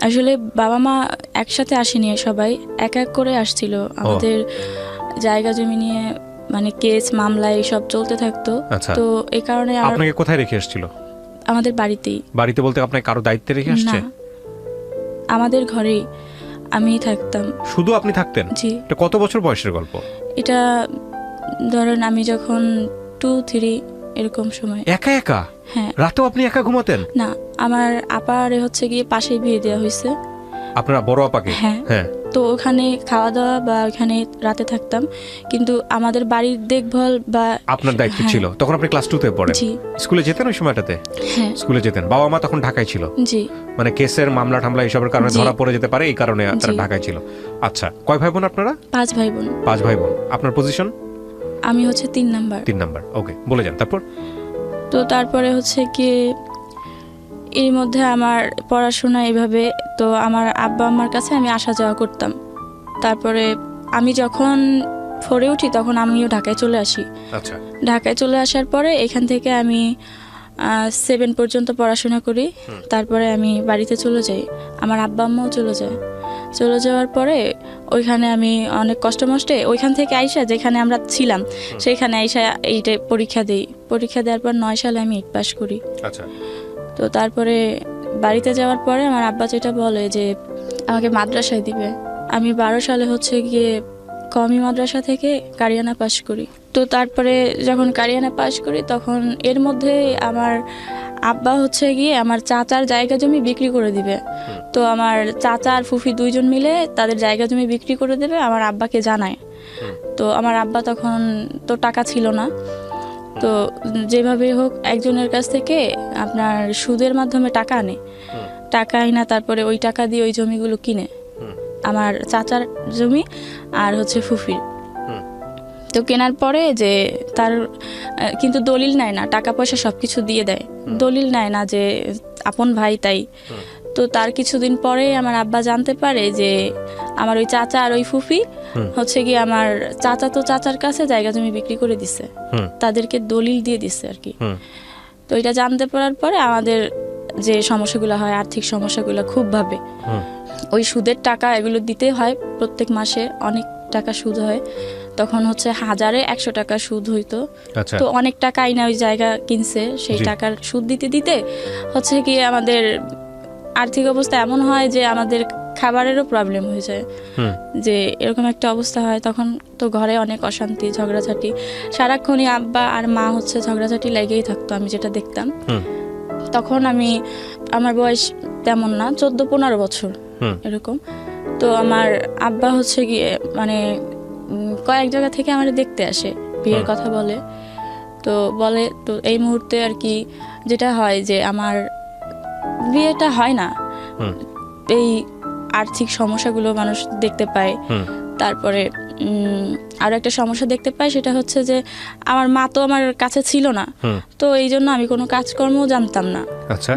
আসলে বাবা মা একসাথে আসেনি, সবাই এক এক করে আসছিল। আমাদের জায়গা জমি নিয়ে মানে কেস মামলা এইসব চলতে থাকতো। আচ্ছা। তো এই কারণে আপনাকে কোথায় রেখে এসেছিল? আমাদের বাড়িতেই। বাড়িতে বলতে আপনাকে কারো দায়িত্বে রেখে আসছে? না, আমাদের ঘরেই আমি থাকতাম। শুধু আপনি থাকতেন? জি। এটা কত বছর বয়সের গল্প? এটা ধরেন আমি যখন 2-3 এরকম সময়। একা একা? হ্যাঁ। রাতেও আপনি একা ঘুমাতেন? না, আমার আপার হচ্ছে গিয়ে পাশেই বিয়ে দেওয়া হয়েছে। আপনার বড় আপাকে? হ্যাঁ। হ্যাঁ। তো ওখানে খাওয়া দাওয়া বা ওখানে রাতে থাকতাম, কিন্তু আমাদের বাড়ির দেখভাল বা আপনার দায়িত্ব ছিল। তখন আপনি ক্লাস 2 তে পড়েন? জি। স্কুলে যেতেন ওই সময়টাতে? হ্যাঁ। স্কুলে যেতেন। বাবা মা তখন ঢাকায় ছিল? জি। মানে কেসের মামলা টামলা এইসবের কারণে জি। ধরা পড়ে যেতে পারে, এই কারণে তারা জি। ঢাকায় ছিল। আচ্ছা, কয় ভাই বোন আপনারা? 5 ভাই বোন। 5 ভাই বোন। আপনার পজিশন? আমি হচ্ছে 3 নাম্বার। 3 নাম্বার। ওকে, বলে যান। তারপর? তো তারপরে হচ্ছে গিয়ে এর মধ্যে আমার পড়াশোনা এইভাবে, তো আমার আব্বা আম্মার কাছে আমি আসা যাওয়া করতাম। তারপরে আমি যখন 4-এ উঠি তখন আমিও ঢাকায় চলে আসি। আচ্ছা। ঢাকায় চলে আসার পরে এখান থেকে আমি 7 পর্যন্ত পড়াশোনা করি। তারপরে আমি বাড়িতে চলে যাই, আমার আব্বা আম্মাও চলে যায়। চলে যাওয়ার পরে ওইখানে আমি অনেক কষ্ট মষ্টে ওইখান থেকে আইসা যেখানে আমরা ছিলাম সেইখানে আইসা এইটা পরীক্ষা দিই। পরীক্ষা দেওয়ার পর 9 সালে আমি 8 পাস করি। আচ্ছা। তো তারপরে বাড়িতে যাওয়ার পরে আমার আব্বা যেটা বলে যে আমাকে মাদ্রাসায় দিবে। আমি 12 সালে হচ্ছে গিয়ে কওমি মাদ্রাসা থেকে কারিয়ানা পাস করি। তো তারপরে যখন কারিয়ানা পাস করি তখন এর মধ্যে আমার আব্বা হচ্ছে গিয়ে আমার চাচার জায়গা জমি বিক্রি করে দিবে। তো আমার চাচা আর ফুফি 2 জন মিলে তাদের জায়গা জমি বিক্রি করে দেবে, আমার আব্বাকে জানায়। তো আমার আব্বা তখন তো টাকা ছিল না, তো যেভাবেই হোক একজনের কাছ থেকে আপনার সুদের মাধ্যমে টাকা আনে। টাকা আইনা তারপরে ওই টাকা দিয়ে ওই জমিগুলো কিনে, আমার চাচার জমি আর হচ্ছে ফুফির। তো কেনার পরে যে তার কিন্তু দলিল নেয় না, টাকা পয়সা সব কিছু দিয়ে দেয়, দলিল নেয় না যে আপন ভাই তাই। তো তার কিছুদিন পরে আমার আব্বা জানতে পারে যে আমার ওই চাচা আর ওই ফুফি হচ্ছে কি আমার চাচা তো চাচার কাছে জায়গা জমি বিক্রি করে দিছে, তাদেরকে দলিল দিয়ে দিছে আর কি। তো এটা জানতে পারার পরে আমাদের যে সমস্যাগুলো হয়, আর্থিক সমস্যাগুলো খুব ভাবে। ওই সুদের টাকা এগুলো দিতে হয় প্রত্যেক মাসে, অনেক টাকা সুদ হয়। তখন হচ্ছে 1000-এ 100 টাকা সুদ হইতো। তো অনেক টাকা আইনা ওই জায়গা কিনছে, সেই টাকার সুদ দিতে দিতে হচ্ছে কি আমাদের আর্থিক অবস্থা এমন হয় যে আমাদের খাবারেরও প্রবলেম হয়ে যায়। যে এরকম একটা অবস্থা হয়, তখন তো ঘরে অনেক অশান্তি ঝগড়াঝাটি, সারাক্ষণই আব্বা আর মা হচ্ছে ঝগড়াঝাটি লেগেই থাকতো, আমি যেটা দেখতাম। তখন আমার বয়স তেমন না, 14-15 বছর এরকম। তো আমার আব্বা হচ্ছে গিয়ে মানে কয়েক জায়গা থেকে আমার দেখতে আসে, বিয়ের কথা বলে। তো বলে তো এই মুহূর্তে আর কি যেটা হয় যে আমার বিয়েটা হয় না, এই আর্থিক সমস্যাগুলো মানুষ দেখতে পায়। তারপরে আরো একটা সমস্যা দেখতে পাই, সেটা হচ্ছে যে আমার মা তো আমার কাছে ছিল না, তো এই জন্য আমি কোনো কাজকর্ম জানতাম না,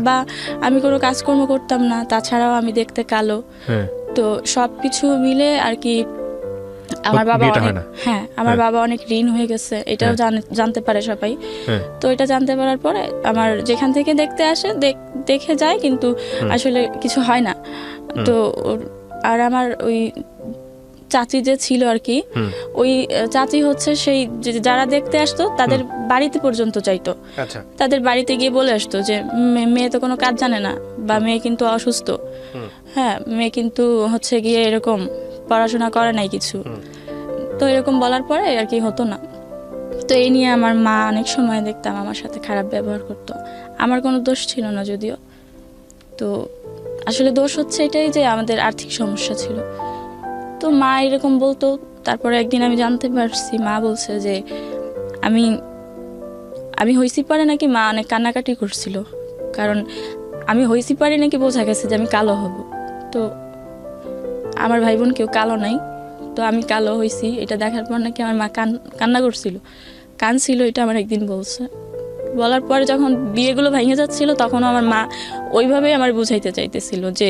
বা আমি কোনো কাজকর্ম করতাম না। তাছাড়াও আমি দেখতে কালো, তো সবকিছু মিলে আর কি আমার বাবা আমার বাবা অনেক ঋণ হয়ে গেছে, এটাও জানতে পারে সবাই। তো এটা জানতে পারার পরে আমার যেখান থেকে দেখতে আসে দেখে যায়, কিন্তু আসলে কিছু হয় না। তো আর আমার ওই চাচি যে ছিল আর কি, ওই চাচি হচ্ছে সেই যারা দেখতে আসতো তাদের বাড়িতে পর্যন্ত যাইতো। তাদের বাড়িতে গিয়ে বলে আসতো যে মেয়ে তো কোনো কাজ জানে না, বা মেয়ে কিন্তু অসুস্থ, হ্যাঁ মেয়ে কিন্তু হচ্ছে গিয়ে এরকম পড়াশোনা করে নাই কিছু। তো এরকম বলার পরে আর কি হতো না। তো এই নিয়ে আমার মা অনেক সময় দেখতাম আমার সাথে খারাপ ব্যবহার করতো। আমার কোনো দোষ ছিল না যদিও। তো আসলে দোষ হচ্ছে এটাই যে আমাদের আর্থিক সমস্যা ছিল। তো মা এরকম বলতো। তারপরে একদিন আমি জানতে পারছি, মা বলছে যে আমি হইছি পারে নাকি মা অনেক কান্নাকাটি করছিল, কারণ আমি হইছি পারি নাকি বোঝা গেছে যে আমি কালো হব। তো আমার ভাই বোন কেউ কালো নাই, তো আমি কালো হইছি এটা দেখার পর নাকি আমার মা কান্না করছিল, কাঁদছিল, এটা আমার একদিন বলছে। বলার পরে যখন বিয়েগুলো ভেঙে যাচ্ছিল তখন আমার মা ওইভাবেই আমার বুঝাইতে চাইতেছিল যে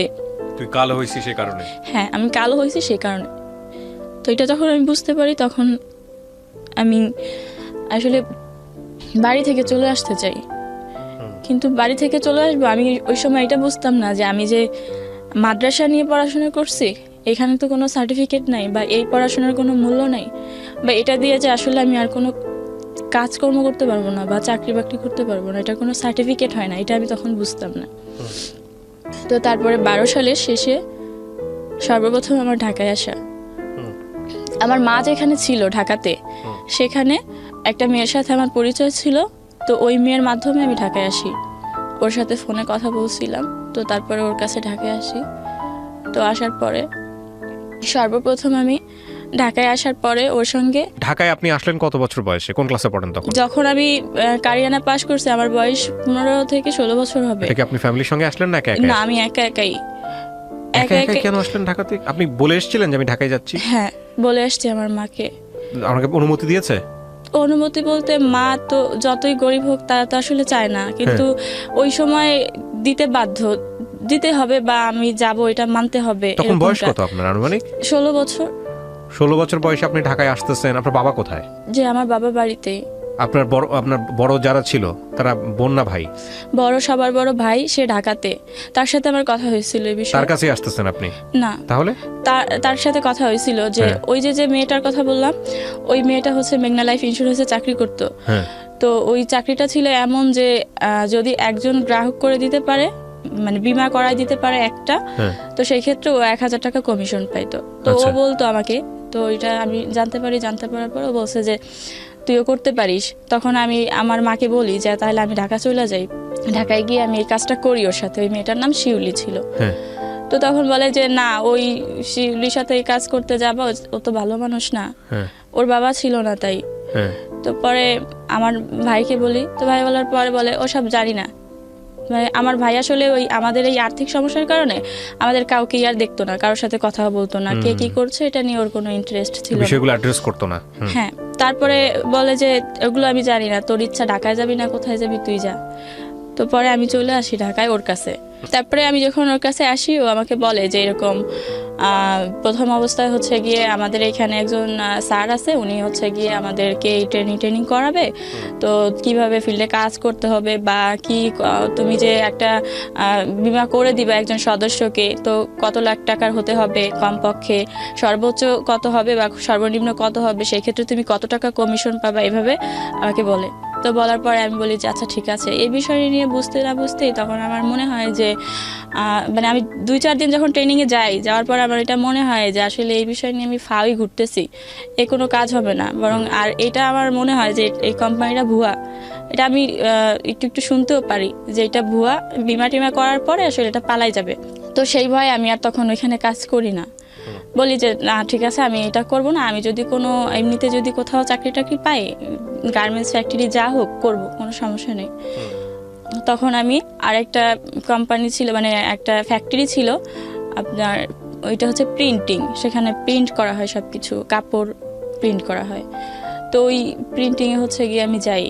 তুই কালো হইছিস সেই কারণে। হ্যাঁ, আমি কালো হইছি সেই কারণে। তো এটা যখন আমি বুঝতে পারি তখন আমি আসলে বাড়ি থেকে চলে আসতে চাই, কিন্তু বাড়ি থেকে চলে আসবো আমি ওই সময় এটা বুঝতাম না যে আমি যে মাদ্রাসা নিয়ে পড়াশোনা করছি, এখানে তো কোনো সার্টিফিকেট নাই বা এই পড়াশোনার কোনো মূল্য নাই, বা এটা দিয়ে যে আসলে আমি আর কোনো কাজকর্ম করতে পারবো না বা চাকরি বাকরি করতে পারবো না, এটা কোনো সার্টিফিকেট হয় না, এটা আমি তখন বুঝতাম না। তো তারপরে 12 সালের শেষে সর্বপ্রথম আমার ঢাকায় আসা। আমার মা যেখানে ছিল ঢাকাতে, সেখানে একটা মেয়ের সাথে আমার পরিচয় ছিল। তো ওই মেয়ের মাধ্যমে আমি ঢাকায় আসি, ওর সাথে ফোনে কথা বলছিলাম। তো তারপরে ওর কাছে ঢাকায় আসি। তো আসার পরে সর্বপ্রথম আমি ঢাকায় আসার পরে ওর সঙ্গে, ঢাকায় আপনি আসলেন কত বছর বয়সে, কোন ক্লাসে পড়েন তখন? যখন আমি কারিয়ানা পাশ করছি আমার বয়স 15 থেকে 16 বছর হবে। এটা কি আপনি ফ্যামিলির সঙ্গে আসলেন না একা না, একা? আমি একা একাই। একা একা কেন আসলেন ঢাকাতে? আপনি বলে এসেছিলেন যে আমি ঢাকায় যাচ্ছি? হ্যাঁ, বলে আসছি আমার মাকে। আমাকে অনুমতি দিয়েছে? অনুমতি বলতে মা তো যতই গরিব হোক তারা তো আসলে চায় না, কিন্তু ওই সময় দিতে বাধ্য, দিতে হবে বা আমি যাব এটা মানতে হবে। তখন বয়স এরকমটা। কত আপনার আনুমানিক? 16 বছর। 16 বছর বয়সে আপনি ঢাকায় আসতেছেন। আপনার বাবা কোথায়? যে আমার বাবা বাড়িতেই। আপনার বড় যারা ছিল তারা বোন না ভাই? বড়, সবার বড় ভাই, সে ঢাকাতে। তার সাথে আমার কথা হয়েছিল এই বিষয়ে। তার কাছে আসতেছেন আপনি? না, তাহলে তার সাথে কথা হয়েছিল যে ওই যে মেয়েটার কথা বললাম, ওই মেয়েটা হচ্ছে মেঘনা লাইফ ইন্স্যুরেন্সে চাকরি করতো। হ্যাঁ। তো ওই চাকরিটা ছিল এমন যে যদি একজন গ্রাহক করে দিতে পারে, মানে বিমা করাই দিতে পারে একটা, তো সেই ক্ষেত্রে ও 1000 টাকা কমিশন পাইতো। তো ও বলতো আমাকে, তো ওইটা আমি জানতে পারার পর ও বলছে যে তুইও করতে পারিস। তখন আমি আমার মাকে বলি যে তাহলে আমি ঢাকা চলে যাই, ঢাকায় গিয়ে আমি এই কাজটা করি ওর সাথে। ওই মেয়েটার নাম শিউলি ছিল। তো তখন বলে যে না, ওই শিউলির সাথে এই কাজ করতে যাবো, ও তো ভালো মানুষ না, ওর বাবা ছিল না তাই। তো পরে আমার ভাইকে বলি, তো ভাই বলার পরে বলে ও সব জানি না। মানে আমার ভাই আসলে ওই আমাদের এই আর্থিক সমস্যার কারণে আমাদের কাউকে আর দেখতো না, কারোর সাথে কথা বলতো না, কে কি করছে এটা নিয়ে ওর কোনো ইন্টারেস্ট ছিল না, বিষয়গুলো অ্যাড্রেস করতো না। হ্যাঁ। তারপরে বলে যে ওগুলো আমি জানি না, তোর ইচ্ছা, ঢাকায় যাবি না কোথায় যাবি তুই যা। তো পরে আমি চলে আসি ঢাকায় ওর কাছে। তারপরে আমি যখন ওর কাছে আসি, ও আমাকে বলে যে এরকম প্রথম অবস্থায় হচ্ছে গিয়ে আমাদের এখানে একজন স্যার আছে, উনি হচ্ছে গিয়ে আমাদেরকে এই ট্রেনিং করাবে। তো কিভাবে ফিল্ডে কাজ করতে হবে বা কি, তুমি যে একটা বিমা করে দিবা একজন সদস্যকে, তো কত লাখ টাকার হতে হবে কমপক্ষে, সর্বোচ্চ কত হবে বা সর্বনিম্ন কত হবে, সেই ক্ষেত্রে তুমি কত টাকা কমিশন পাবা, এভাবে আমাকে বলে। তো বলার পরে আমি বলি যে আচ্ছা ঠিক আছে। এই বিষয় নিয়ে বুঝতে না বুঝতেই তখন আমার মনে হয় যে মানে আমি 2-4 দিন যখন ট্রেনিংয়ে যাওয়ার পর আমার এটা মনে হয় যে আসলে এই বিষয় নিয়ে আমি ফাওই ঘুরতেছি, এ কোনো কাজ হবে না বরং। আর এটা আমার মনে হয় যে এই কোম্পানিটা ভুয়া, এটা আমি একটু শুনতেও পারি যে এটা ভুয়া, বিমা টিমা করার পরে আসলে এটা পালাই যাবে। তো সেই ভয়ে আমি আর তখন ওইখানে কাজ করি না। বলি যে না ঠিক আছে, আমি এটা করব না, আমি যদি কোনো এমনিতে যদি কোথাও চাকরি টাকরি পাই, গার্মেন্টস ফ্যাক্টরি যা হোক করব, কোনো সমস্যা নেই। তখন আমি আরেকটা কোম্পানি ছিল, মানে একটা ফ্যাক্টরি ছিল আপনার, ওইটা হচ্ছে প্রিন্টিং, সেখানে প্রিন্ট করা হয় সব কিছু, কাপড় প্রিন্ট করা হয়। তো ওই প্রিন্টিংয়ে হচ্ছে গিয়ে আমি যাই।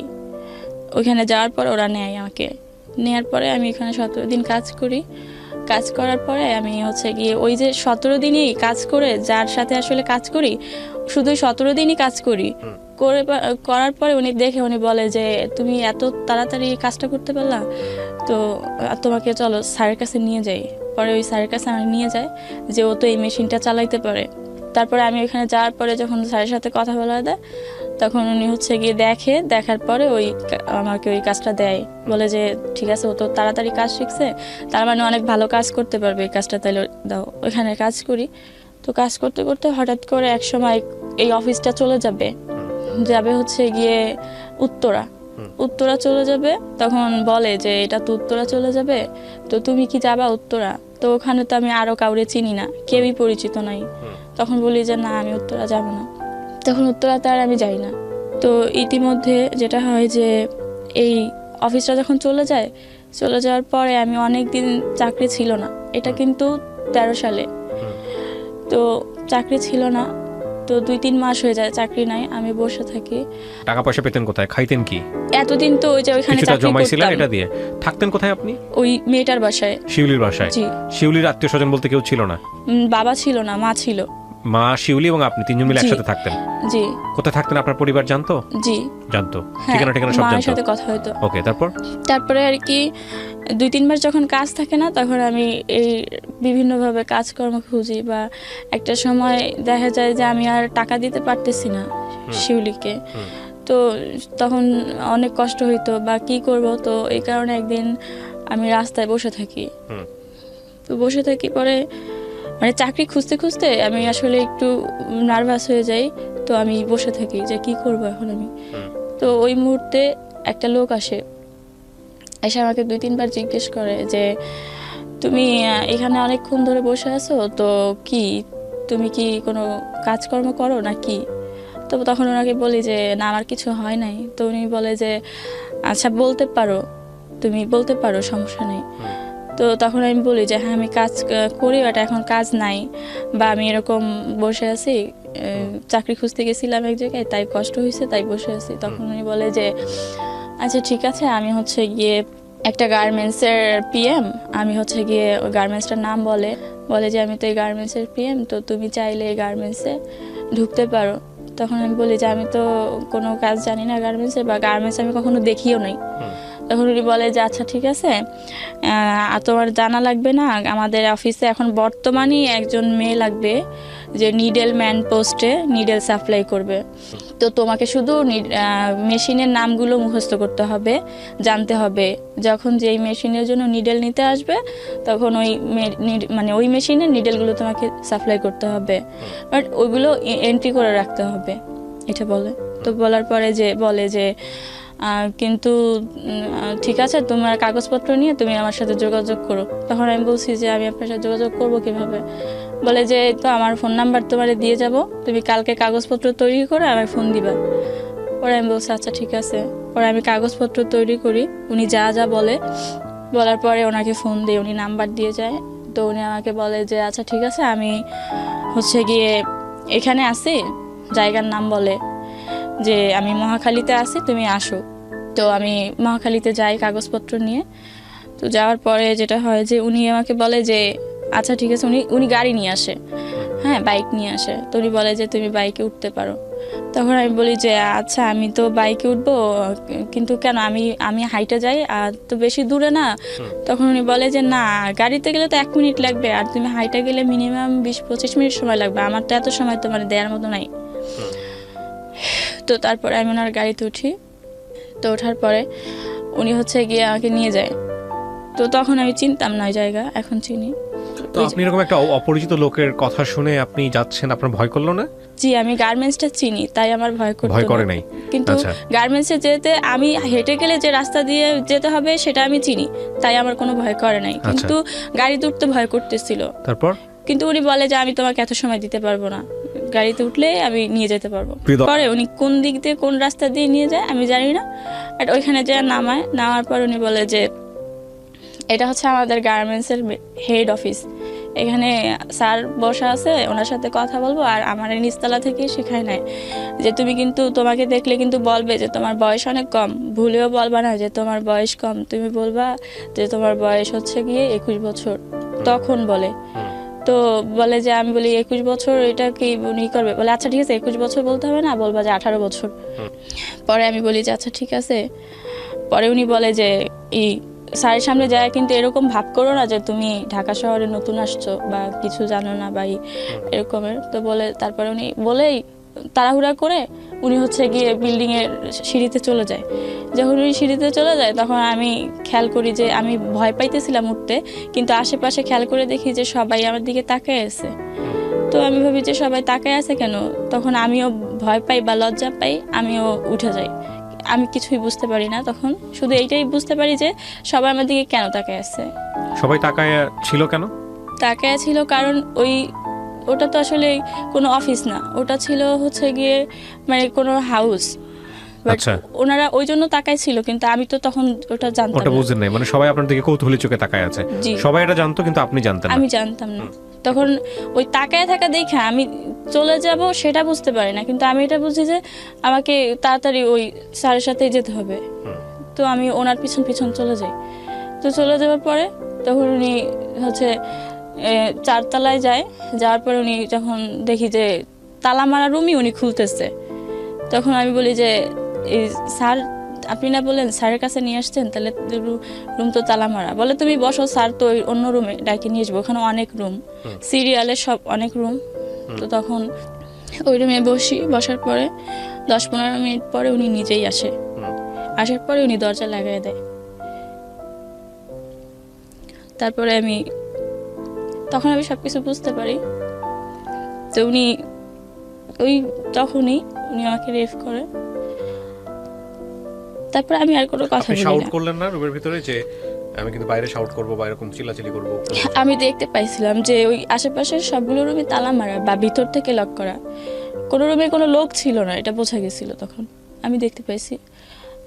ওইখানে যাওয়ার পর ওরা নেয় আমাকে, নেওয়ার পরে আমি এখানে 17 দিন কাজ করি। কাজ করার পরে আমি হচ্ছে গিয়ে ওই যে 17 দিনই কাজ করে, যার সাথে আসলে কাজ করি শুধু 17 দিনই কাজ করার পরে উনি বলে যে তুমি এত তাড়াতাড়ি কাজটা করতে পারলা, তো তোমাকে চলো স্যারের কাছে নিয়ে যাই। পরে ওই স্যারের কাছে আমি নিয়ে যায় যে ও তো এই মেশিনটা চালাইতে পারে। তারপরে আমি ওইখানে যাওয়ার পরে যখন স্যারের সাথে কথা বলা দেয়, তখন উনি হচ্ছে গিয়ে দেখার পরে আমাকে ওই কাজটা দেয়, বলে যে ঠিক আছে, ও তো তাড়াতাড়ি কাজ শিখছে, তার মানে অনেক ভালো কাজ করতে পারবে, এই কাজটা তাহলে দাও। ওইখানে কাজ করি। তো কাজ করতে করতে হঠাৎ করে এক সময় এই অফিসটা চলে যাবে হচ্ছে গিয়ে উত্তরা চলে যাবে। তখন বলে যে এটা তো উত্তরা চলে যাবে, তো তুমি কি যাবা উত্তরা? তো ওখানে তো আমি আরো কাউরে চিনি না, কেউই পরিচিত নাই। তখন বলি যে না, আমি উত্তরা যাব না। তখন উত্তরাতে আর আমি যাই না। তো ইতিমধ্যে যেটা হয় যে এই অফিসটা যখন চলে যাওয়ার পরে আমি অনেক দিন চাকরি ছিল না, এটা কিন্তু 13 সালে। তো চাকরি ছিল না, তো 2-3 মাস হয়ে যায় চাকরি নাই, আমি বসে থাকি। টাকা পয়সা পেতেন কোথায়, খাইতেন কি? এতদিন তো ওই যে ওইখানে চাকরি জমাইছিলেন, করতাম, এটা দিয়ে থাকতেন কোথায় আপনি? ওই মেয়েটার বাসায়। শিউলির বাসায়? জি। শিউলির আত্মীয় স্বজন বলতে কেউ ছিল না? বাবা ছিল না, মা ছিল। মা শিউলি এবং আপনি তিনজন মিলে জি। একসাথে থাকতেন? জি কোথায় থাকতেন? আপনার পরিবার জানতো? জি জানতো? হ্যাঁ, ঠিকানা সব মায়ের জানতো? সাথে কথা হতো। ওকে, তারপর? তারপরে আর কি 2-3 মাস যখন কাজ থাকে না, তখন আমি এই বিভিন্নভাবে কাজকর্ম খুঁজি, বা একটা সময় দেখা যায় যে আমি আর টাকা দিতে পারতেছি না শিউলিকে। তো তখন অনেক কষ্ট হইতো, বা কি করব। তো এই কারণে একদিন আমি রাস্তায় বসে থাকি। হুম। তো বসে থাকি, পরে মানে চাকরি খুঁজতে খুঁজতে আমি আসলে একটু নার্ভাস হয়ে যাই। তো আমি বসে থাকি যে কি করব এখন আমি। তো ওই মুহূর্তে একটা লোক আসে, এসে আমাকে 2-3 বার জিজ্ঞেস করে যে তুমি এখানে অনেকক্ষণ ধরে বসে আছো, তো কি তুমি কি কোনো কাজকর্ম করো নাকি? তো তখন ওনাকে বলি যে না, আমার কিছু হয় নাই। তো উনি বলে যে আচ্ছা বলতে পারো, তুমি বলতে পারো, সমস্যা নেই। তো তখন আমি বলি যে হ্যাঁ, আমি কাজ করি, বাট এখন কাজ নাই, বা আমি এরকম বসে আছি, চাকরি খুঁজতে গেছিলাম এক জায়গায়, তাই কষ্ট হয়েছে, তাই বসে আছি। তখন উনি বলে যে আচ্ছা ঠিক আছে, আমি হচ্ছে গিয়ে একটা গার্মেন্টসের পিএম, আমি হচ্ছে গিয়ে ওই গার্মেন্টসটার নাম বলে যে আমি তো এই গার্মেন্টসের পিএম, তো তুমি চাইলে এই গার্মেন্টসে ঢুকতে পারো। তখন আমি বলি যে আমি তো কোনো কাজ জানি না গার্মেন্টসের, বা গার্মেন্টস আমি কখনো দেখিও নাই। তখন উনি বলে যে আচ্ছা ঠিক আছে, তোমার জানা লাগবে না, আমাদের অফিসে এখন বর্তমানে একজন মেয়ে লাগবে যে নিডেল ম্যান পোস্টে নিডেল সাপ্লাই করবে। তো তোমাকে শুধু মেশিনের নামগুলো মুখস্থ করতে হবে, জানতে হবে। যখন যেই মেশিনের জন্য নিডেল নিতে আসবে, তখন ওই মানে ওই মেশিনের নিডেলগুলো তোমাকে সাপ্লাই করতে হবে, বাট ওইগুলো এন্ট্রি করে রাখতে হবে, এটা বলে। তো বলার পরে যে বলে যে কিন্তু ঠিক আছে, তোমার কাগজপত্র নিয়ে তুমি আমার সাথে যোগাযোগ করো। তখন আমি বলছি যে আমি আপনার সাথে যোগাযোগ করবো কিভাবে? বলে যে তো আমার ফোন নাম্বার তোমারে দিয়ে যাব, তুমি কালকে কাগজপত্র তৈরি করে আমার ফোন দিবা। পরে আমি বলছি আচ্ছা ঠিক আছে। পরে আমি কাগজপত্র তৈরি করি, উনি যা যা বলে, বলার পরে ওনাকে ফোন দিই, উনি নাম্বার দিয়ে যায়। তো উনি আমাকে বলে যে আচ্ছা ঠিক আছে, আমি হচ্ছে গিয়ে এখানে আছি, জায়গার নাম বলে যে আমি মহাখালীতে আছি, তুমি আসো। তো আমি মহাখালীতে যাই কাগজপত্র নিয়ে। তো যাওয়ার পরে যেটা হয় যে উনি আমাকে বলে যে আচ্ছা ঠিক আছে, উনি গাড়ি নিয়ে আসে, হ্যাঁ বাইক নিয়ে আসে। তো উনি বলে যে তুমি বাইকে উঠতে পারো। তখন আমি বলি যে আচ্ছা আমি তো বাইকে উঠবো, কিন্তু কেন, আমি হাইটে যাই, আর তো বেশি দূরে না। তখন উনি বলে যে না, গাড়িতে গেলে তো 1 মিনিট লাগবে, আর তুমি হাইটে গেলে মিনিমাম 20-25 মিনিট সময় লাগবে, আমার তো এত সময় তোমার দেওয়ার মতো নাই। তো তারপরে আমি ওনার গাড়িতে উঠি। তো ওঠার পরে উনি হচ্ছে গিয়ে আমাকে নিয়ে যায়। তো তখন আমি চিনতাম না ওই জায়গা, এখন চিনি। তো আপনি এরকম একটা অপরিচিত লোকের কথা শুনে আপনি যাচ্ছেন, আপনার ভয় করলো না? জি, আমি গার্মেন্টসটা চিনি, তাই আমার ভয় করতো ভয় করে না। নাই? কিন্তু আচ্ছা। গার্মেন্টসে যেতে আমি হেঁটে গেলে যে রাস্তা দিয়ে যেতে হবে সেটা আমি চিনি, তাই আমার কোনো ভয় করে নাই। কিন্তু গাড়িতে উঠতে ভয় করতেছিল। তারপর? কিন্তু উনি বলে যে আমি তোমাকে এত সময় দিতে পারবো না, গাড়িতে উঠলে আমি নিয়ে যেতে পারবো। পরে উনি কোন দিক দিয়ে কোন রাস্তা দিয়ে নিয়ে যায় আমি জানি না, আর ওইখানে যে নামায়, নামার পর উনি বলে যে এটা হচ্ছে আমাদের গার্মেন্টসের হেড অফিস, এখানে স্যার বসা আছে, ওনার সাথে কথা বলবো। আর আমার নিচতলা থেকে শেখায় নেয় যে তুমি কিন্তু, তোমাকে দেখলে কিন্তু বলবে যে তোমার বয়স অনেক কম, ভুলেও বলবা না যে তোমার বয়স কম, তুমি বলবা যে তোমার বয়স হচ্ছে গিয়ে 21 বছর। তখন বলে, তো বলে যে আমি বলি 21 বছর, এটা কি উনি করবে? বলে আচ্ছা ঠিক আছে, 21 বছর বলতে হবে না, বলবা যে 18 বছর। পরে আমি বলি যে আচ্ছা ঠিক আছে। পরে উনি বলে যে স্যারের সামনে যায় কিন্তু এরকম ভাব করো না যে তুমি ঢাকা শহরে নতুন আসছো বা কিছু জানো না বা এরকমের। তো বলে তারপরে উনি বলেই তাড়াহুড়া করে উনি হচ্ছে গিয়ে বিল্ডিং এর সিঁড়িতে চলে যায়। যখন উনি সিঁড়িতে চলে যায় তখন আমি খেয়াল করি যে আমি ভয় পাইতেছিলাম উঠতে, কিন্তু আশেপাশে খেয়াল করে দেখি যে সবাই আমার দিকে তাকায় আছে। তো আমি ভাবি যে সবাই তাকায় আছে কেন, তখন আমিও ভয় পাই বা লজ্জা পাই, আমিও উঠে যাই। আমি কিছুই বুঝতে পারি না তখন, শুধু এইটাই বুঝতে পারি যে সবাই আমার দিকে কেন তাকায় আছে। সবাই তাকায় ছিল কেন? তাকায় ছিল কারণ ওটা তো আসলে কোনো অফিস না, ওটা ছিল হচ্ছে গিয়ে মানে কোনো হাউস। আচ্ছা, ওনারা ওই জন্য তাকায় ছিল, কিন্তু আমি তো তখন ওটা জানতাম না। ওটা বুঝেন নাই, মানে সবাই আপনার দিকে কৌতূহলী চোখে তাকায় আছে। সবাই এটা জানতো কিন্তু আপনি জানতেন না? আমি জানতাম না। তখন ওই তাকায় থাকা দেখে আমি চলে যাব সেটা বুঝতে পারি না, কিন্তু আমি এটা বুঝি যে আমাকে তাড়াতাড়ি ওই স্যারের সাথে যেতে হবে। তো আমি ওনার পিছন পিছন চলে যাই। তো চলে যাওয়ার পরে তখন উনি হচ্ছে 4 তলায় যায়। যাওয়ার পরে উনি যখন দেখি যে তালা মারা রুমই উনি খুলতেছে, তখন আমি বলি যে এই স্যার আপনি না বললেন স্যারের কাছে নিয়ে আসছেন, তাহলে রুম তো তালা মারা। বলে তুমি বসো, স্যার তো ওই অন্য রুমে ডাকে নিয়ে আসবো, ওখানে অনেক রুম, সিরিয়ালে সব অনেক রুম। তো তখন ওই রুমে বসার পরে 10-15 মিনিট পরে উনি নিজেই আসে। আসার পরে উনি দরজা লাগাই দেয়। তারপরে তখন আমি সবকিছু বুঝতে পারি। তো উনি তখনই উনি আমাকে রেপ করে। তারপর আমি আর কোনো কথা আপনি বলি শাউট না। করলেন না রুমের ভিতরে যে আমি কিন্তু বাইরে শাউট করব বা এরকম চিল্লাচিল্লি করব? আমি দেখতে পাইছিলাম যে ওই আশেপাশের সবগুলো রুমে তালা মারা বা ভিতর থেকে লক করা, কোনো রুমে কোনো লোক ছিল না, এটা বোঝা গেছিল তখন, আমি দেখতে পাইছি।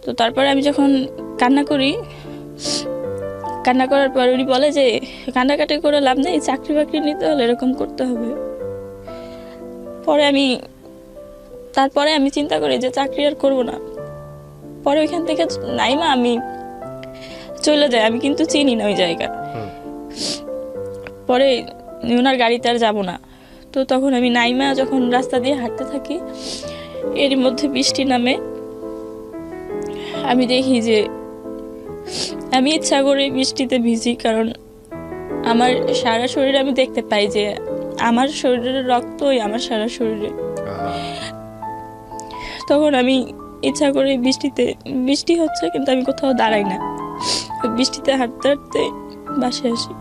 তো তারপরে আমি যখন কান্না করার পর উনি বলে যে কান্নাকাটি করে লাভ নেই, চাকরি বাকরি নিতে হলে এরকম করতে হবে। তারপরে আমি চিন্তা করি যে চাকরি আর করবো না। পরে ওইখান থেকে নাইমা আমি চলে যাই। আমি কিন্তু চিনি না ওই জায়গা। পরে ওনার গাড়িতে আর যাবো না। তো তখন আমি নাইমা যখন রাস্তা দিয়ে হাঁটতে থাকি, এরই মধ্যে বৃষ্টি নামে। আমি দেখি যে আমি ইচ্ছা করে বৃষ্টিতে ভিজি, কারণ আমার সারা শরীরে আমি দেখতে পাই যে আমার শরীরের রক্তই আমার সারা শরীরে। তখন আমি ইচ্ছা করে বৃষ্টি হচ্ছে কিন্তু আমি কোথাও দাঁড়াই না, বৃষ্টিতে হাঁটতে হাঁটতে বাসায় আসি।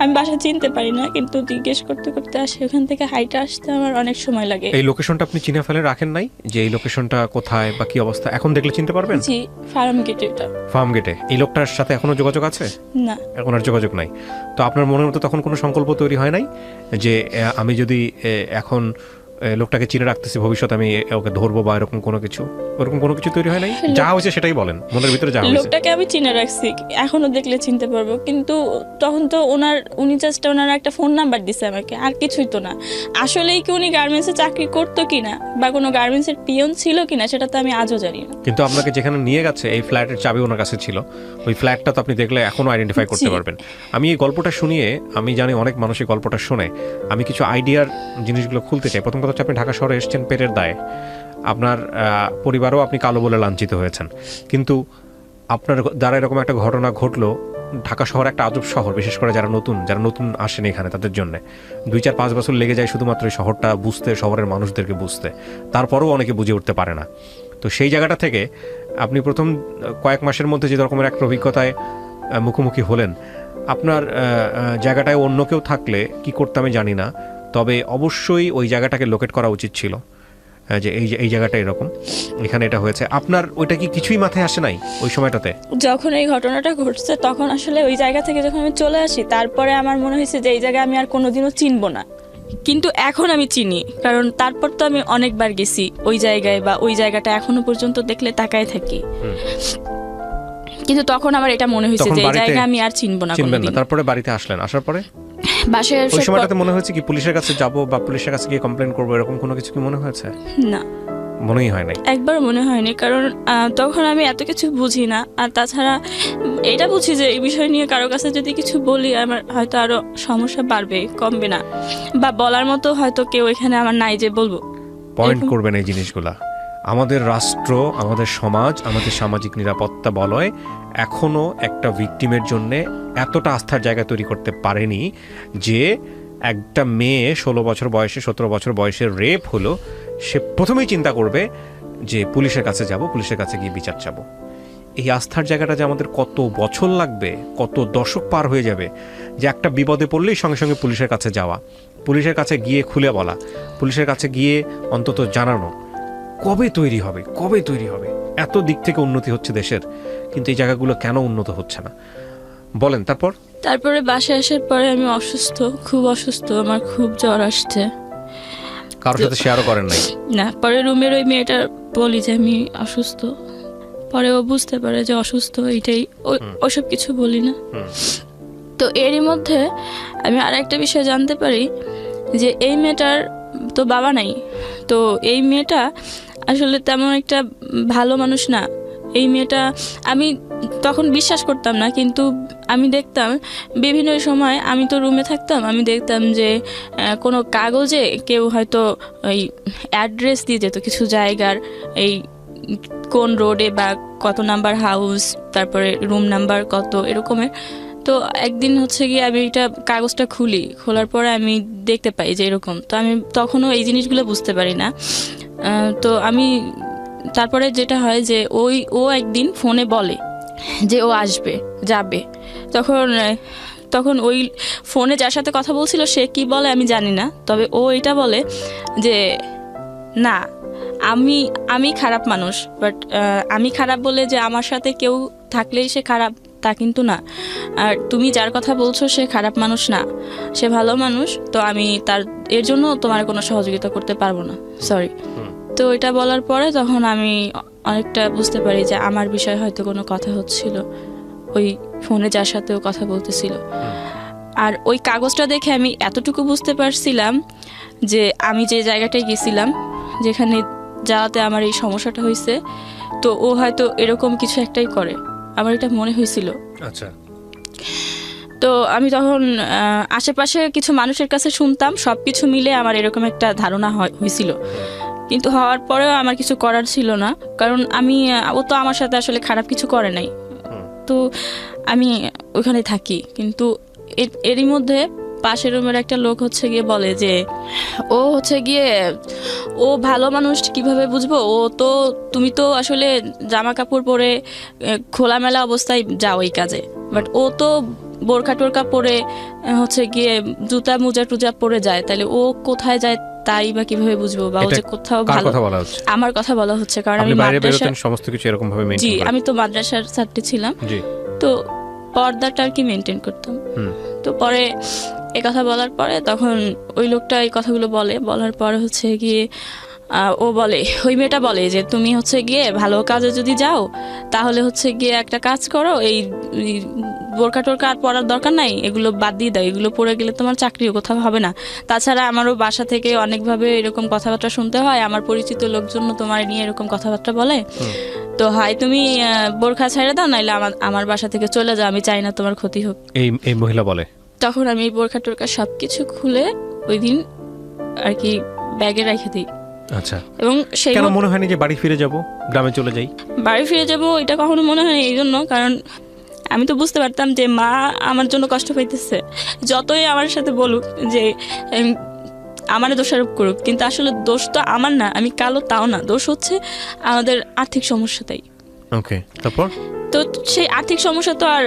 আমি বাসা চিনতে পারি না, কিন্তু জিজ্ঞেস করতে করতে আসি। ওখান থেকে হাইটে আসতে আমার অনেক সময় লাগে। এই লোকেশনটা আপনি চিনে ফেলে রাখেন নাই যে এই লোকেশনটা কোথায় বা কি অবস্থা? এখন দেখলে চিনতে পারবেন? জি, ফার্ম গেটে। এটা ফার্ম গেটে। এই লোকটার সাথে এখনো যোগাযোগ আছে? না, এখন আর যোগাযোগ নাই। তো আপনার মনের মতো তখন কোনো সংকল্প তৈরি হয় নাই যে আমি যদি এখন লোকটাকে চিনে রাখতেছি, ভবিষ্যতে আমি ওকে ধরবো বা এরকম কোনো কিছু? ওরকম কোনো কিছু তৈরি হয় নাই? যা হয়েছে সেটাই বলেন, মনের ভিতরে যা হয়েছে। লোকটাকে আমি চিনে রাখছি, এখনো দেখলে চিনতে পারবো। কিন্তু তখন তো উনি জাস্ট ওনার একটা ফোন নাম্বার দিছে আমাকে, আর কিছুই তো না। আসলেই কি উনি গার্মেন্টসে চাকরি করতো কিনা বা কোনো গার্মেন্টসের পিয়ন ছিল কিনা সেটা তো আমি আজও জানি না। কিন্তু আপনাকে যেখানে নিয়ে গেছে এই ফ্ল্যাটের চাবি ওনার কাছে ছিল, ওই ফ্ল্যাটটা তো আপনি দেখলে এখনো আইডেন্টিফাই করতে পারবেন। আমি এই গল্পটা শুনিয়ে, আমি জানি অনেক মানুষ এই গল্পটা শুনে, আমি কিছু আইডিয়ার জিনিসগুলো খুলতে চাই। প্রথম কথা হচ্ছে আপনি ঢাকা শহরে এসেছেন পেটের দায়ে, আপনার পরিবারও আপনি কালো বলে লাঞ্ছিত হয়েছেন, কিন্তু আপনার দ্বারা এরকম একটা ঘটনা ঘটলো। ঢাকা শহর একটা আজব শহর, বিশেষ করে যারা নতুন আসেন এখানে তাদের জন্য 2-4-5 বছর লেগে যায় শুধুমাত্র এই শহরটা বুঝতে, শহরের মানুষদেরকে বুঝতে। তারপরেও অনেকে বুঝে উঠতে পারে না। তো সেই জায়গাটা থেকে আপনি প্রথম কয়েক মাসের মধ্যে যে রকমের একটা অভিজ্ঞতায় মুখোমুখি হলেন, আপনার জায়গাটায় অন্য কেউ থাকলে কি করতে আমি জানি না, তবে অবশ্যই ওই জায়গাটাকে লোকেট করা উচিত ছিল যে এই জায়গাটা এরকম, এখানে এটা হয়েছে। আপনার ওইটা কি কিছুই মাথায় আসে নাই ওই সময়টাতে? যখন এই ঘটনাটা ঘটছে তখন আসলে ওই জায়গা থেকে যখন আমি চলে আসি, তারপরে আমার মনে হয়েছে যে এই জায়গায় আমি আর কোনোদিনও চিনবো না। কিন্তু এখন আমি চিনি, কারণ তারপর তো আমি অনেকবার গেছি ওই জায়গায়, বা ওই জায়গাটা এখনো পর্যন্ত দেখলে তাকায় থাকি। কিন্তু তখন আমার এটা মনে হয়েছে যে এই জায়গা আমি আর চিনবো না কোনোদিন। তারপরে বাড়িতে আসলেন, আসার পরে বাসায় ওই সময়টাতে মনে হয়েছে কি পুলিশের কাছে যাব বা পুলিশের কাছে গিয়ে কমপ্লেইন করবো, এরকম কোনো কিছু কি মনে হয়েছে? না, মনেই হয় নাই, একবার মনে হয়নি। কারণ তখন আমি এত কিছু বুঝি না, আর তাছাড়া এটা বুঝি যে এই বিষয় নিয়ে কারো কাছে যদি কিছু বলি আমার হয়তো আরো সমস্যা বাড়বে, কমবে না, বা বলার মতো হয়তো কেউ এখানে আমার নাই যে বলবো। পয়েন্ট করবেন এই জিনিসগুলা। আমাদের রাষ্ট্র, আমাদের সমাজ, আমাদের সামাজিক নিরাপত্তা বলয় এখনো একটা ভিকটিমের জন্য এতটা আস্থার জায়গা তৈরি করতে পারেনি যে একটা মেয়ে 16 বছর বয়সে, 17 বছর বয়সে রেপ হলো, সে প্রথমেই চিন্তা করবে যে পুলিশের কাছে যাব, পুলিশের কাছে গিয়ে বিচার চাবো। এই আস্থার জায়গাটা যে আমাদের কত বছর লাগবে, কত দশক পার হয়ে যাবে, যে একটা বিপদে পড়লেই সঙ্গে সঙ্গে পুলিশের কাছে যাওয়া, পুলিশের কাছে গিয়ে খুলে বলা, পুলিশের কাছে গিয়ে অন্তত জানানো, কবে তৈরি হবে? এত দিক থেকে উন্নতি হচ্ছে দেশের, কিন্তু এই জায়গাগুলো কেন উন্নত হচ্ছে না বলেন? তারপরে বাসায় আসার পরে আমি অসুস্থ, খুব অসুস্থ, আমার খুব জ্বর আসছে। কারোর সাথে শেয়ারও করেন নাই? না, পরে রুমের ওই মেয়েটার বলি যে আমি অসুস্থ, পরে ও বুঝতে পারে যে অসুস্থ, এইটাই, ওসব কিছু বলি না। তো এরই মধ্যে আমি আর একটা বিষয় জানতে পারি যে এই মেয়েটার তো বাবা নাই। তো এই মেয়েটা আসলে তেমন একটা ভালো মানুষ না। এই মেয়েটা, আমি তখন বিশ্বাস করতাম না, কিন্তু আমি দেখতাম বিভিন্ন সময়, আমি তো রুমে থাকতাম, আমি দেখতাম যে কোনো কাগজে কেউ হয়তো ওই অ্যাড্রেস দিয়ে যেত কিছু জায়গার, এই কোন রোডে বা কত নাম্বার হাউস, তারপরে রুম নাম্বার কত এরকমের। তো একদিন হচ্ছে গিয়ে আমি এটা কাগজটা খোলার পরে আমি দেখতে পাই যে এরকম। তো আমি তখনও এই জিনিসগুলো বুঝতে পারি না। তো আমি তারপরে যেটা হয় যে ও একদিন ফোনে বলে যে ও আসবে যাবে। তখন ওই ফোনে যার সাথে কথা বলছিল সে কি বলে আমি জানি না, তবে ও এটা বলে যে না, আমি খারাপ মানুষ, বাট আমি খারাপ বলে যে আমার সাথে কেউ থাকলেই সে খারাপ তা কিন্তু না। আর তুমি যার কথা বলছো সে খারাপ মানুষ না, সে ভালো মানুষ। তো আমি এর জন্য তোমার কোনো সহযোগিতা করতে পারবো না, সরি। তো এটা বলার পরে তখন আমি অনেকটা বুঝতে পারি যে আমার বিষয়ে হয়তো কোনো কথা হচ্ছিল ওই ফোনে যার সাথেও কথা বলতেছিল। আর ওই কাগজটা দেখে আমি এতটুকু বুঝতে পারছিলাম যে আমি যে জায়গাটায় গেছিলাম, যেখানে যাওয়াতে আমার এই সমস্যাটা হয়েছে, তো ও হয়তো এরকম কিছু একটাই করে, আমার এটা মনে হয়েছিল। আচ্ছা। তো আমি তখন আশেপাশে কিছু মানুষের কাছে শুনতাম, সব কিছু মিলে আমার এরকম একটা ধারণা হয়েছিল। কিন্তু হওয়ার পরেও আমার কিছু করার ছিল না, কারণ ও তো আমার সাথে আসলে খারাপ কিছু করে নাই। তো আমি ওখানে থাকি, কিন্তু এরই মধ্যে পাশের রুমের একটা লোক হচ্ছে গিয়ে বলে যে ও হচ্ছে গিয়ে ও ভালো মানুষ কিভাবে বুঝবো, তুমি তো আসলে জামা কাপড় পরে খোলামেলা অবস্থায় যাও এই কাজে, বাট ও তো বোরখা টোরকা পরে হচ্ছে গিয়ে জুতা মোজা টুজা পরে যায়, তাহলে ও কোথায় যায় তাই বা কিভাবে বুঝবো, বা ও যে কোথাও ভালো। আমার কথা বলা হচ্ছে, কারণ আমি মাদ্রাসার সমস্ত কিছু এরকম ভাবে মেইনটেইন করি। জি, আমি তো মাদ্রাসার ছাত্রী ছিলাম, তো পর্দাটা আর কি মেইনটেইন করতাম। তো পরে কথা বলার পরে তখন ওই লোকটা এই কথাগুলো বলার পরে হচ্ছে গিয়ে ও বলে, ওই মেয়েটা বলে যে তুমি হচ্ছে গিয়ে ভালো কাজে যদি যাও তাহলে হচ্ছে গিয়ে একটা কাজ করো, এই বোরকা টোরকা আর পরার দরকার নাই, এগুলো বাদ দিয়ে দাও, এগুলো পরে গেলে তোমার চাকরিও কোথাও হবে না। তাছাড়া আমারও বাসা থেকে অনেকভাবে এরকম কথাবার্তা শুনতে হয়, আমার পরিচিত লোকজন তোমার নিয়ে এরকম কথাবার্তা বলে, তো হয় তুমি বোরখা ছেড়ে দাও, নাইলে আমার বাসা থেকে চলে যাও, আমি চাই না তোমার ক্ষতি হোক। এই মহিলা বলে। তখন আমি বোরখা টোরকা সবকিছু খুলে ওই দিন আর কি ব্যাগে রেখে দিই। আচ্ছা। এবং সেই কেন মনে হয়নি যে বাড়ি ফিরে যাব, গ্রামে চলে যাই? বাড়ি ফিরে যাব এটা কখনো মনে হয়নি এই জন্য, কারণ আমি তো বুঝতে পারতাম যে মা আমার জন্য কষ্ট পাইতেছে, যতই আমার সাথে বলুক যে আমার দোষারোপ করুক, কিন্তু আসলে দোষ তো আমার না, আমি কালো তাও না, দোষ হচ্ছে আমাদের আর্থিক সমস্যাটাই। ওকে, তারপর তো সেই আর্থিক সমস্যা তো আর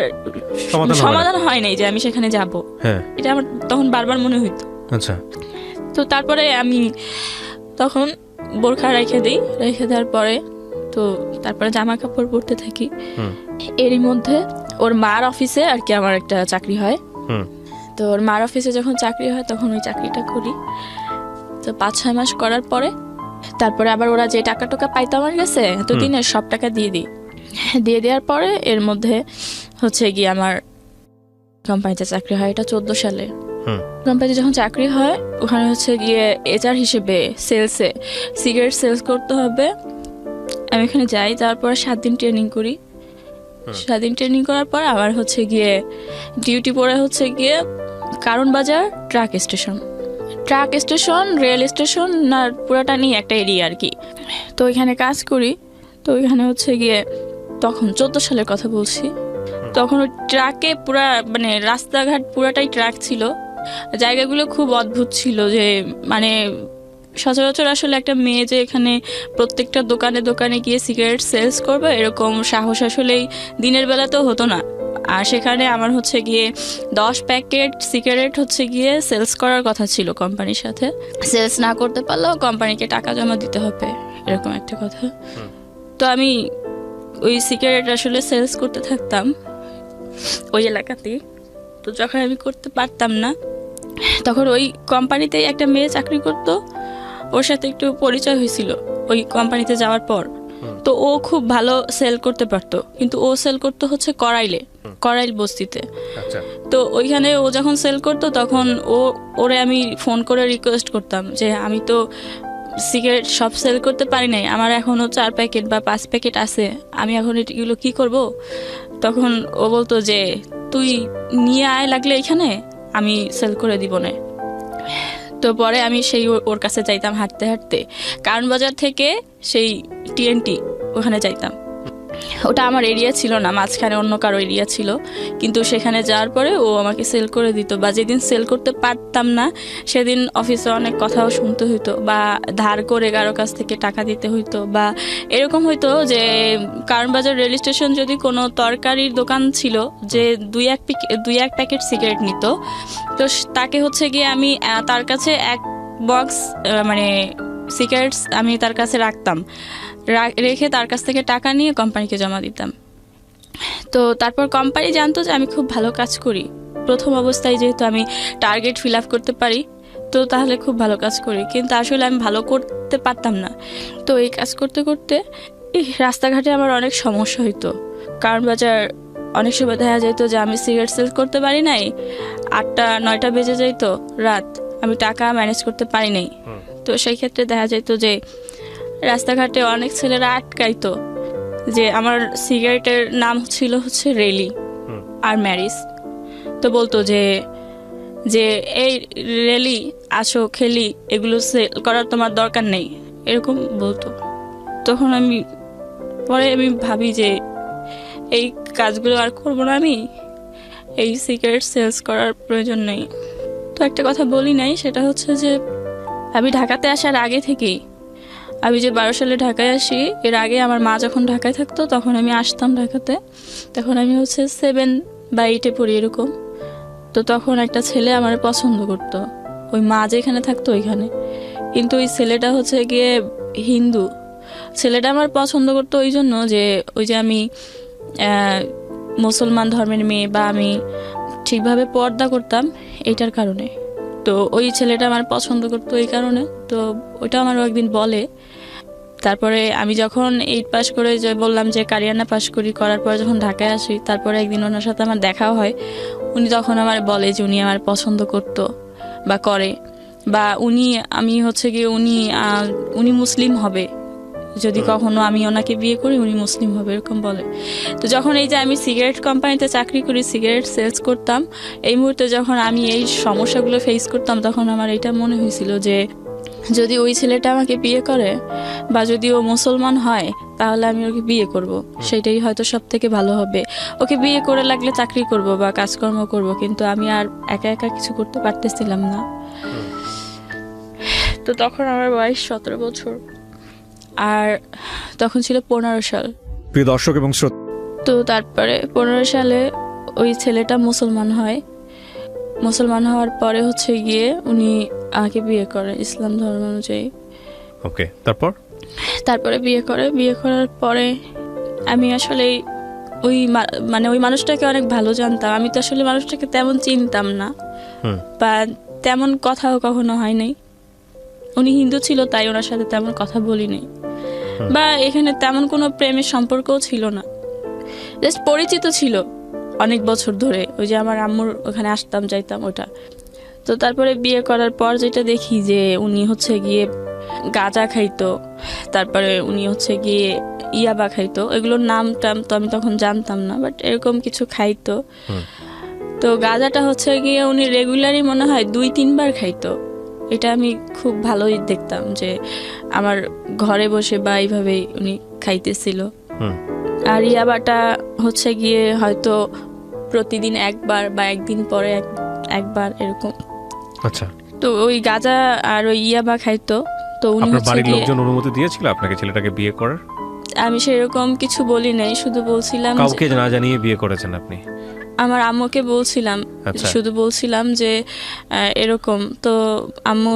সমাধান হয় নাই যে আমি সেখানে যাব, এটা আমার তখন বারবার মনে হইতো। আচ্ছা। তো তারপরে আমি তখন বোরখা রেখে দেওয়ার পরে তো তারপরে জামা কাপড় পরতে থাকি। এরই মধ্যে ওর মার অফিসে আর কি আমার একটা চাকরি হয়। তো ওর মার অফিসে যখন চাকরি হয় তখন ওই চাকরিটা করি। তো 5-6 মাস করার পরে তারপরে আবার ওরা যে টাকা টোকা পাইতো আমার কাছে এতদিনের সব টাকা দিয়ে দেওয়ার পরে এর মধ্যে হচ্ছে গিয়ে আমার কোম্পানিতে চাকরি হয়। এটা 14 সালে কোম্পানিতে যখন চাকরি হয় ওখানে হচ্ছে গিয়ে HR হিসেবে সেলসে সিগারেট সেলস করতে হবে। আমি এখানে যাই, তারপরে 7 দিন ট্রেনিং করি। 7 দিন ট্রেনিং করার পর আবার হচ্ছে গিয়ে ডিউটি পড়ে হচ্ছে গিয়ে কারণ বাজার ট্রাক স্টেশন রেল স্টেশন না পুরাটা নিয়ে একটা এরিয়া আর কি। তো ওইখানে কাজ করি। তো ওইখানে হচ্ছে গিয়ে তখন 14 সালের কথা বলছি, তখন ওই ট্রাকে পুরা মানে রাস্তাঘাট পুরাটাই ট্রাক ছিল। জায়গাগুলো খুব অদ্ভুত ছিল, যে মানে সচরাচর আসলে একটা মেয়ে যে এখানে প্রত্যেকটা দোকানে দোকানে গিয়ে সিগারেট সেলস করবে এরকম সাহস আসলেই দিনের বেলাতেও হতো না। আর সেখানে আমার হচ্ছে গিয়ে 10 প্যাকেট সিগারেট হচ্ছে গিয়ে সেলস করার কথা ছিল কোম্পানির সাথে। সেলস না করতে পারলেও কোম্পানিকে টাকা জমা দিতে হবে, এরকম একটা কথা। তো আমি ওই সিগারেট আসলে সেলস করতে থাকতাম ওই এলাকাতেই। তো যখন আমি করতে পারতাম না তখন ওই কোম্পানিতেই একটা মেয়ে চাকরি করতো, ওর সাথে একটু পরিচয় হয়েছিল ওই কোম্পানিতে যাওয়ার পর। তো ও খুব ভালো সেল করতে পারতো, কিন্তু ও সেল করতো হচ্ছে করাইল বস্তিতে। তো ওইখানে ও যখন সেল করতো তখন ওরে আমি ফোন করে রিকোয়েস্ট করতাম যে আমি তো সিগারেট সব সেল করতে পারি নাই, আমার এখনো 4 প্যাকেট বা 5 প্যাকেট আছে, আমি এখন এগুলো কি করব। তখন ও বলতো যে তুই নিয়ে আয় লাগলে এখানে, আমি সেল করে দিব না। তো পরে আমি সেই ওর কাছে যাইতাম হাঁটতে হাঁটতে, কারণ বাজার থেকে সেই টিএনটি ওখানে যাইতাম। ওটা আমার এরিয়া ছিল না, মাঝখানে অন্য কারো এরিয়া ছিল, কিন্তু সেখানে যাওয়ার পরে ও আমাকে সেল করে দিত। বা যেদিন সেল করতে পারতাম না সেদিন অফিসে অনেক কথাও শুনতে হইতো, বা ধার করে কারো কাছ থেকে টাকা দিতে হইতো, বা এরকম হইতো যে কারণ বাজার রেল স্টেশন যদি কোনো তরকারির দোকান ছিল যে দুই এক প্যাকেট সিগারেট নিত, তো তাকে হচ্ছে গিয়ে আমি তার কাছে এক বক্স মানে সিগারেটস আমি তার কাছে রাখতাম, রেখে তার কাছ থেকে টাকা নিয়ে কোম্পানিকে জমা দিতাম। তো তারপর কোম্পানি জানতো যে আমি খুব ভালো কাজ করি, প্রথম অবস্থায় যেহেতু আমি টার্গেট ফিল আপ করতে পারি, তো তাহলে খুব ভালো কাজ করি, কিন্তু আসলে আমি ভালো করতে পারতাম না। তো এই কাজ করতে করতে রাস্তাঘাটে আমার অনেক সমস্যা হইতো। কারণ বাজার অনেক সময় দেখা যেত যে আমি সিগারেট সেল করতে পারি নাই, 8টা-9টা বেজে যাইতো রাত, আমি টাকা ম্যানেজ করতে পারি নাই। তো সেই ক্ষেত্রে দেখা যেত যে রাস্তাঘাটে অনেক ছেলেরা আটকাইতো, যে আমার সিগারেটের নাম হচ্ছে রেলি আর ম্যারিস। তো বলতো যে যে এই রেলি আসো খেলি, এগুলো সেল করার তোমার দরকার নেই, এরকম বলতো। তখন আমি ভাবি যে এই কাজগুলো আর করবো না, আমি এই সিগারেট সেলস করার প্রয়োজন নেই। তো একটা কথা বলি নাই, সেটা হচ্ছে যে আমি ঢাকাতে আসার আগে থেকেই, আমি যে 12 সালে ঢাকায় আসি, এর আগে আমার মা যখন ঢাকায় থাকতো তখন আমি আসতাম ঢাকাতে, তখন আমি 7 বা 8-এ পড়ি এরকম। তো তখন একটা ছেলে আমার পছন্দ করতো, ওই মা যেখানে থাকতো ওইখানে, কিন্তু ওই ছেলেটা হচ্ছে গিয়ে হিন্দু। ছেলেটা আমার পছন্দ করতো ওই জন্য যে ওই যে আমি মুসলমান ধর্মের মেয়ে, বা আমি ঠিকভাবে পর্দা করতাম এইটার কারণে। তো ওই ছেলেটা আমার পছন্দ করতো এই কারণে। তো ওইটা আমারও একদিন বলে। তারপরে আমি যখন 8 পাস করে যে বললাম যে কারিয়ানা পাস করার পরে যখন ঢাকায় আসি, তারপরে একদিন ওনার সাথে আমার দেখাও হয়। উনি তখন আমার বলে যে উনি আমার পছন্দ করতো বা করে, বা আমি হচ্ছে গিয়ে উনি মুসলিম হবে, যদি কখনো আমি ওনাকে বিয়ে করি উনি মুসলিম হবে, এরকম বলে। তো যখন এই যে আমি সিগারেট কোম্পানিতে চাকরি করি, সিগারেট সেলস করতাম, এই মুহূর্তে যখন আমি এই সমস্যাগুলো ফেস করতাম, তখন আমার এটা মনে হয়েছিল যে যদি ওই ছেলেটা আমাকে বিয়ে করে, বা যদি ও মুসলমান হয়, তাহলে আমি ওকে বিয়ে করব, সেটাই হয়তো সব থেকে ভালো হবে। ওকে বিয়ে করে লাগলে চাকরি করব বা কাজকর্ম করব, কিন্তু আমি আর একা একা কিছু করতে পারতেছিলাম না। তো তখন আমার বয়স 17 বছর, আর তখন ছিল 15 সাল। প্রিয় দর্শক এবং শ্রোতা, তো তারপরে 15 সালে ওই ছেলেটা মুসলমান হয়। মুসলমান হওয়ার পরে হচ্ছে গিয়ে উনি আমাকে বিয়ে করে ইসলাম ধর্ম অনুযায়ী। ওকে, তারপরে বিয়ে করার পরে আমি আসলে ওই ওই মানুষটাকে অনেক ভালো জানতাম। আমি তো আসলে মানুষটাকে তেমন চিনতাম না, বা তেমন কথাও কখনো হয় নাই। উনি হিন্দু ছিল তাই ওনার সাথে তেমন কথা বলি নাই, বা এখানে তেমন কোনো প্রেমের সম্পর্কও ছিল না, জাস্ট পরিচিত ছিল অনেক বছর ধরে। ওই যে আমার আম্মুর ওখানে আসতাম যাইতাম ওটা। তো তারপরে বিয়ে করার পর যেটা দেখি যে উনি হচ্ছে গিয়ে গাঁজা খাইতো, তারপরে উনি হচ্ছে গিয়ে ইয়াবা খাইতো, এগুলোর নাম টাম তো আমি তখন জানতাম না, বাট এরকম কিছু খাইতো। তো গাঁজাটা হচ্ছে গিয়ে উনি রেগুলারই মনে হয় 2-3 বার খাইতো। এটা আমি খুব ভালোই দেখতাম যে আমার ঘরে বসে বা এইভাবেই উনি খাইতেছিল। আর ইয়াবাটা হচ্ছে গিয়ে হয়তো প্রতিদিন একবার, বা একদিন পরে একবার এরকম। আচ্ছা। তো ওই গাঁজা আর ওই ইয়াবা খাইতো। তো উনি আপনার বাড়ির লোকজন অনুমতি দিয়েছিল আপনাকে ছেলেটাকে বিয়ে করার? আমি সেরকম কিছু বলি নাই, শুধু বলছিলাম কাউকে না জানিয়ে বিয়ে করেছেন আপনি? আমার আম্মুকে বলছিলাম, শুধু বলছিলাম যে এরকম। তো আম্মু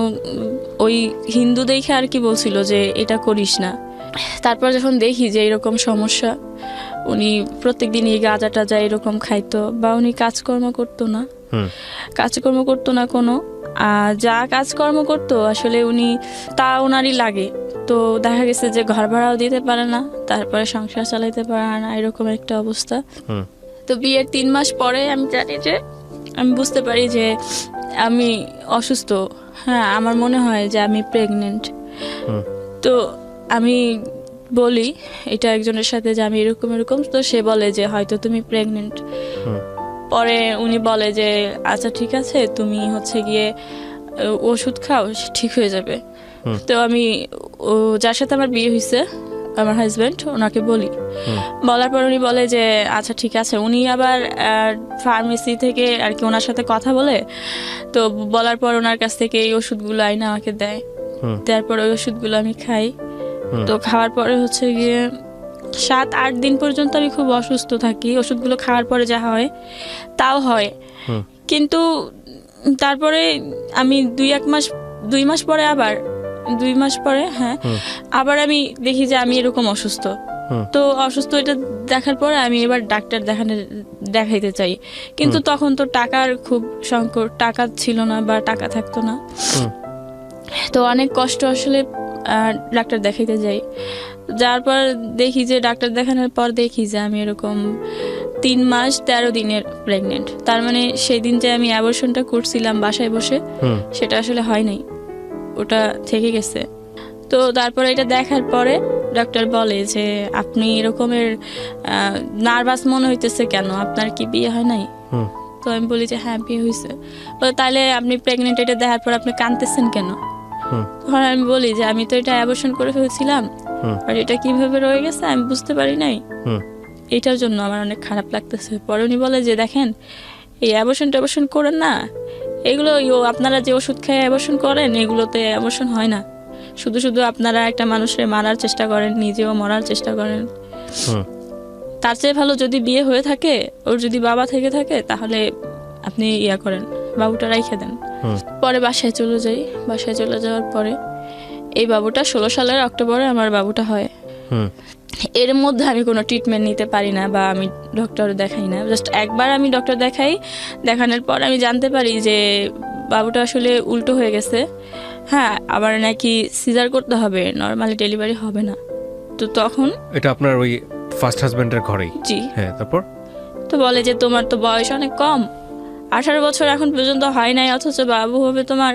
ওই হিন্দু দেখে আর কি বলছিল যে এটা করিস না। তারপর যখন দেখি যে এরকম সমস্যা, উনি প্রত্যেকদিন এই গাঁজা টাজা এরকম খাইতো, বা উনি কাজকর্ম করতো না কোনো, যা কাজকর্ম করতো আসলে উনি তা ওনারই লাগে। তো দেখা গেছে যে ঘর ভাড়াও দিতে পারে না, তারপরে সংসার চালাইতে পারে না, এরকম একটা অবস্থা। তো বিয়ের 3 মাস পরে আমি বুঝতে পারি যে আমি অসুস্থ। হ্যাঁ, আমার মনে হয় যে আমি প্রেগনেন্ট। তো আমি বলি এটা একজনের সাথে যে আমি এরকম এরকম, তো সে বলে যে হয়তো তুমি প্রেগনেন্ট। হুম। পরে উনি বলে যে আচ্ছা ঠিক আছে, তুমি হচ্ছে গিয়ে ওষুধ খাও, ঠিক হয়ে যাবে। হুম। তো আমি যার সাথে আমার বিয়ে হয়েছে, আমার হাজব্যান্ড, ওনাকে বলি। হুম। বলার পর উনি বলে যে আচ্ছা ঠিক আছে। উনি আবার ফার্মেসি থেকে আর কি ওনার সাথে কথা বলে, তো বলার পর ওনার কাছ থেকে এই ওষুধগুলো আইনা আমাকে দেয়। হুম। তারপর ওই ওষুধগুলো আমি খাই। হুম। তো খাওয়ার পরে হচ্ছে গিয়ে 7-8 দিন পর্যন্ত আমি খুব অসুস্থ থাকি। ওষুধগুলো খাওয়ার পরে যা হয় তাও হয়, হুম। কিন্তু তারপরে আমি 2 মাস পরে আবার 2 মাস পরে হ্যাঁ হুম। আবার আমি দেখি যে আমি এরকম অসুস্থ। হুম। তো অসুস্থ এটা দেখার পরে আমি এবার ডাক্তার দেখাইতে চাই, কিন্তু তখন তো টাকার খুব সংকট, টাকা ছিল না বা টাকা থাকতো না। হুম। তো অনেক কষ্ট আসলে ডাক্তার দেখাইতে যাই। যার পর দেখি যে ডাক্তার দেখানোর পর দেখি যে আমি এরকম 3 মাস 13 দিনের প্রেগনেন্ট। তার মানে সেই দিন যে আমি অ্যাবর্শনটা করছিলাম বাসায় বসে, হুম। সেটা আসলে হয় নাই, ওটা থেকে গেছে। তো তারপরে এটা দেখার পরে ডাক্তার বলে যে আপনি এরকমের নার্ভাস মনে হইতেছে কেন, আপনার কি বিয়ে হয় নাই? হুম। তো আমি বলি যে হ্যাঁ বিয়ে হয়েছে। বলে তাহলে আপনি প্রেগনেন্ট, এটা দেখার পর আপনি কাঁদতেছেন কেন? হুম। তখন আমি বলি যে আমি তো এটা অ্যাবর্শন করে ফেলছিলাম, হুম। আর এটা কিভাবে রয়ে গেছে আমি বুঝতে পারি নাই, হুম। এটার জন্য আমার অনেক খারাপ লাগতেছে। পরে উনি বলে যে দেখেন, এই অ্যাবর্শন করেন না, এগুলো আপনারা যে ওষুধ খেয়ে অ্যাবর্শন করেন, এগুলোতে অ্যাবর্শন হয় না। শুধু শুধু আপনারা একটা মানুষের মারার চেষ্টা করেন, নিজেও মরার চেষ্টা করেন। হুম। তার চেয়ে ভালো যদি বিয়ে হয়ে থাকে, ওর যদি বাবা থেকে থাকে, তাহলে আপনি করেন, বাবুটা রাইখে দেন। হুম। পরে বাসায় চলে যাই। বাসায় চলে যাওয়ার পরে এই বাবুটা 16 সালের অক্টোবরে আমার বাবুটা হয়। হুম। এর মধ্যে আমি কোনো ট্রিটমেন্ট নিতে পারি না বা আমি ডক্টর দেখাই না। জাস্ট একবার আমি ডক্টর দেখাই, দেখানোর পর আমি জানতে পারি যে বাবুটা আসলে উল্টো হয়ে গেছে। হ্যাঁ, আবার নাকি সিজার করতে হবে, নর্মালি ডেলিভারি হবে না। তো তখন এটা আপনার ওই ফার্স্ট হাজবেন্ডের ঘরেই? জি। হ্যাঁ, তারপর? তো বলে যে তোমার তো বয়স অনেক কম, 18 বছর এখন পর্যন্ত হয় নাই, অথচ বাবু হবে তোমার।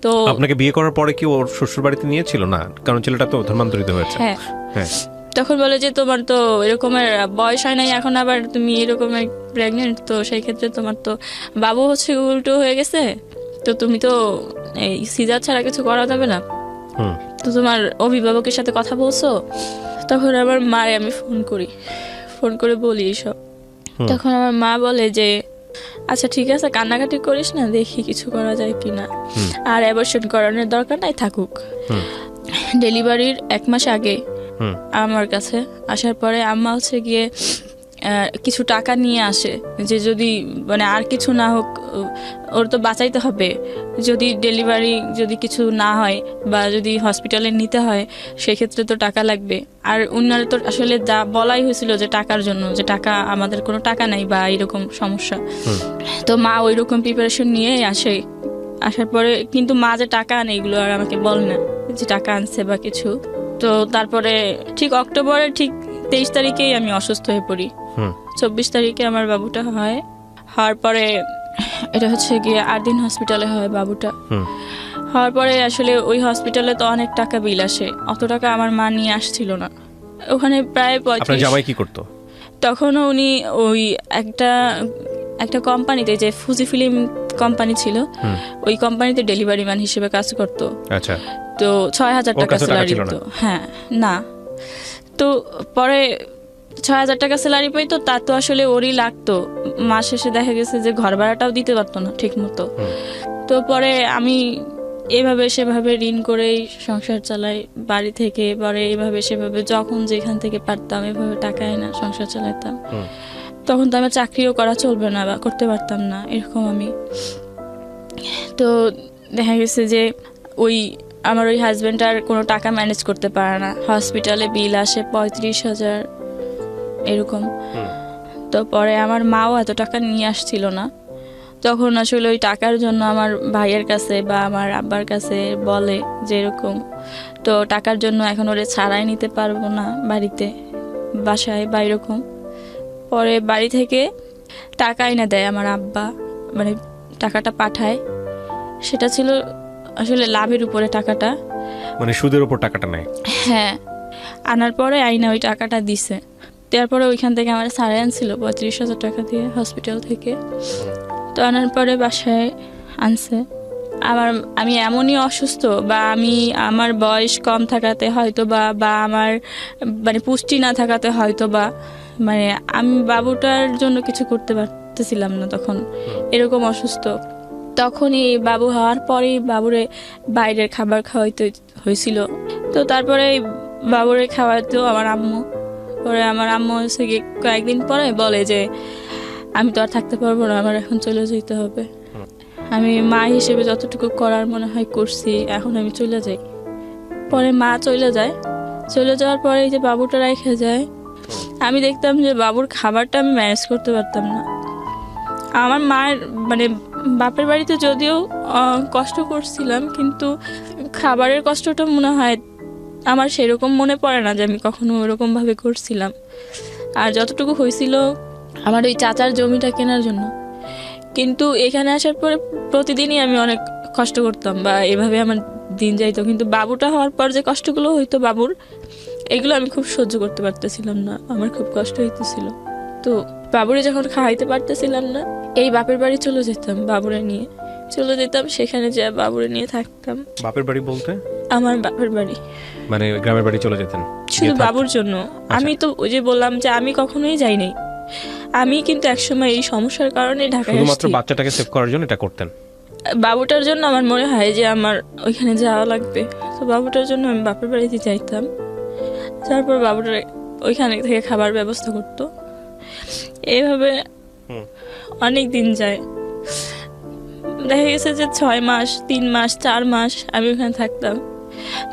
তো আপনাকে বিয়ে করার পরে কি ওর শ্বশুর বাড়িতে নিয়েছিল? না, কারণ ছেলেটা তো ধর্মান্তরিত হয়েছে। হ্যাঁ, হ্যাঁ। তখন বলে যে তোমার তো এরকমের বয়স হয় নাই, এখন আবার তুমি এরকমের প্রেগনেন্ট, তো সেই ক্ষেত্রে তোমার তো বাবু হচ্ছে উল্টো হয়ে গেছে, তো তুমি তো এই সিজার ছাড়া কিছু করা যাবে না। হুম। তো তোমার অভিভাবকের সাথে কথা বলছো? তখন আমার মারে আমি ফোন করে বলি এইসব। হুম। তখন আমার মা বলে যে আচ্ছা ঠিক আছে, কান্নাকাটি করিস না, দেখি কিছু করা যায় কিনা। হুম। আর অ্যাবর্শন করানোর দরকার নাই, থাকুক। হুম। ডেলিভারির 1 মাস আগে হুম। আমার কাছে আসার পরে আম্মা হচ্ছে গিয়ে কিছু টাকা নিয়ে আসে, যে যদি মানে আর কিছু না হোক, ওর তো বাঁচাইতে হবে। যদি ডেলিভারি যদি কিছু না হয় বা যদি হসপিটালে নিতে হয়, সেক্ষেত্রে তো টাকা লাগবে। আর উনার তো আসলে যা বলাই হয়েছিল যে টাকার জন্য, যে টাকা, আমাদের কোনো টাকা নাই বা এরকম সমস্যা। হুম। তো মা ওই রকম প্রিপারেশন নিয়ে আসে। আসার পরে কিন্তু মা যে টাকা আনে এগুলো আর আমাকে বলে না যে টাকা আনছে বা কিছু। তো তারপরে ঠিক অক্টোবরের ঠিক 23 তারিখেই আমি অসুস্থ হয়ে পড়ি। হুম। 24 তারিখে আমার বাবুটা হয়। হওয়ার পরে এটা হচ্ছে গিয়ে 8 দিন হসপিটালে হয় বাবুটা। হুম। হওয়ার পরে আসলে ওই হসপিটালে তো অনেক টাকা বিল আসে, অত টাকা আমার মা নিয়ে আসছিল না। ওখানে প্রায় আপনার 35। জামাই কি করতো? তখনও উনি ওই একটা কোম্পানিতে, যে ফুজি ফিল্ম কোম্পানি ছিল, হুম। ওই কোম্পানিতে ডেলিভারি ম্যান হিসেবে কাজ করতো। আচ্ছা। তো 6,000 ওর টাকা কাছে টাকা স্যালারি ছিল না? তো। হ্যাঁ, না। তো পরে 6,000 টাকা স্যালারি পাইতো, তা তো আসলে ওরই লাগতো। মাস শেষে দেখা গেছে যে ঘর ভাড়াটাও দিতে পারতো না ঠিক মতো। হুম। তো পরে আমি এভাবে সেভাবে ঋণ করেই সংসার চালাই বাড়ি থেকে। পরে এভাবে সেভাবে যখন যেখান থেকে পারতাম এভাবে টাকা এনে সংসার চালাতাম। হুম। তখন তো আমার চাকরিও করা চলবে না বা করতে পারতাম না, এরকম আমি। তো দেখা গেছে যে আমার ওই হাজব্যান্ড আর কোনো টাকা ম্যানেজ করতে পারে না। হসপিটালে বিল আসে 35,000 এরকম। হুম। তো পরে আমার মাও এত টাকা নিয়ে আসছিল না। তখন আসলে ওই টাকার জন্য আমার ভাইয়ের কাছে বা আমার আব্বার কাছে বলে যে এরকম, তো টাকার জন্য এখন ওরে ছাড়াই নিতে পারবো না বাড়িতে, বাসায় বা এরকম। পরে বাড়ি থেকে টাকা এনে দেয় আমার আব্বা, মানে টাকাটা পাঠায়। সেটা ছিল আসলে লাভের উপরে টাকাটা, মানে সুদের উপর টাকাটা নেয়? হ্যাঁ। আনার পরে আইনা ওই টাকাটা দিছে, দেওয়ার পরে ওইখান থেকে আমার সারে আনছিল 35,000 টাকা দিয়ে হসপিটাল থেকে। তো আনার পরে বাসায় আনছে। আমি এমনই অসুস্থ বা আমার বয়স কম থাকাতে হয়তো বা আমার মানে পুষ্টি না থাকাতে হয়তো বা মানে আমি বাবুটার জন্য কিছু করতে পারতেছিলাম না তখন, এরকম অসুস্থ। তখনই বাবু হওয়ার পরেই বাবুরে বাইরের খাবার খাওয়াইতে হয়েছিল। তো তারপরে বাবুরে খাওয়াইতো আমার আম্মু। পরে আমার আম্মু হচ্ছে গিয়ে কয়েকদিন পরে বলে যে আমি তো আর থাকতে পারবো না, আমার এখন চলে যেতে হবে। আমি মা হিসেবে যতটুকু করার মনে হয় করছি, এখন আমি চলে যাই। পরে মা চলে যায়, চলে যাওয়ার পরে এই যে বাবুটা রেখে যায়, আমি দেখতাম যে বাবুর খাবারটা আমি ম্যানেজ করতে পারতাম না। আমার মায়ের মানে বাপের বাড়িতে যদিও কষ্ট করছিলাম, কিন্তু খাবারের কষ্টটা মনে হয় আমার সেরকম মনে পড়ে না যে আমি কখনো ওরকমভাবে করছিলাম। আর যতটুকু হয়েছিল আমার ওই চাচার জমিটা কেনার জন্য। কিন্তু এখানে আসার পরে প্রতিদিনই আমি অনেক কষ্ট করতাম বা এভাবে আমার দিন যাইতো, কিন্তু বাবুটা হওয়ার পর যে কষ্টগুলো হইতো বাবুর, এগুলো আমি খুব সহ্য করতে পারতেছিলাম না, আমার খুব কষ্ট হইতেছিল। তো বাবুরে যখন খাওয়াইতে পারতেছিলাম না, এই বাপের বাড়ি চলে যেতাম, বাবুরে নিয়ে চলে যেতাম, সেখানে যে বাবুরে নিয়ে থাকতাম। বাপের বাড়ি বলতে আমার বাপের বাড়ি মানে গ্রামের বাড়ি চলে যেতেন শুধু বাবুর জন্য। আমি তো ওই যে বললাম যে আমি কখনোই যাইনি, আমি কিন্তু একসময় এই সমস্যার কারণে ঢাকায় শুধুমাত্র আসছি। বাচ্চাটাকে সেভ করার জন্য এটা করতেন? বাবুটার জন্য আমার মনে হয় যে আমার ওইখানে যাওয়া লাগবে, তো বাবুটার জন্য আমি বাপের বাড়িতে যাইতাম। তারপর বাবুটার ওইখানে থেকে খাবার ব্যবস্থা করতো। এইভাবে অনেক দিন যায়, দেখা গেছে যে 6 মাস, 3 মাস, 4 মাস আমি ওখানে থাকতাম।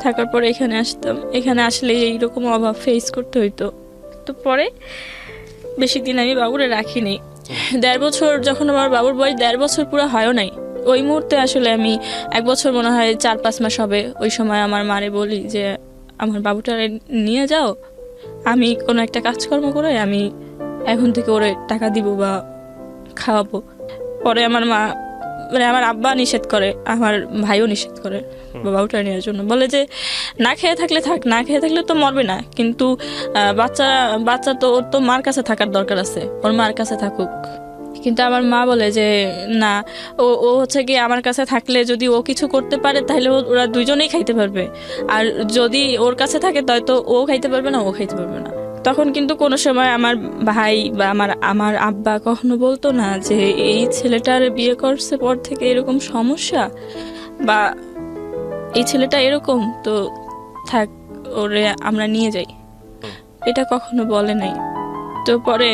থাকার পরে এখানে আসতাম, এখানে আসলে এইরকম অভাব ফেস করতে হইতো। তো পরে বেশি দিন আমি বাবুরে রাখিনি। 1.5 বছর, যখন আমার বাবুর বয়স 1.5 বছর পুরো হয়ও নাই, ওই মুহূর্তে আসলে আমি 1 বছর মনে হয় 4-5 মাস হবে, ওই সময় আমার মারে বলি যে আমার বাবুটারে নিয়ে যাও, আমি কোনো একটা কাজকর্ম করে আমি এখন থেকে ওরে টাকা দিব বা খাওয়াবো। পরে আমার মা মানে আমার আব্বা নিষেধ করে, আমার ভাইও নিষেধ করে বাবুটা নেওয়ার জন্য, বলে যে না খেয়ে থাকলে থাক, না খেয়ে থাকলে তো মরবে না, কিন্তু বাচ্চা তো ওর তো মার কাছে থাকার দরকার আছে, ওর মার কাছে থাকুক। কিন্তু আমার মা বলে যে না, ও হচ্ছে কি আমার কাছে থাকলে যদি ও কিছু করতে পারে তাহলে ওরা দুইজনেই খাইতে পারবে, আর যদি ওর কাছে থাকে তো ও খাইতে পারবে না, ও খাইতে পারবে না। তখন কিন্তু কোনো সময় আমার ভাই বা আমার আব্বা কখনো বলতো না যে এই ছেলেটার বিয়ে করছে পর থেকে এরকম সমস্যা, বা এই ছেলেটা এরকম, তো থাক ওরে আমরা নিয়ে যাই, এটা কখনো বলে নাই। তো পরে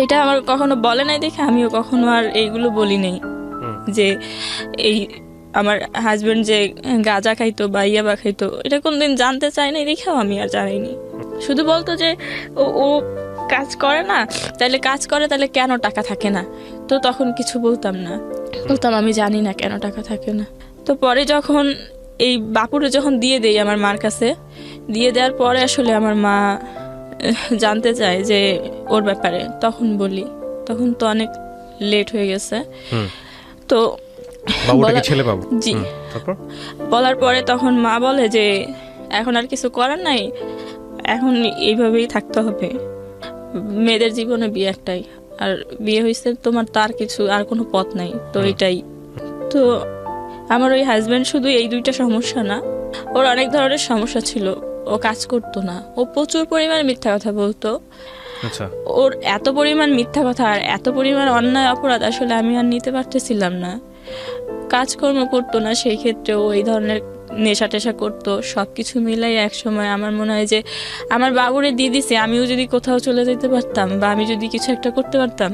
এটা আমার কখনো বলে নাই দেখে আমিও কখনো আর এইগুলো বলি নাই যে এই আমার হাজবেন্ড যে গাঁজা খাইতো বা ইয়াবা খাইতো, এটা কোনদিন জানতে চাই নাই দেখেও আমি আর জানাইনি। শুধু বলতো যে ও কাজ করে না, তাহলে কাজ করে তাহলে কেন টাকা থাকে না, তো তখন কিছু বলতাম না, বলতাম আমি জানি না কেন টাকা থাকে না। তো পরে যখন এই বাপুরে যখন দিয়ে দেই আমার মার কাছে, দিয়ে দেওয়ার পরে আসলে আমার মা জানতে চায় যে ওর ব্যাপারে, তখন বলি, তখন তো অনেক লেট হয়ে গেছে। তো ছেলে বাবু জি, বলার পরে তখন মা বলে যে এখন আর কিছু করার নাই, এখন এইভাবেই থাকতে হবে, মেয়েদের জীবনে বিয়ে একটাই, আর বিয়ে হয়েছে তোমার তার কিছু আর কোনো পথ নাই, তো এটাই। তো আমার ওই হাজব্যান্ড শুধু এই 2টা সমস্যা না, ওর অনেক ধরনের সমস্যা ছিল। ও কাজ করতো না, ও প্রচুর পরিমাণে মিথ্যা কথা বলতো। ওর এত পরিমাণ মিথ্যা কথা আর এত পরিমাণ অন্যায় অপরাধ আসলে আমি আর নিতে পারতেছিলাম না। কাজকর্ম করতো না, সেই ক্ষেত্রে ও এই ধরনের নেশা টেশা করতো, সবকিছু মিলাই এক সময় আমার মনে হয় যে আমার বাবুরে দিয়ে দিছে, আমিও যদি কোথাও চলে যেতে পারতাম বা আমি যদি কিছু একটা করতে পারতাম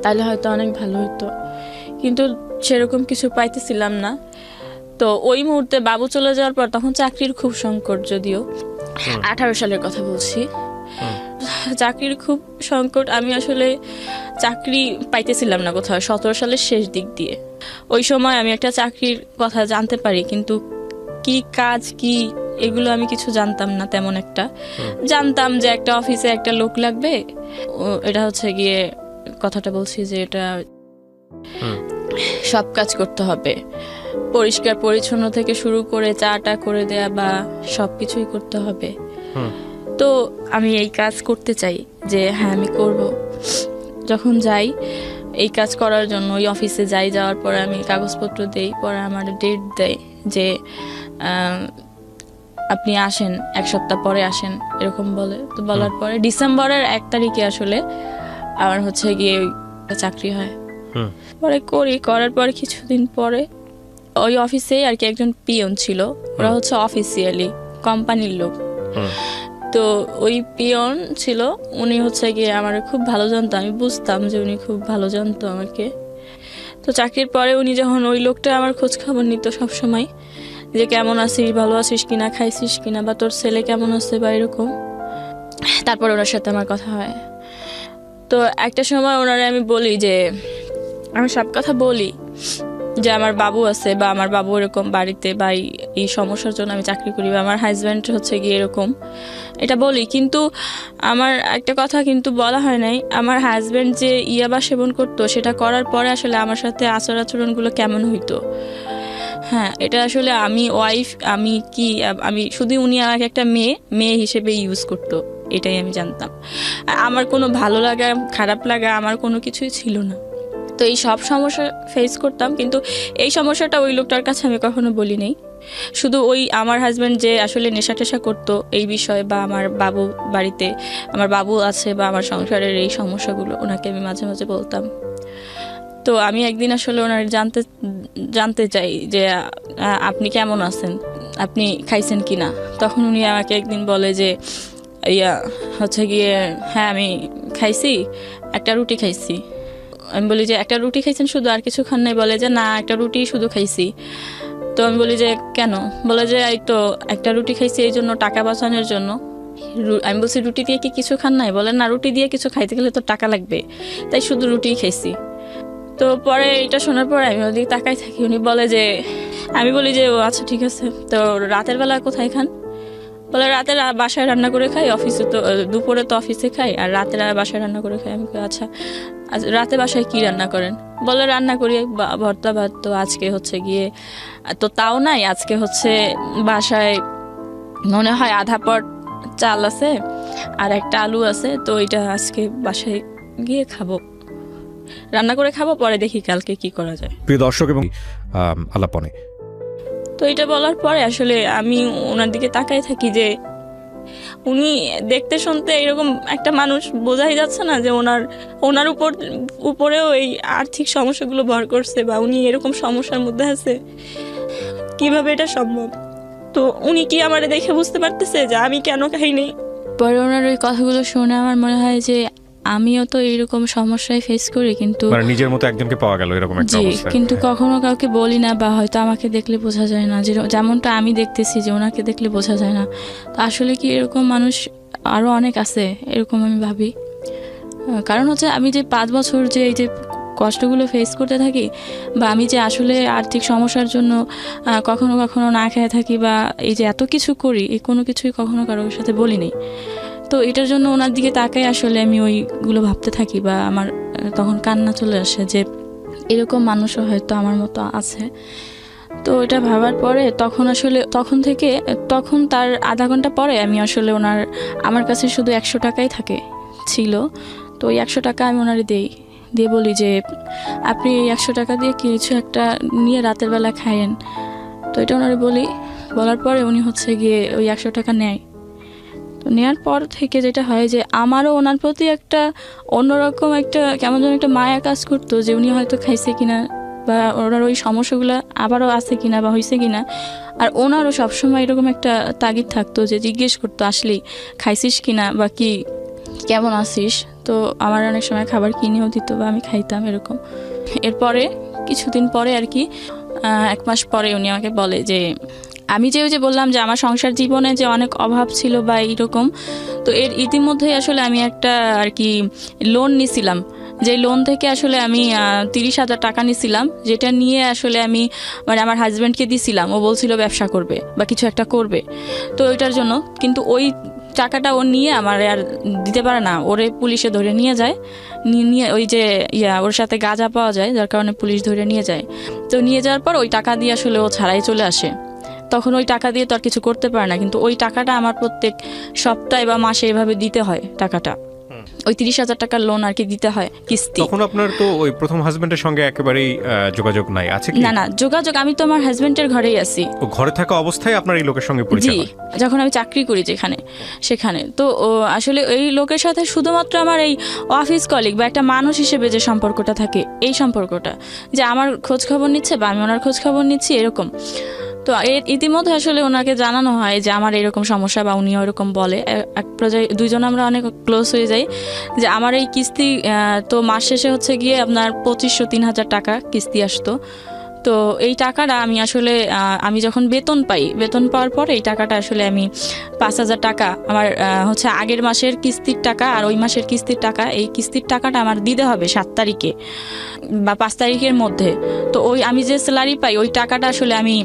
তাহলে হয়তো অনেক ভালো হতো, কিন্তু সেরকম কিছু পাইতেছিলাম না। তো ওই মুহূর্তে বাবু চলে যাওয়ার পর তখন চাকরির খুব সংকট, যদিও 18 সালের কথা বলছি, চাকরির খুব সংকট। আমি আসলে চাকরি পাইতেছিলাম না কোথাও, 17 সালের শেষ দিক দিয়ে। ওই সময় আমি একটা চাকরির কথা জানতে পারি, কিন্তু কি কাজ কি এগুলো আমি কিছু জানতাম না তেমন একটা। জানতাম যে একটা অফিসে একটা লোক লাগবে, এটা হচ্ছে গিয়ে কথাটা বলছি যে এটা সব কাজ করতে হবে, পরিষ্কার পরিচ্ছন্ন থেকে শুরু করে চাটা করে দেয়া বা সবকিছুই করতে হবে। তো আমি এই কাজ করতে চাই যে হ্যাঁ আমি করব। যখন যাই এই কাজ করার জন্য ওই অফিসে যাওয়ার পরে আমি কাগজপত্র দেই, পরে আমার ডেট দেয় যে আপনি আসেন 1 সপ্তাহ পরে আসেন এরকম বলে। তো বলার পরে ডিসেম্বরের 1 তারিখে আসলে আমার হচ্ছে গিয়ে চাকরি হয়। পরে করার পরে কিছুদিন পরে ওই অফিসে আর কি একজন পিয়ন ছিল, ওরা হচ্ছে অফিসিয়ালি কোম্পানির লোক। তো ওই পিয়ন ছিল, উনি হচ্ছে গিয়ে আমার খুব ভালো জানতো, আমি বুঝতাম যে উনি খুব ভালো জানতো আমাকে। তো চাকরির পরে উনি যখন ওই লোকটা আমার খোঁজ খবর নিত সবসময়, যে কেমন আছিস, ভালো আছিস কিনা, খাইছিস কিনা, বা তোর ছেলে কেমন আছে বা এরকম। তারপর ওনার সাথে আমার কথা হয়। তো একটা সময় ওনারে আমি বলি যে আমি সব কথা বলি যে আমার বাবু আছে বা আমার বাবু এরকম বাড়িতে বা এই সমস্যার জন্য আমি চাকরি করি বা আমার হাজব্যান্ড হচ্ছে গিয়ে এরকম, এটা বলি। কিন্তু আমার একটা কথা কিন্তু বলা হয় নাই, আমার হাজব্যান্ড যে ইয়াবা সেবন করতো সেটা করার পরে আসলে আমার সাথে আচরণগুলো কেমন হইতো। হ্যাঁ, এটা আসলে আমি ওয়াইফ, আমি শুধু উনি আমাকে একটা মেয়ে হিসেবে ইউজ করতো, এটাই আমি জানতাম। আর আমার কোনো ভালো লাগা খারাপ লাগা আমার কোনো কিছুই ছিল না। তো এই সব সমস্যা ফেস করতাম, কিন্তু এই সমস্যাটা ওই লোকটার কাছে আমি কখনো বলি নাই। শুধু ওই আমার হাজব্যান্ড যে আসলে নেশা টেশা করতো এই বিষয়ে, বা আমার বাবু বাড়িতে আমার বাবু আছে, বা আমার সংসারের এই সমস্যাগুলো ওনাকে আমি মাঝে মাঝে বলতাম। তো আমি একদিন আসলে ওনার জানতে চাই যে আপনি কেমন আছেন, আপনি খাইছেন কি না। তখন উনি আমাকে একদিন বলে যে হচ্ছে গিয়ে হ্যাঁ আমি খাইছি, একটা রুটি খাইছি। আমি বলি যে একটা রুটি খাইছেন শুধু, আর কিছু খান নাই? বলে যে না, একটা রুটি শুধু খাইছি। তো আমি বলি যে কেন? বলে যে এই তো একটা রুটি খাইছি এই জন্য, টাকা বাঁচানোর জন্য। আমি বলছি রুটি দিয়ে কি কিছু খান নাই? বলে না, রুটি দিয়ে কিছু খাইতে গেলে তো টাকা লাগবে, তাই শুধু রুটিই খাইছি। তো পরে এটা শোনার পরে আমি ওদিকে তাকাই থাকি। উনি বলে যে, আমি বলি যে ও আচ্ছা ঠিক আছে, তো রাতের বেলা কোথায় খান? বলে রাতে বাসায় রান্না করে খাই, অফিসে তো দুপুরে তো অফিসে খাই, আর রাতে বাসায় রান্না করে খাই। আমি আচ্ছা রাতে বাসায় কি রান্না করেন? বলে রান্না করি ভর্তা ভাত। তো আজকে হচ্ছে গিয়ে তো তাও নাই, আজকে হচ্ছে বাসায় মনে হয় আধা পট চাল আছে আর একটা আলু আছে, তো এটা আজকে বাসায় গিয়ে খাবো, রান্না করে খাবো, পরে দেখি কালকে কি করা যায়। প্রিয় দর্শক এবং আলাপনে, তো এটা বলার পরে আসলে আমি ওনার দিকে তাকাই থাকি যে উনি দেখতে শুনতে এরকম একটা মানুষ, বোঝাই যাচ্ছে না যে ওনার উপরেও এই আর্থিক সমস্যাগুলো ভর করছে, বা উনি এরকম সমস্যার মধ্যে আছে, কিভাবে এটা সম্ভব? তো উনি কি আমারে দেখে বুঝতে পারতেছে যে আমি কেন খাইনি? পরে ওনার ওই কথাগুলো শুনে আমার মনে হয় যে আমিও তো এইরকম সমস্যায় ফেস করি, কিন্তু মানে নিজের মতো একজনকে পাওয়া গেল এরকম একটা অবস্থা। কিন্তু কখনো কাউকে বলি না, বা হয়তো আমাকে দেখলে বোঝা যায় না, যেমনটা আমি দেখতেছি যে ওনাকে দেখলে বোঝা যায় না। তো আসলে কি এরকম মানুষ আরো অনেক আছে এরকম, আমি ভাবি। কারণ হচ্ছে আমি যে 5 বছর যে এই যে কষ্টগুলো ফেস করতে থাকি, বা আমি যে আসলে আর্থিক সমস্যার জন্য কখনো কখনো না খেয়ে থাকি, বা এই যে এত কিছু করি, এই কোনো কিছুই কখনো কারোর সাথে বলিনি। তো এটার জন্য ওনার দিকে তাকাই আসলে আমি ওইগুলো ভাবতে থাকি, বা আমার তখন কান্না চলে আসে যে এরকম মানুষও হয়তো আমার মতো আছে। তো এটা ভাবার পরে তখন তার আধা ঘন্টা পরে আমি আসলে আমার কাছে শুধু 100 টাকাই ছিল। তো ওই 100 টাকা আমি ওনারে দিয়ে বলি যে আপনি 100 টাকা দিয়ে কিছু একটা নিয়ে রাতের বেলা খাইয়েন। তো এটা ওনারে বলার পরে উনি হচ্ছে গিয়ে ওই 100 টাকা নেয়। তো নেওয়ার পর থেকে যেটা হয় যে আমারও ওনার প্রতি একটা অন্যরকম একটা কেমন যেন একটা মায়া কাজ করতো, যে উনি হয়তো খাইছে কিনা, বা ওনার ওই সমস্যাগুলো আবারও আছে কিনা বা হয়েছে কিনা। আর ওনারও সবসময় এরকম একটা তাগিদ থাকতো যে জিজ্ঞেস করতো আসলেই খাইছিস কিনা, বা কি কেমন আছিস। তো আমার অনেক সময় খাবার কিনেও দিত, বা আমি খাইতাম এরকম। এরপরে কিছুদিন পরে আর কি 1 মাস পরে উনি আমাকে বলে যে আমি ওই যে বললাম যে আমার সংসার জীবনে যে অনেক অভাব ছিল বা এইরকম, তো এর ইতিমধ্যেই আসলে আমি একটা আর কি লোন নিছিলাম, যে লোন থেকে আসলে আমি 30,000 টাকা নিছিলাম, যেটা নিয়ে আসলে আমি মানে আমার হাজব্যান্ডকে দিছিলাম। ও বলছিল ব্যবসা করবে বা কিছু একটা করবে, তো ওইটার জন্য। কিন্তু ওই টাকাটা ও নিয়ে আমার আর দিতে পারে না, ওরে পুলিশে ধরে নিয়ে যায়। নিয়ে ওই যে ওর সাথে গাঁজা পাওয়া যায়, যার কারণে পুলিশ ধরে নিয়ে যায়। তো নিয়ে যাওয়ার পর ওই টাকা দিয়ে আসলে ও ছাড়াই চলে আসে। তখন ওই টাকা দিয়ে তো আর কিছু করতে পারে না, কিন্তু ওই টাকাটা আমার প্রত্যেক সপ্তাহে বা মাসে এভাবে দিতে হয় টাকাটা, ওই 30,000 টাকার লোন আর কি দিতে হয় কিস্তি। তখন আপনার তো ওই প্রথম হাজবেন্ডের সঙ্গে একেবারেই যোগাযোগ নাই, আছে কি? না যোগাযোগ, আমি তো আমার হাজবেন্ডের ঘরেই আছি। ও ঘরে থাকা অবস্থায় আপনার এই লোকের সঙ্গে জি, পরিচয় হয়? যখন আমি চাকরি করি যেখানে সেখানে তো আসলে এই লোকের সাথে শুধুমাত্র আমার এই অফিস কলিগ বা একটা মানুষ হিসেবে যে সম্পর্কটা থাকে, এই সম্পর্কটা যে আমার খোঁজ খবর নিচ্ছে বা আমি ওনার খোঁজ খবর নিচ্ছি এরকম। তো ইতিমধ্যে আসলে ওনাকে জানানো হয় যে আমার এরকম সমস্যা, বা উনিও এরকম বলে। এক পর্যায়ে দুইজন আমরা অনেক ক্লোজ হয়ে যাই যে আমার এই কিস্তি তো মাস শেষে হচ্ছে গিয়ে আপনার 2500-3000 টাকা কিস্তি আসতো। তো এই টাকাটা আমি আসলে আমি যখন বেতন পাই, বেতন পাওয়ার পর এই টাকাটা আসলে আমি 5,000 টাকা আমার হচ্ছে আগের মাসের কিস্তির টাকা আর ওই মাসের কিস্তির টাকা, এই কিস্তির টাকাটা আমার দিতে হবে 7 তারিখে বা 5 তারিখের মধ্যে। তো ওই আমি যে স্যালারি পাই ওই টাকাটা আসলে আমি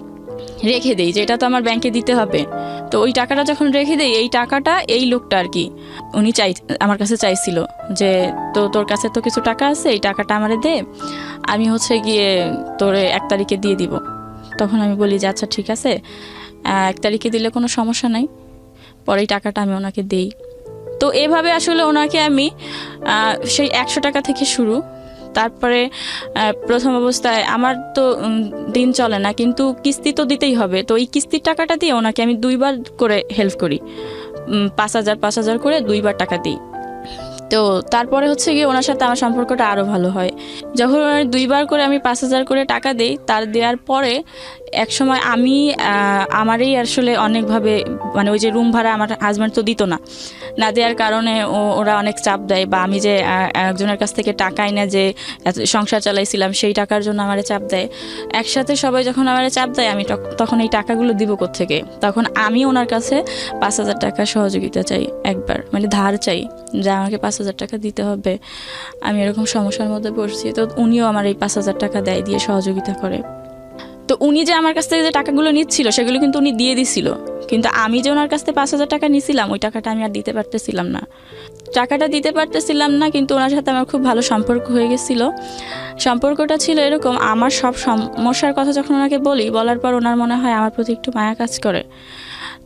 রেখে দেই, যে এটা তো আমার ব্যাংকে দিতে হবে। তো ওই টাকাটা যখন রেখে দেই, এই টাকাটা এই লোকটা আর কি উনি আমার কাছে চাইছিল যে তোর কাছে তো কিছু টাকা আছে, এই টাকাটা আমারে দে, আমি হচ্ছে গিয়ে তোরে 1 তারিখে দিয়ে দিব। তখন আমি বলি যে আচ্ছা ঠিক আছে, 1 তারিখে দিলে কোনো সমস্যা নাই, পরে এই টাকাটা আমি ওনাকে দেই। তো এভাবে আসলে ওনাকে আমি সেই 100 টাকা থেকে শুরু, তারপরে প্রথম অবস্থায় আমার তো দিন চলে না, কিন্তু কিস্তি তো দিতেই হবে। তো এই কিস্তির টাকাটা দিয়ে ওনাকে আমি 2বার করে হেল্প করি, 5,000 করে 2বার টাকা দিই। তো তারপরে হচ্ছে গিয়ে ওনার সাথে আমার সম্পর্কটা আরও ভালো হয়। যখন ওনার 2বার করে আমি 5,000 করে টাকা দিই, তার দেওয়ার পরে এক সময় আমি আমারই আসলে অনেকভাবে মানে ওই যে রুম ভাড়া আমার হাজব্যান্ড তো দিত না দেওয়ার কারণে ওরা অনেক চাপ দেয়, বা আমি যে একজনের কাছ থেকে টাকা না যে সংসার চালাইছিলাম সেই টাকার জন্য আমারে চাপ দেয়। একসাথে সবাই যখন আমারে চাপ দেয়, আমি তখন এই টাকাগুলো দিব কোত্থেকে? তখন আমি ওনার কাছে 5,000 টাকা সহযোগিতা চাই, একবার মানে ধার চাই যে আমাকে 5,000 টাকা দিতে হবে, আমি এরকম সমস্যার মধ্যে পড়ছি। তো উনিও আমার এই 5,000 টাকা দেয়, দিয়ে সহযোগিতা করে। তো উনি যে আমার কাছ থেকে যে টাকাগুলো নিচ্ছিল সেগুলো কিন্তু উনি দিয়ে দিছিল, কিন্তু আমি যে ওনার কাছ থেকে 5,000 টাকা নিয়েছিলাম ওই টাকাটা আমি আর দিতে পারতেছিলাম না, কিন্তু ওনার সাথে আমার খুব ভালো সম্পর্ক হয়ে গেছিল। সম্পর্কটা ছিল এরকম, আমার সব সমস্যার কথা যখন ওনাকে বলার পর ওনার মনে হয় আমার প্রতি একটু মায়া কাজ করে।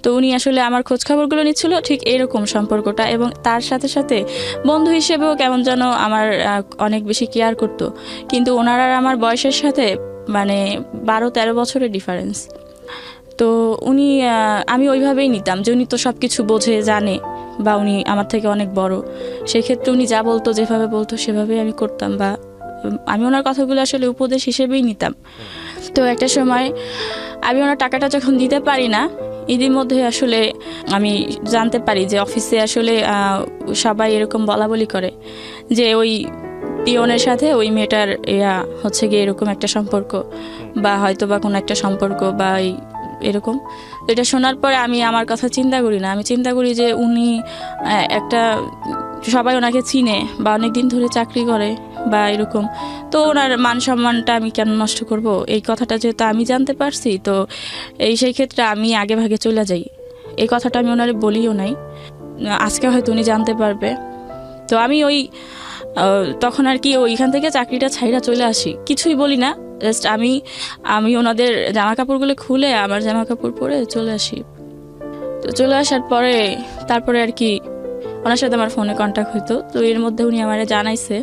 তো উনি আসলে আমার খোঁজ খবরগুলো নিচ্ছিল, ঠিক এরকম সম্পর্কটা। এবং তার সাথে সাথে বন্ধু হিসেবেও কেমন যেন আমার অনেক বেশি কেয়ার করতো। কিন্তু ওনার আর আমার বয়সের সাথে মানে 12-13 বছরের ডিফারেন্স। তো উনি আমি ওইভাবেই নিতাম যে উনি তো সব কিছু বোঝে জানে, বা উনি আমার থেকে অনেক বড়, সেক্ষেত্রে উনি যা বলতো যেভাবে বলতো সেভাবেই আমি করতাম, বা আমি ওনার কথাগুলো আসলে উপদেশ হিসেবেই নিতাম। তো একটা সময় আমি ওনার টাকাটা যখন দিতে পারি না, ঈদের মধ্যে আসলে আমি জানতে পারি যে অফিসে আসলে সবাই এরকম বলাবলি করে যে ওই পিয়নের সাথে ওই মেয়েটার হচ্ছে গিয়ে এরকম একটা সম্পর্ক, বা হয়তো বা কোনো একটা সম্পর্ক বা এরকম। এটা শোনার পরে আমি আমার কথা চিন্তা করি না, আমি চিন্তা করি যে উনি একটা সবাই ওনাকে চিনে বা অনেক দিন ধরে চাকরি করে বা এরকম, তো ওনার মান সম্মানটা আমি কেন নষ্ট করব? এই কথাটা যেহেতু আমি জানতে পারছি, তো সেই ক্ষেত্রে আমি আগে ভাগে চলে যাই। এই কথাটা আমি ওনারে বলিও নাই, আজকে হয়তো উনি জানতে পারবে। তো আমি তখন আর কি ওইখান থেকে চাকরিটা ছাইরা চলে আসি, কিছুই বলি না, জাস্ট আমি ওনাদের জামা কাপড়গুলো খুলে আমার জামা কাপড় পরে চলে আসি। তো চলে আসার পরে তারপরে আর কি ওনার সাথে আমার ফোনে কন্ট্যাক্ট হইতো। তো এর মধ্যে উনি আমারে জানাইছে,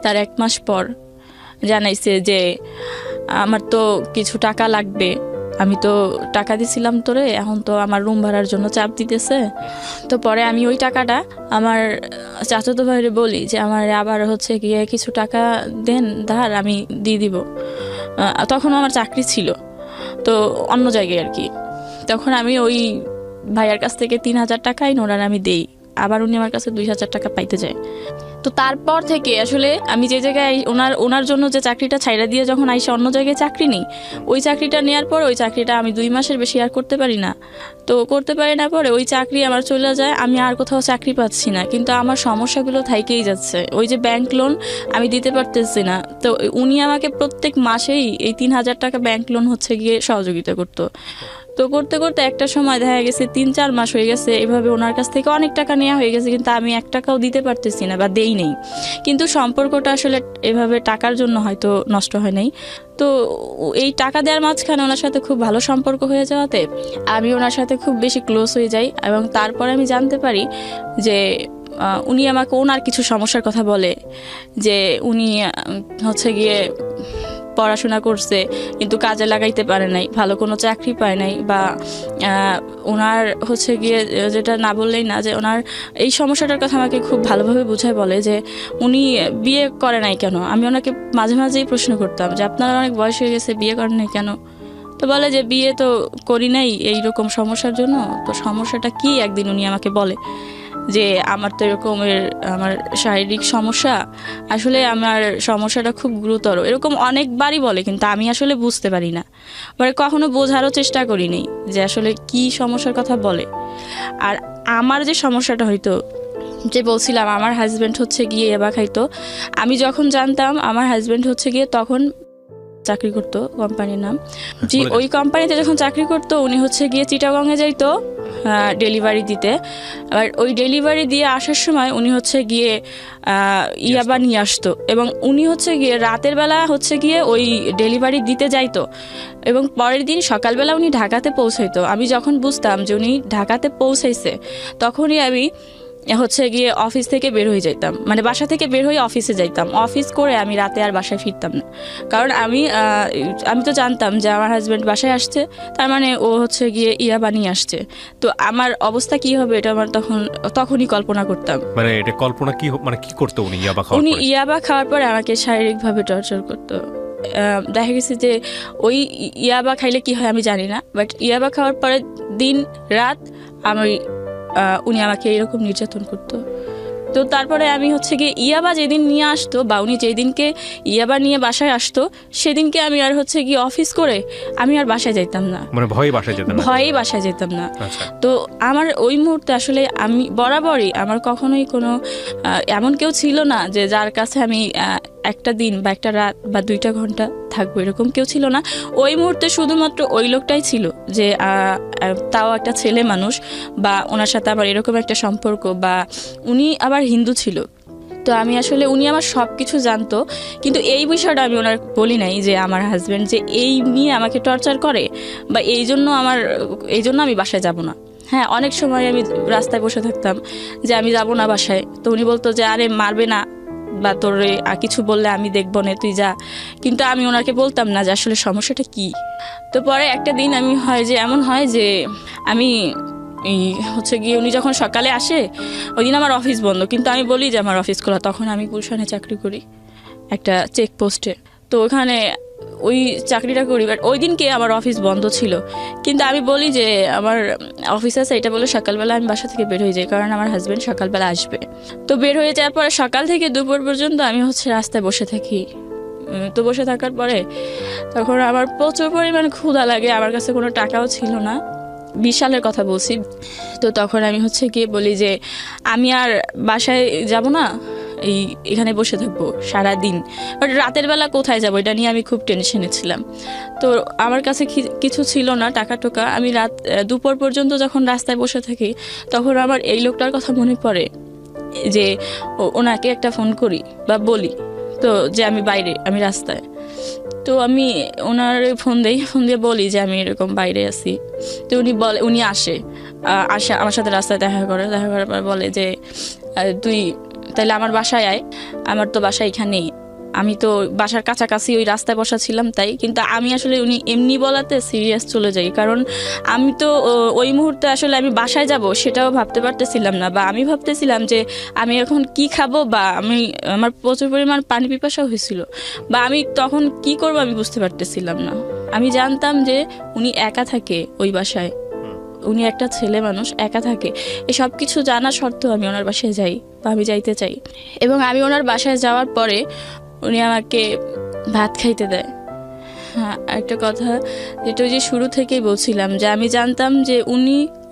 তার 1 মাস পর জানাইছে যে আমার তো কিছু টাকা লাগবে, আমি তো টাকা দিছিলাম তোরে, এখন তো আমার রুম ভাড়ার জন্য চাপ দিতেছে। তো পরে আমি ওই টাকাটা আমার চাচাতো ভাইরে বলি যে আমার আবার হচ্ছে গিয়ে কিছু টাকা দেন ধার, আমি দিয়ে দিব। তখন আমার চাকরি ছিল তো অন্য জায়গায় আর কি। তখন আমি ওই ভাইয়ার কাছ থেকে 3,000 টাকাই নোরার আমি দেই, আবার উনি আমার কাছে 2,000 টাকা পাইতে যায়। তো তারপর থেকে আসলে আমি যে জায়গায় ওনার জন্য যে চাকরিটা ছাইড়া দিয়ে যখন আইসা অন্য জায়গায় চাকরি নিই, ওই চাকরিটা নেওয়ার পর ওই চাকরিটা আমি 2 মাসের বেশি আর করতে পারি না। তো করতে পারি না পরে ওই চাকরি আমার চলে যায়, আমি আর কোথাও চাকরি পাচ্ছি না, কিন্তু আমার সমস্যাগুলো থাইকেই যাচ্ছে। ওই যে ব্যাংক লোন আমি দিতে পারতেছি না, তো উনি আমাকে প্রত্যেক মাসেই এই 3,000 টাকা ব্যাংক লোন হচ্ছে গিয়ে সহযোগিতা করতো। তো করতে করতে একটা সময় দেখা গেছে 3-4 মাস হয়ে গেছে, এভাবে ওনার কাছ থেকে অনেক টাকা নেওয়া হয়ে গেছে, কিন্তু আমি 1 টাকাও দিতে পারতেছি না বা দেই নেই। কিন্তু সম্পর্কটা আসলে এভাবে টাকার জন্য হয়তো নষ্ট হয় নাই। তো এই টাকা দেওয়ার মাঝখানে ওনার সাথে খুব ভালো সম্পর্ক হয়ে যাওয়াতে আমি ওনার সাথে খুব বেশি ক্লোজ হয়ে যাই, এবং তারপরে আমি জানতে পারি যে উনি আমাকে ওনার কিছু সমস্যার কথা বলে, যে উনি হচ্ছে গিয়ে পড়াশোনা করছে কিন্তু কাজে লাগাইতে পারে নাই, ভালো কোনো চাকরি পায় নাই, বা ওনার হচ্ছে গিয়ে যেটা না বললেই না, যে ওনার এই সমস্যাটার কথা আমাকে খুব ভালোভাবে বুঝায় বলে যে উনি বিয়ে করে নাই কেন। আমি ওনাকে মাঝে মাঝেই প্রশ্ন করতাম যে আপনার অনেক বয়স হয়ে গেছে, বিয়ে করেন নাই কেন? তো বলে যে বিয়ে তো করি নাই এইরকম সমস্যার জন্য। তো সমস্যাটা কি একদিন উনি আমাকে বলে যে আমার তো এরকমের আমার শারীরিক সমস্যা, আসলে আমার সমস্যাটা খুব গুরুতর, এরকম অনেকবারই বলে, কিন্তু আমি আসলে বুঝতে পারি না, মানে কখনো বোঝারও চেষ্টা করিনি যে আসলে কি সমস্যার কথা বলে। আর আমার যে সমস্যাটা হয়তো, যে বলছিলাম আমার হাজব্যান্ড হচ্ছে গিয়ে ইয়াবা খাইতো, আমি যখন জানতাম আমার হাজব্যান্ড হচ্ছে গিয়ে তখন চাকরি করতো, কোম্পানির নাম জি, ওই কোম্পানিতে যখন চাকরি করতো উনি হচ্ছে গিয়ে চিটাগংয়ে যাইতো ডেলিভারি দিতে। আর ওই ডেলিভারি দিয়ে আসার সময় উনি হচ্ছে গিয়ে ইয়াবা নিয়ে আসতো, এবং উনি হচ্ছে গিয়ে রাতের বেলা হচ্ছে গিয়ে ওই ডেলিভারি দিতে যাইতো, এবং পরের দিন সকালবেলা উনি ঢাকাতে পৌঁছাইতো। আমি যখন বুঝতাম যে উনি ঢাকাতে পৌঁছাইছে তখনই আমি হচ্ছে গিয়ে অফিস থেকে বের হয়ে যাইতাম, মানে বাসা থেকে বের হয়ে অফিসে যাইতাম। অফিস করে আমি রাতে আর বাসায় ফিরতাম না, কারণ আমি তো জানতাম যে আমার হাজব্যান্ড বাসায় আসছে, তার মানে ও হচ্ছে গিয়ে ইয়াবা নিয়ে আসছে। তো আমার অবস্থা কি হবে এটা আমার তখনই কল্পনা করতাম। মানে এটা কল্পনা কি মানে কি করতে উনি ইয়াবা খাওয়ার উনি পরে? ইয়াবা খাওয়ার পরে আমাকে শারীরিকভাবে টর্চার করতো। দেখা গেছে যে ওই ইয়াবা খাইলে কি হয় আমি জানি না, বাট ইয়াবা খাওয়ার পরে দিন রাত উনি আমাকে এরকম নির্যাতন করতো। তো তারপরে আমি হচ্ছে গিয়ে ইয়াবা যেদিন নিয়ে আসতো, বা উনি যেদিনকে ইয়াবা নিয়ে বাসায় আসতো, সেদিনকে আমি আর হচ্ছে গিয়ে অফিস করে আমি আর বাসায় যাইতাম না, মানে ভয়ে বাসায় যেতেন না? ভয়েই বাসায় যেতাম না। আচ্ছা। তো আমার ওই মুহূর্তে আসলে আমি বরাবরই আমার কখনোই কোনো এমন কেউ ছিল না যে যার কাছে আমি একটা দিন বা একটা রাত বা 2টা ঘন্টা থাকবো, এরকম কেউ ছিল না। ওই মুহূর্তে শুধুমাত্র ওই লোকটাই ছিল, যে তাও একটা ছেলে মানুষ, বা ওনার সাথে আবার এরকম একটা সম্পর্ক, বা উনি আবার হিন্দু ছিল। তো আমি আসলে উনি আমার সব কিছু জানতো, কিন্তু এই বিষয়টা আমি ওনার বলি নাই যে আমার হাজব্যান্ড যে এই নিয়ে আমাকে টর্চার করে, বা এই জন্য আমি বাসায় যাব না। হ্যাঁ, অনেক সময় আমি রাস্তায় বসে থাকতাম যে আমি যাব না বাসায়, তো উনি বলতো যে আরে মারবে না, বা তোর কিছু বললে আমি দেখবো না, তুই যা। কিন্তু আমি ওনাকে বলতাম না যে আসলে সমস্যাটা কি। তো পরে একটা দিন এমন হয় যে আমি হচ্ছে গিয়ে উনি যখন সকালে আসে, ওই দিন আমার অফিস বন্ধ, কিন্তু আমি বলি যে আমার অফিস খোলা। তখন আমি গুলশানে চাকরি করি একটা চেকপোস্টে, তো ওখানে ওই চাকরিটা করি, বাট ওই দিনকে আমার অফিস বন্ধ ছিল। কিন্তু আমি বলি যে আমার অফিস আছে, এটা বলে সকালবেলা আমি বাসা থেকে বের হয়ে যাই, কারণ আমার হাজব্যান্ড সকালবেলা আসবে। তো বের হয়ে যাওয়ার পরে সকাল থেকে দুপুর পর্যন্ত আমি হচ্ছে রাস্তায় বসে থাকি। তো বসে থাকার পরে তখন আমার প্রচুর পরিমাণ ক্ষুধা লাগে, আমার কাছে কোনো টাকাও ছিল না, 20 সালের কথা বলছি। তো তখন আমি হচ্ছে গিয়ে বলি যে আমি আর বাসায় যাব না, এখানে বসে থাকবো সারাদিন। বাট রাতের বেলা কোথায় যাবো এটা নিয়ে আমি খুব টেনশনে ছিলাম। তো আমার কাছে কিছু ছিল না টাকা টোকা। আমি দুপুর পর্যন্ত যখন রাস্তায় বসে থাকি, তখন আমার এই লোকটার কথা মনে পড়ে যে ওনাকে একটা ফোন করি বা বলি, তো যে আমি রাস্তায়। তো আমি ওনার ফোন দিয়ে বলি যে আমি এরকম বাইরে আছি। তো উনি আসে আমার সাথে রাস্তায় দেখা করার পর বলে যে তুই তাহলে আমার বাসায় আয়, আমার তো বাসা এখানেই, আমি তো বাসার কাছাকাছি ওই রাস্তায় বসা ছিলাম তাই। কিন্তু আমি আসলে উনি এমনি বলাতে সিরিয়াস চলে যাই, কারণ আমি তো ওই মুহূর্তে আসলে আমি বাসায় যাব সেটাও ভাবতে পারতেছিলাম না, বা আমি ভাবতেছিলাম যে আমি এখন কি খাবো, বা আমার প্রচুর পরিমাণ পানি পিপাসাও হয়েছিল, বা আমি তখন কি করবো আমি বুঝতে পারতেছিলাম না। আমি জানতাম যে উনি একা থাকে ওই বাসায়, উনি একটা ছেলে মানুষ একা থাকে। এই সব কিছু জানা সত্ত্বেও আমি ওনার বাসায় যাই, বা আমি যাইতে চাই। এবং আমি ওনার বাসায় যাওয়ার পরে উনি আমাকে ভাত খাইতে দেয়। হ্যাঁ, একটা কথা যেটা ওই যে শুরু থেকেই বলছিলাম, যে আমি জানতাম যে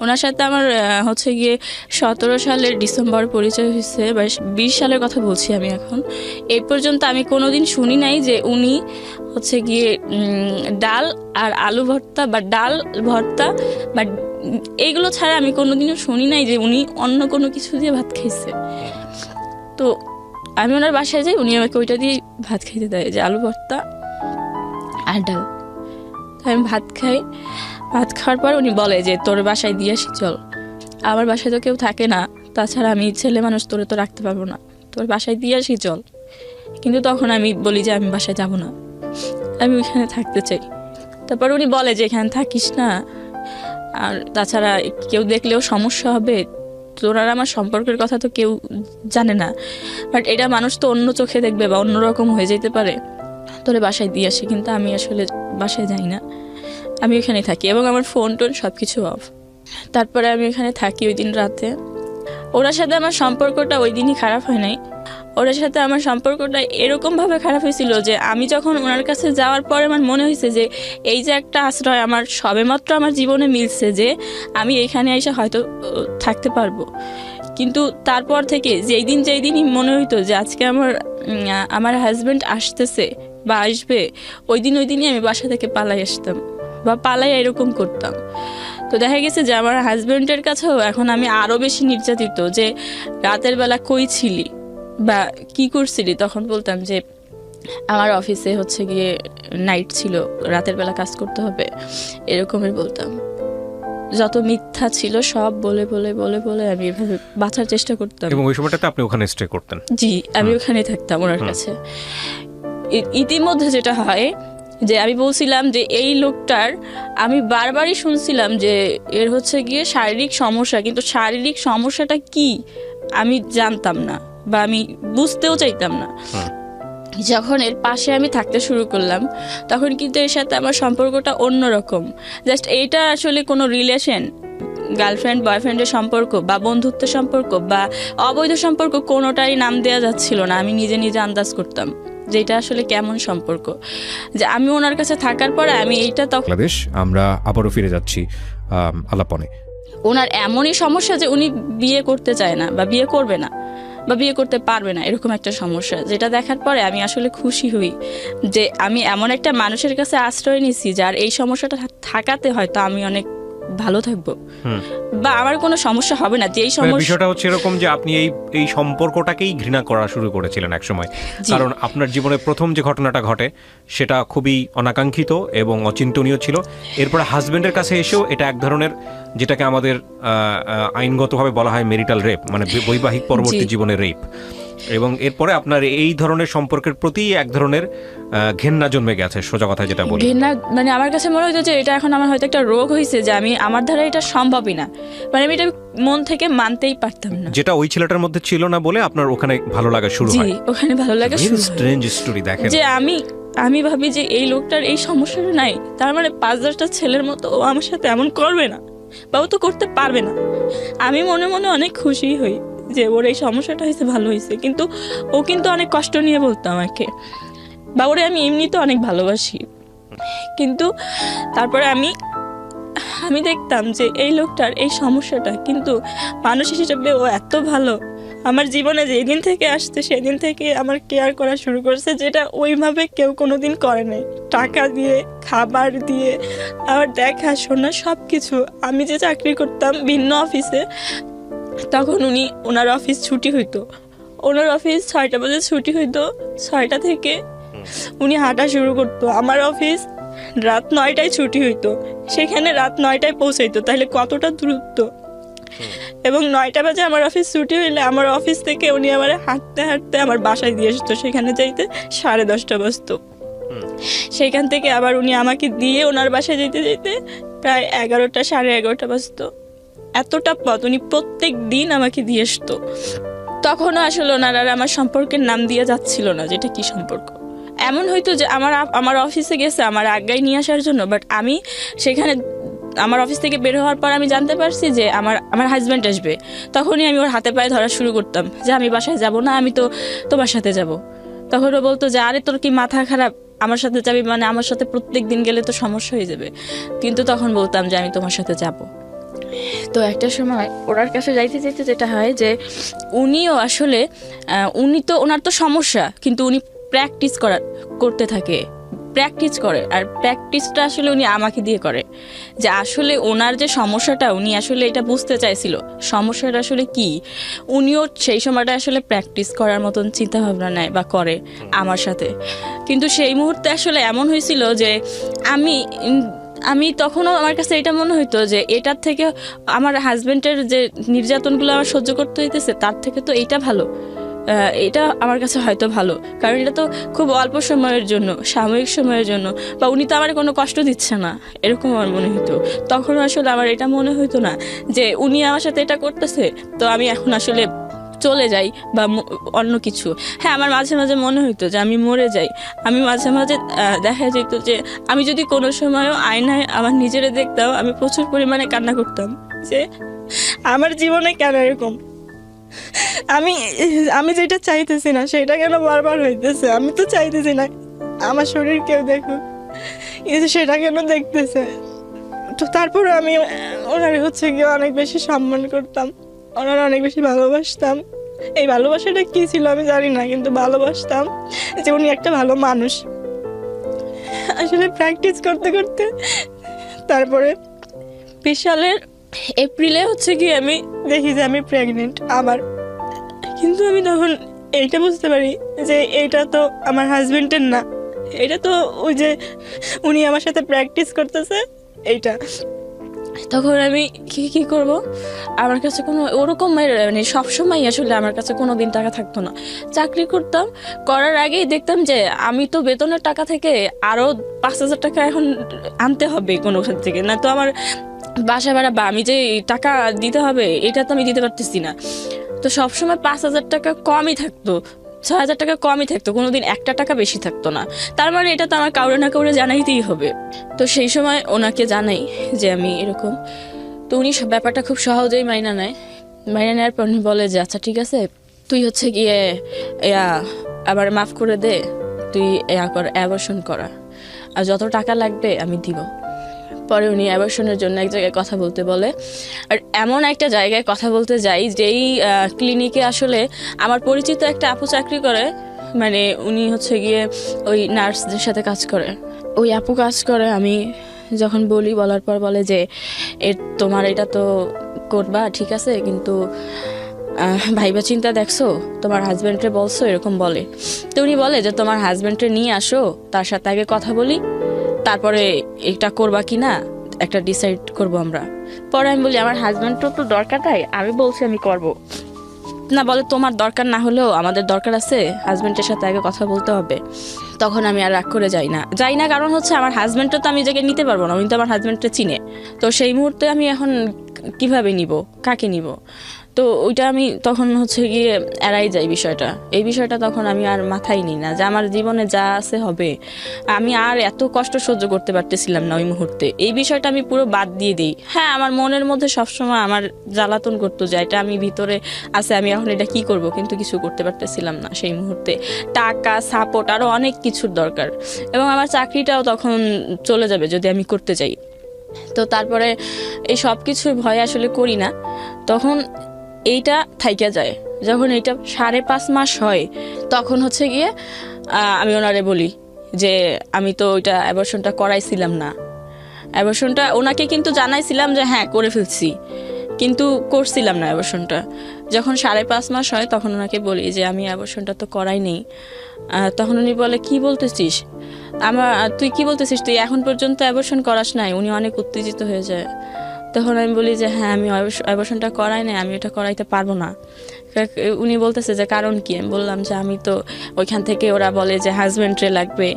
ওনার সাথে আমার হচ্ছে গিয়ে 17 সালের ডিসেম্বর পরিচয় হয়েছে, বা 20 সালের কথা বলছি আমি এখন। এই পর্যন্ত আমি কোনোদিন শুনি নাই যে উনি হচ্ছে গিয়ে ডাল আর আলু ভর্তা বা ডাল ভর্তা বা এইগুলো ছাড়া আমি কোনোদিনও শুনি নাই যে উনি অন্য কোনো কিছু দিয়ে ভাত খাইছে। তো আমি ওনার বাসায় যাই, উনি আমাকে ওইটা দিয়ে ভাত খাইতে দেয়, যে আলু ভর্তা আর ডাল। তো আমি ভাত খাই, ভাত খাওয়ার পর উনি বলে যে তোর বাসায় দিয়ে আসি চল। আমার বাসায় তো কেউ থাকে না, তাছাড়া আমি ছেলে মানুষ, তোরে তো রাখতে পারবো না, তোর বাসায় দিয়ে আসি চল। কিন্তু তখন আমি বলি যে আমি বাসায় যাব না, আমি ওইখানে থাকতে চাই। তারপর উনি বলে যে এখানে থাকিস না, আর তাছাড়া কেউ দেখলেও সমস্যা হবে, তোর আর আমার সম্পর্কের কথা তো কেউ জানে না, বাট এটা মানুষ তো অন্য চোখে দেখবে বা অন্যরকম হয়ে যেতে পারে, তোরে বাসায় দিয়ে আসি। কিন্তু আমি আসলে বাসায় যাই না, আমি ওইখানে থাকি এবং আমার ফোন টোন সব কিছু অফ। তারপরে আমি ওইখানে থাকি ওই দিন রাতে। ওনার সাথে আমার সম্পর্কটা ওই দিনই খারাপ হয় নাই, ওনার সাথে আমার সম্পর্কটা এরকমভাবে খারাপ হয়েছিল যে আমি যখন ওনার কাছে যাওয়ার পরে আমার মনে হয়েছে যে এই যে একটা আশ্রয় আমার সবেমাত্র আমার জীবনে মিলছে, যে আমি এখানে এসে হয়তো থাকতে পারবো। কিন্তু তারপর থেকে যেই দিনই মনে হইতো যে আজকে আমার হাজব্যান্ড আসতেছে বা আসবে, ওই দিনই আমি বাসা থেকে পালাই আসতাম বা পালাই এরকম করতাম। তো দেখা গেছে যে আমার হাজব্যান্ডের কাছেও এখন আমি আরও বেশি নির্যাতিত, যে রাতের বেলা কই ছিলি বা কি করছিলি, তখন বলতাম যে আমার অফিসে হচ্ছে গিয়ে নাইট ছিল, রাতের বেলা কাজ করতে হবে, এরকমই বলতাম। যত মিথ্যা ছিল সব বলে বলে বলে বলে আমি এভাবে বাঁচার চেষ্টা করতাম। এবং ওই সময়টাতে আপনি ওখানে স্টে করতেন? জি, আমি ওখানে থাকতাম ওনার কাছে। ইতিমধ্যে যেটা হয় যে আমি বলছিলাম যে এই লোকটার, আমি বারবারই শুনছিলাম যে এর হচ্ছে গিয়ে শারীরিক সমস্যা, কিন্তু শারীরিক সমস্যাটা কি আমি জানতাম না বা আমি বুঝতেও চাইতাম না। যখন এর পাশে আমি থাকতে শুরু করলাম তখন কিন্তু এর সাথে আমার সম্পর্কটা অন্যরকম। জাস্ট এইটা আসলে কোনো রিলেশন, গার্লফ্রেন্ড বয়ফ্রেন্ডের সম্পর্ক বা বন্ধুত্বের সম্পর্ক বা অবৈধ সম্পর্ক, কোনোটারই নাম দেওয়া যাচ্ছিল না। আমি নিজে নিজে আন্দাজ করতাম যে এটা আসলে কেমন সম্পর্ক, যে আমি ওনার কাছে থাকার পরে আমি এইটা তখন। বাংলাদেশ, আমরা আবারও ফিরে যাচ্ছি আলাপনে। ওনার এমনই সমস্যা যে উনি বিয়ে করতে চায় না বা বিয়ে করবে না বা বিয়ে করতে পারবে না, এরকম একটা সমস্যা, যেটা দেখার পরে আমি আসলে খুশি হই যে আমি এমন একটা মানুষের কাছে আশ্রয় নিয়েছি যার এই সমস্যাটা থাকাতে হয়তো আমি অনেক ভালো থাকবো বা আমার কোনো সমস্যা হবে না। যে এই বিষয়টা হচ্ছে এরকম যে আপনি এই সম্পর্কটাকেই ঘৃণা করা শুরু করেছিলেন একসময়, কারণ আপনার জীবনে প্রথম যে ঘটনাটা ঘটে সেটা খুবই অনাকাঙ্ক্ষিত এবং অচিন্তনীয় ছিল। এরপরে হাজবেন্ডের কাছে এসেও এটা এক ধরনের, যেটাকে আমাদের আইনগতভাবে বলা হয় মেরিটাল রেপ, মানে বৈবাহিক পরবর্তী জীবনের রেপ। এবং এরপরে আপনার এই ধরনের সম্পর্কের প্রতি এক ধরনের ঘেন্না জন্মে গেছে, সোজা কথা যেটা বলি। ঘেন্না মানে আমার কাছে মনে হতো যে এটা এখন আমার হয়তো একটা রোগ হয়েছে, যে আমার দ্বারা এটা সম্ভবই না, মানে আমি এটা মন থেকে মানতেই পারতাম না, যেটা ওই ছেলেটার মধ্যে ছিল না বলে আপনার ওখানে ভালো লাগা শুরু হয়। জি, ওখানে ভালো লাগা শুরু হয়। স্ট্রেঞ্জ স্টোরি দেখেন, যে আমি ভাবি যে এই লোকটার এই সমস্যাটা নাই, তার মানে 5-10টা ছেলের মতো ও আমার সাথে এমন করবে না বা ও তো করতে পারবে না। আমি মনে মনে অনেক খুশি হই যে ওর এই সমস্যাটা হয়েছে, ভালো হয়েছে, কিন্তু ও কিন্তু অনেক কষ্ট নিয়ে বলতো আমাকে, বা ওরে আমি এমনিতে অনেক ভালোবাসি। কিন্তু তারপরে আমি দেখতাম যে এই লোকটার এই সমস্যাটা, কিন্তু মানুষ হিসেবে ও এত ভালো। আমার জীবনে যেদিন থেকে আসছে সেদিন থেকে আমার কেয়ার করা শুরু করেছে, যেটা ওইভাবে কেউ কোনোদিন করে নাই। টাকা দিয়ে, খাবার দিয়ে, আমার দেখাশোনা সব কিছু। আমি যে চাকরি করতাম ভিন্ন অফিসে, তখন ওনার অফিস ছুটি হইতো, ওনার অফিস 6টা বাজে ছুটি হইতো, 6টা থেকে উনি হাঁটা শুরু করতো। আমার অফিস রাত 9টায় ছুটি হইতো, সেখানে রাত 9টায় পৌঁছাইতো, তাহলে কতটা দূরত্ব। এবং 9টা বাজে আমার অফিস ছুটি হইলে আমার অফিস থেকে উনি আমার হাঁটতে হাঁটতে আমার বাসায় দিয়ে আসতো, সেখানে যাইতে 10:30 বাজতো। সেখান থেকে আবার উনি আমাকে দিয়ে ওনার বাসায় যেতে যেতে প্রায় 11টা 11:30 বাজতো। এতটা পথ উনি প্রত্যেক দিন আমাকে দিয়ে আসতো। তখনও আসলে ওনার আর আমার সম্পর্কের নাম দিয়ে যাচ্ছিল না, যেটা কি সম্পর্ক। এমন হয়তো যে আমার অফিসে গেছে আমার আজ্ঞায় নিয়ে আসার জন্য, বাট আমি সেখানে আমার অফিস থেকে বের হওয়ার পর আমি জানতে পারছি যে আমার হাজব্যান্ড আসবে। তখনই আমি ওর হাতে পায়ে ধরা শুরু করতাম যে আমি বাসায় যাব না, আমি তো তোমার সাথে যাব। তখন ও বলতো যে আরে তোর কি মাথা খারাপ, আমার সাথে যাবি মানে আমার সাথে প্রত্যেক দিন গেলে তো সমস্যা হয়ে যাবে। কিন্তু তখন বলতাম যে আমি তোমার সাথে যাব। তো একটা সময় ওনার কাছে যাইতে যাইতে যেটা হয় যে উনিও আসলে ওনার তো সমস্যা, কিন্তু উনি প্র্যাকটিস করতে থাকে প্র্যাকটিস করে, আর প্র্যাকটিসটা আসলে উনি আমাকে দিয়ে করে, যে আসলে ওনার যে সমস্যাটা উনি আসলে এটা বুঝতে চাইছিল সমস্যাটা আসলে কি, উনিও সেই সময়টা আসলে প্র্যাকটিস করার মতন চিন্তাভাবনা নেয় বা করে আমার সাথে। কিন্তু সেই মুহূর্তে আসলে এমন হয়েছিল যে আমি তখনও আমার কাছে এটা মনে হইতো যে এটার থেকে আমার হাজবেন্ডের যে নির্যাতনগুলো আমার সহ্য করতে হইতেছে তার থেকে তো এইটা ভালো, এটা আমার কাছে হয়তো ভালো, কারণ এটা তো খুব অল্প সময়ের জন্য, সাময়িক সময়ের জন্য, বা উনি তো আমার কোনো কষ্ট দিচ্ছে না, এরকম আমার মনে হতো। তখন আসলে আমার এটা মনে হতো না যে উনি আমার সাথে এটা করতেছে তো আমি এখন আসলে চলে যাই বা অন্য কিছু। হ্যাঁ, আমার মাঝে মাঝে মনে হতো যে আমি মরে যাই। আমি মাঝে মাঝে দেখা যেত যে আমি যদি কোনো সময়ও আয়নায় আমার নিজেরে দেখতাম, আমি প্রচুর পরিমাণে কান্না করতাম যে আমার জীবনে কেন এরকম, আমি আমি যেটা চাইতেছি না সেটা কেন বারবার হইতেছে। আমি তো চাইতেছি না আমার শরীর কেউ দেখুক, কিন্তু সেটা কেন দেখতেছে। তো তারপরে আমি ওনার হচ্ছে গিয়ে অনেক বেশি সম্মান করতাম, ওনারা অনেক বেশি ভালোবাসতাম। এই ভালোবাসাটা কি ছিল আমি জানি না, কিন্তু ভালোবাসতাম যে উনি একটা ভালো মানুষ। আসলে প্র্যাকটিস করতে করতে তারপরে 20 সালের এপ্রিলে হচ্ছে কি আমি দেখি যে আমি প্রেগনেন্ট আবার। কিন্তু আমি তখন এইটা বুঝতে পারি যে এইটা তো আমার হাজবেন্ডের না, এটা তো ওই যে উনি আমার সাথে প্র্যাকটিস করতেছে এইটা। তখন আমি কি করব, আমার কাছে কোনো ওরকম মানে সবসময় আসলে আমার কাছে কোনো দিন টাকা থাকতো না। চাকরি করতাম, করার আগেই দেখতাম যে আমি তো বেতনের টাকা থেকে আরও 5,000 টাকা এখন আনতে হবে কোনো খাত থেকে, না তো আমার বাসা ভাড়া বা আমি যে টাকা দিতে হবে এটা তো আমি দিতে পারতেছি না। তো সবসময় 5,000 টাকা কমই থাকতো, 6,000 টাকা কমই থাকতো, কোনোদিন একটা টাকা বেশি থাকতো না। তার মানে এটা তো আমার কাউরে না কাউরে জানাইতেই হবে। তো সেই সময় ওনাকে জানাই যে আমি এরকম। তো উনি ব্যাপারটা খুব সহজেই মাইনা নেওয়ার পর উনি বলে যে আচ্ছা ঠিক আছে, তুই হচ্ছে গিয়ে আবার মাফ করে দে, তুই অ্যাবর্শন করা, আর যত টাকা লাগবে আমি দিব। পরে উনি অ্যাবর্শনের জন্য এক জায়গায় কথা বলতে বলে, আর এমন একটা জায়গায় কথা বলতে যাই যেই ক্লিনিকে আসলে আমার পরিচিত একটা আপু চাকরি করে, মানে উনি হচ্ছে গিয়ে ওই নার্সদের সাথে কাজ করে, ওই আপু কাজ করে। আমি যখন বলার পর বলে যে তোমার এটা তো করবা ঠিক আছে, কিন্তু ভাইবা চিন্তা দেখছো, তোমার হাজব্যান্ডে বলছো, এরকম বলে। তো উনি বলে যে তোমার হাজব্যান্ডে নিয়ে আসো, তার সাথে আগে কথা বলি, তারপরে এটা করবা কি না একটা ডিসাইড করব আমরা। পরে আমি বলি আমার হাজব্যান্ডও তো দরকার, তাই আমি বলছি আমি করব না। বলে তোমার দরকার না হলেও আমাদের দরকার আছে, হাজব্যান্ডের সাথে আগে কথা বলতে হবে। তখন আমি আর রাগ করে যাই না, কারণ হচ্ছে আমার হাজব্যান্ডটা তো আমি জায়গায় নিতে পারবো না, উনি তো আমার হাজব্যান্ডটা চিনে। তো সেই মুহূর্তে আমি এখন কিভাবে নিব, কাকে নিব, তো ওইটা আমি তখন হচ্ছে গিয়ে এড়াই যাই বিষয়টা। এই বিষয়টা তখন আমি আর মাথায় নিই না, যে আমার জীবনে যা আছে হবে। আমি আর এত কষ্ট সহ্য করতে পারতেছিলাম না ওই মুহূর্তে, এই বিষয়টা আমি পুরো বাদ দিয়ে দিই। হ্যাঁ, আমার মনের মধ্যে সবসময় আমার জ্বালাতন করতো যে এটা আমি ভিতরে আছে, আমি এখন এটা কি করব, কিন্তু কিছু করতে পারতেছিলাম না সেই মুহূর্তে। টাকা, সাপোর্ট, আরও অনেক কিছুর দরকার, এবং আমার চাকরিটাও তখন চলে যাবে যদি আমি করতে চাই। তো তারপরে এই সব কিছুর ভয়ে আসলে করি না। তখন এইটা থাইকা যায়, যখন এইটা 5.5 মাস হয় তখন হচ্ছে গিয়ে আমি ওনারে বলি যে আমি তো ওইটা অ্যাবর্শনটা করাইছিলাম না। অ্যাবর্শনটা ওনাকে কিন্তু জানাইছিলাম যে হ্যাঁ করে ফেলছি, কিন্তু করছিলাম না অ্যাবর্শনটা। যখন 5.5 মাস হয় তখন ওনাকে বলি যে আমি অ্যাবর্শনটা তো করাই নেই। তখন উনি বলে কি বলতেছিস, তুই কি বলতেছিস, তুই এখন পর্যন্ত অ্যাবর্শন করাস নাই। উনি অনেক উত্তেজিত হয়ে যায়। তখন আমি বলি যে হ্যাঁ আমি অ্যাবর্শনটা করাই নাই, আমি এটা করাইতে পারবো না। উনি বলতেছে যে কারণ কি, আমি বললাম যে আমি তো ওইখান থেকে ওরা বলে যে হাজব্যান্ডে লাগবে,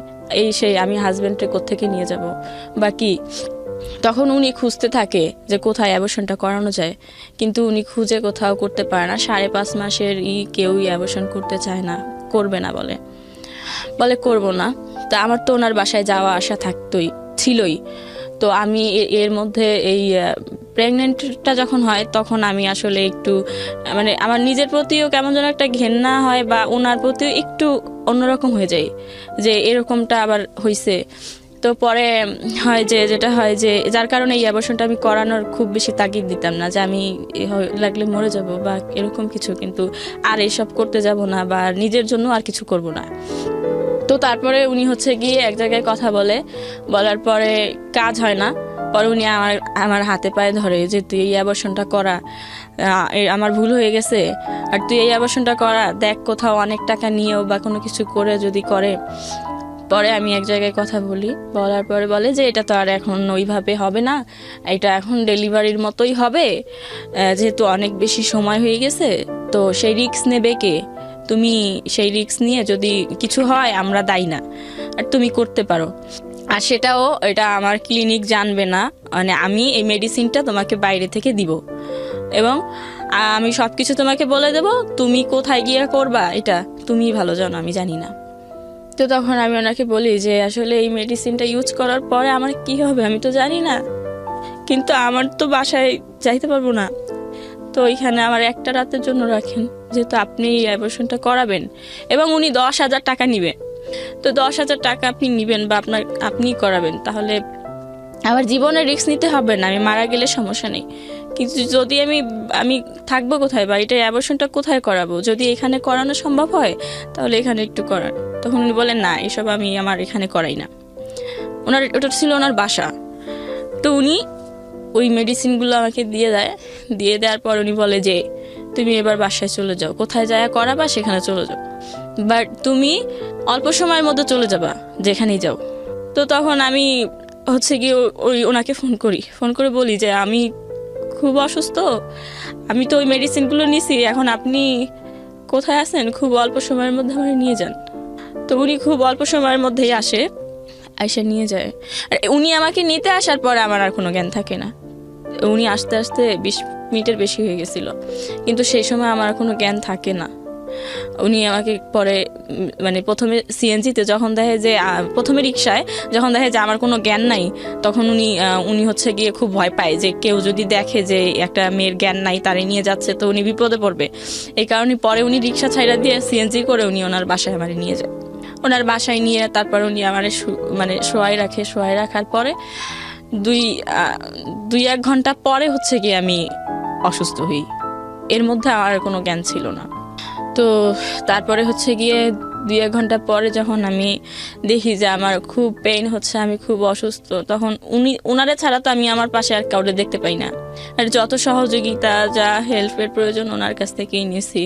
এই সেই, আমি হাজব্যান্ডে কোত্থেকে নিয়ে যাব বা কি। তখন উনি খুঁজতে থাকে যে কোথায় অ্যাবর্শনটা করানো যায়, কিন্তু উনি খুঁজে কোথাও করতে পারে না। 5.5 মাসের কেউই অ্যাবর্শন করতে চায় না, করবে না বলে করবো না। তা আমার তো ওনার বাসায় যাওয়া আসা ছিলই। তো আমি এর মধ্যে এই প্রেগনেন্টটা যখন হয় তখন আমি আসলে একটু মানে আমার নিজের প্রতিও কেমন যেন একটা ঘেন্না হয়, বা ওনার প্রতিও একটু অন্যরকম হয়ে যায় যে এরকমটা আবার হয়েছে। তো পরে হয় যে যেটা হয় যে যার কারণে এই অ্যাবর্শনটা আমি করানোর খুব বেশি তাগিদ দিতাম না, যে আমি লাগলে মরে যাব বা এরকম কিছু, কিন্তু আর এসব করতে যাব না বা নিজের জন্য আর কিছু করব না। তো তারপরে উনি হচ্ছে গিয়ে এক জায়গায় কথা বলার পরে কাজ হয় না। পরে উনি আমার হাতে পায়ে ধরে যে তুই এই অ্যাবর্শনটা করা, আমার ভুল হয়ে গেছে, আর তুই এই অ্যাবর্শনটা করা, দেখ কোথাও অনেক টাকা নিয়েও বা কোনো কিছু করে যদি করে। পরে আমি এক জায়গায় কথা বলার পরে বলে যে এটা তো আর এখন ওইভাবে হবে না, এটা এখন ডেলিভারির মতোই হবে, যেহেতু অনেক বেশি সময় হয়ে গেছে, তো সেই রিস্ক নেবে কে? তুমি সেই রিস্ক নিয়ে যদি কিছু হয় আমরা দায়ী না, আর তুমি করতে পারো। আর সেটাও এটা আমার ক্লিনিক জানবে না, মানে আমি এই মেডিসিনটা তোমাকে বাইরে থেকে দিব এবং আমি সব কিছু তোমাকে বলে দেব, তুমি কোথায় গিয়ে করবা এটা তুমি ভালো জানো, আমি জানি না। তো তখন আমি ওনাকে বলি যে আসলে এই মেডিসিনটা ইউজ করার পরে আমার কি হবে আমি তো জানি না, কিন্তু আমার তো বাসায় যাইতে পারবো না, তো ওইখানে আমার একটা রাতের জন্য রাখেন, যেহেতু আপনি এই অ্যাবর্শনটা করাবেন এবং উনি 10,000 টাকা নিবে। তো 10,000 টাকা আপনি নিবেন বা আপনি করাবেন, তাহলে আমার জীবনের রিস্ক নিতে হবে না, আমি মারা গেলে সমস্যা নেই, কিন্তু যদি আমি থাকবো কোথায় বা এটা অ্যাবর্শনটা কোথায় করাবো, যদি এখানে করানো সম্ভব হয় তাহলে এখানে একটু করান। তখন উনি বলেন না, এসব আমি আমার এখানে করাই না। ওটা ছিল ওনার বাসা। তো উনি ওই মেডিসিনগুলো আমাকে দিয়ে দেওয়ার পর উনি বলে যে তুমি এবার বাসায় চলে যাও, কোথায় যায় করাবা সেখানে চলে যাও, বাট তুমি অল্প সময়ের মধ্যে চলে যাবা যেখানেই যাও। তো তখন আমি হচ্ছে কি ওনাকে ফোন করে বলি যে আমি খুব অসুস্থ, আমি তো ওই মেডিসিনগুলো নিছি, এখন আপনি কোথায় আছেন, খুব অল্প সময়ের মধ্যে আমার নিয়ে যান। তো উনি খুব অল্প সময়ের মধ্যেই আইসা নিয়ে যায়। আর উনি আমাকে নিতে আসার পরে আমার আর কোনো জ্ঞান থাকে না, উনি আস্তে আস্তে 20 মিনিটের বেশি হয়ে গেছিল, কিন্তু সেই সময় আমার কোনো জ্ঞান থাকে না। উনি আমাকে পরে মানে প্রথমে সিএনজিতে যখন দেখে যে প্রথমে রিক্সায় যখন দেখে যে আমার কোনো জ্ঞান নাই, তখন উনি হচ্ছে গিয়ে খুব ভয় পায় যে কেউ যদি দেখে যে একটা মেয়ের জ্ঞান নাই তারে নিয়ে যাচ্ছে তো উনি বিপদে পড়বে। এই কারণে পরে উনি রিক্সা ছাইড়া দিয়ে সিএনজি করে উনি ওনার বাসায় আমার নিয়ে যায়। ওনার বাসায় নিয়ে তারপর উনি আমার মানে শোয়াই রাখার পরে 2-1 ঘন্টা পরে হচ্ছে গিয়ে আমি অসুস্থ হই। এর মধ্যে আমার কোনো জ্ঞান ছিল না। তো তারপরে হচ্ছে গিয়ে 2-1 ঘন্টা পরে যখন আমি দেখি যে আমার খুব পেইন হচ্ছে, আমি খুব অসুস্থ, তখন উনারে ছাড়া তো আমি আমার পাশে আর কাউকে দেখতে পাই না। আর যত সহযোগিতা যা হেল্পের প্রয়োজন ওনার কাছ থেকেই নিয়েছি,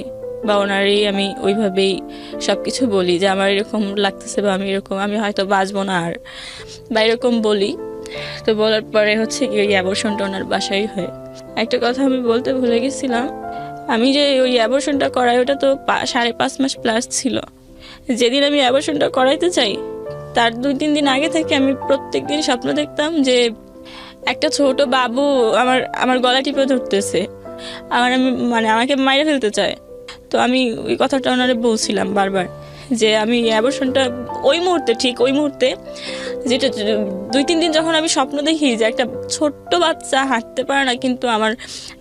বা ওনারই আমি ওইভাবেই সব কিছু বলি যে আমার এরকম লাগতেছে বা আমি হয়তো বাঁচবো না আর, বা এরকম বলি। তো বলার পরে হচ্ছে কি ওই অ্যাবর্শনটা ওনার বাসায় হয়। একটা কথা আমি বলতে ভুলে গেছিলাম, আমি যে ওই অ্যাবর্শনটা করাই ওটা তো 5.5 মাস প্লাস ছিল। যেদিন আমি অ্যাবর্শনটা করাইতে চাই তার 2-3 দিন আগে থেকে আমি প্রত্যেকদিন স্বপ্ন দেখতাম যে একটা ছোট বাবু আমার গলা টিপে ধরতেছে, আমাকে মাইরে ফেলতে চায়। তো আমি ওই কথাটা ওনারে বলছিলাম বারবার যে আমি অ্যাবর্শনটা ওই মুহূর্তে যেটা 2-3 দিন যখন আমি স্বপ্ন দেখি যে একটা ছোট্ট বাচ্চা হাঁটতে পারে না কিন্তু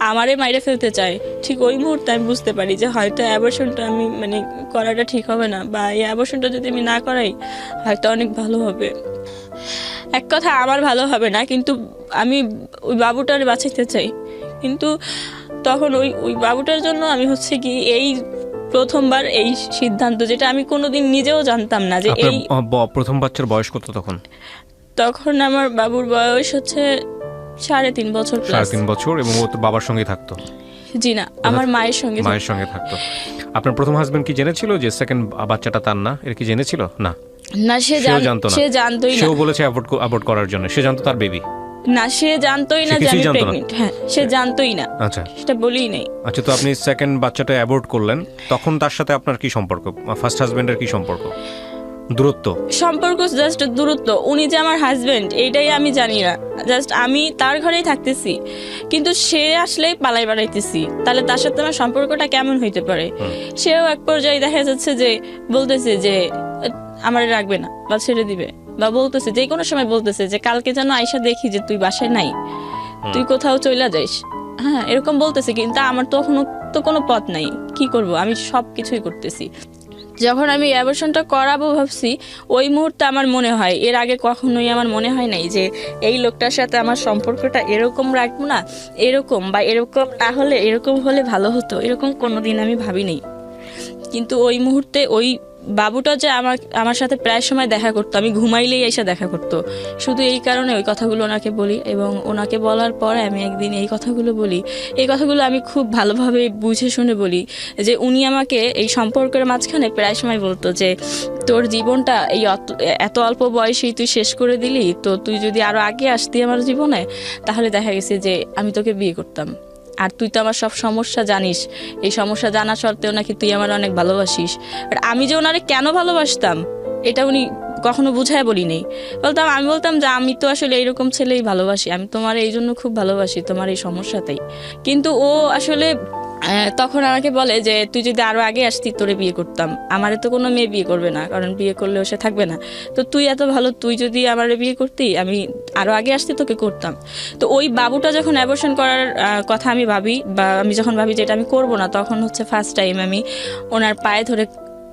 আমারে মাইরে ফেলতে চায়, ঠিক ওই মুহূর্তে আমি বুঝতে পারি যে হয়তো অ্যাবর্শনটা আমি করাটা ঠিক হবে না, বা এই অ্যাবর্শনটা যদি আমি না করাই হয়তো অনেক ভালো হবে। এক কথা আমার ভালো হবে না, কিন্তু আমি ওই বাবুটার বাঁচাইতে চাই। কিন্তু তখন ওই বাবুটার জন্য আমি হচ্ছে কি এই প্রথমবার এই সিদ্ধান্ত, যেটা আমি কোনোদিন নিজেও জানতাম না যে এই প্রথম বাচ্চার বয়স কত তখন আমার বাবুর বয়স হচ্ছে 3.5 বছর প্লাস। 3.5 বছর, এবং ও তো বাবার সঙ্গেই থাকতো? জি না, আমার মায়ের সঙ্গে থাকতো। আপনার প্রথম হাজবেন্ড কি জেনেছিল যে সেকেন্ড বাচ্চাটা তার না? এর কি জেনেছিল? না, সে জানতোই না। সেও বলেছে অ্যাবর্ট করার জন্য। সে জানতো তার বেবি? না, সে জানতোই না যে আমি প্রেগন্যান্ট। হ্যাঁ, সে জানতোই না। আচ্ছা, সেটা বলেই নাই। আচ্ছা, তো আপনি সেকেন্ড বাচ্চাটা অ্যাবর্ট করলেন, তখন তার সাথে আপনার কি সম্পর্ক? ফার্স্ট হাজবেন্ডের কি সম্পর্ক? সম্পর্ক জাস্ট দূরত্ব। উনি যে আমার হাজবেন্ড এইটাই আমি জানি না, জাস্ট আমি তার ঘরেই থাকতেছি, কিন্তু সে আসলেই পালাই বেড়াইতেছি, তাহলে তার সাথে আমার সম্পর্কটা কেমন হইতে পারে? সেও এক পর্যায়ে দেখা যাচ্ছে যে বলতেছে যে আমার রাখবে না বা ছেড়ে দিবে, বা বলতেছে যে কোনো সময় বলতেছে যে কালকে যেন আয়সা দেখি যে তুই বাসায় নাই, তুই কোথাও চলে যাইস। হ্যাঁ, এরকম বলতেছে, কিন্তু আমার তো কোনো পথ নাই, কি করব? আমি সব কিছুই করতেছি। যখন আমি অ্যাবর্শনটা করাবো ভাবছি, ওই মুহূর্তে আমার মনে হয়, এর আগে কখনোই আমার মনে হয় নাই যে এই লোকটার সাথে আমার সম্পর্কটা এরকম রাখবো না, এরকম না হলে এরকম হলে ভালো হতো, এরকম কোনোদিন আমি ভাবিনি। কিন্তু ওই মুহূর্তে ওই বাবুটা যে আমার সাথে প্রায় সময় দেখা করতো, আমি ঘুমাইলেই এসে দেখা করতো, শুধু এই কারণে ওই কথাগুলো ওনাকে বলি। এবং ওনাকে বলার পরে আমি একদিন এই কথাগুলো বলি, এই কথাগুলো আমি খুব ভালোভাবে বুঝে শুনে বলি যে উনি আমাকে এই সম্পর্কের মাঝখানে প্রায় সময় বলতো যে তোর জীবনটা এই এত অল্প বয়সেই তুই শেষ করে দিলি, তো তুই যদি আরো আগে আসতি আমার জীবনে তাহলে দেখা গেছে যে আমি তোকে বিয়ে করতাম। আর তুই তো আমার সব সমস্যা জানিস, এই সমস্যা জানা সত্ত্বেও নাকি তুই আমার অনেক ভালোবাসিস। আর আমি যে ওনারে কেন ভালোবাসতাম এটা উনি কখনো বুঝায় বলি নেই। আমি বলতাম যে আমি তো আসলে এইরকম ছেলেই ভালোবাসি, আমি তোমার এই জন্য খুব ভালোবাসি, তোমার এই সমস্যাতেই। কিন্তু ও আসলে তখন আমাকে বলে যে তুই যদি আরো আগে আসতি তোরে বিয়ে করতাম। আমারে তো কোনো মেয়ে বিয়ে করবে না, কারণ বিয়ে করলেও সে থাকবে না। তো তুই এত ভালো, তুই যদি আমারে বিয়ে করতি, আমি আরো আগে আসতি তোকে করতাম। তো ওই বাবুটা যখন অ্যাবর্শন করার কথা আমি ভাবি, বা আমি যখন ভাবি যে এটা আমি করবো না, তখন হচ্ছে ফার্স্ট টাইম আমি ওনার পায়ে ধরে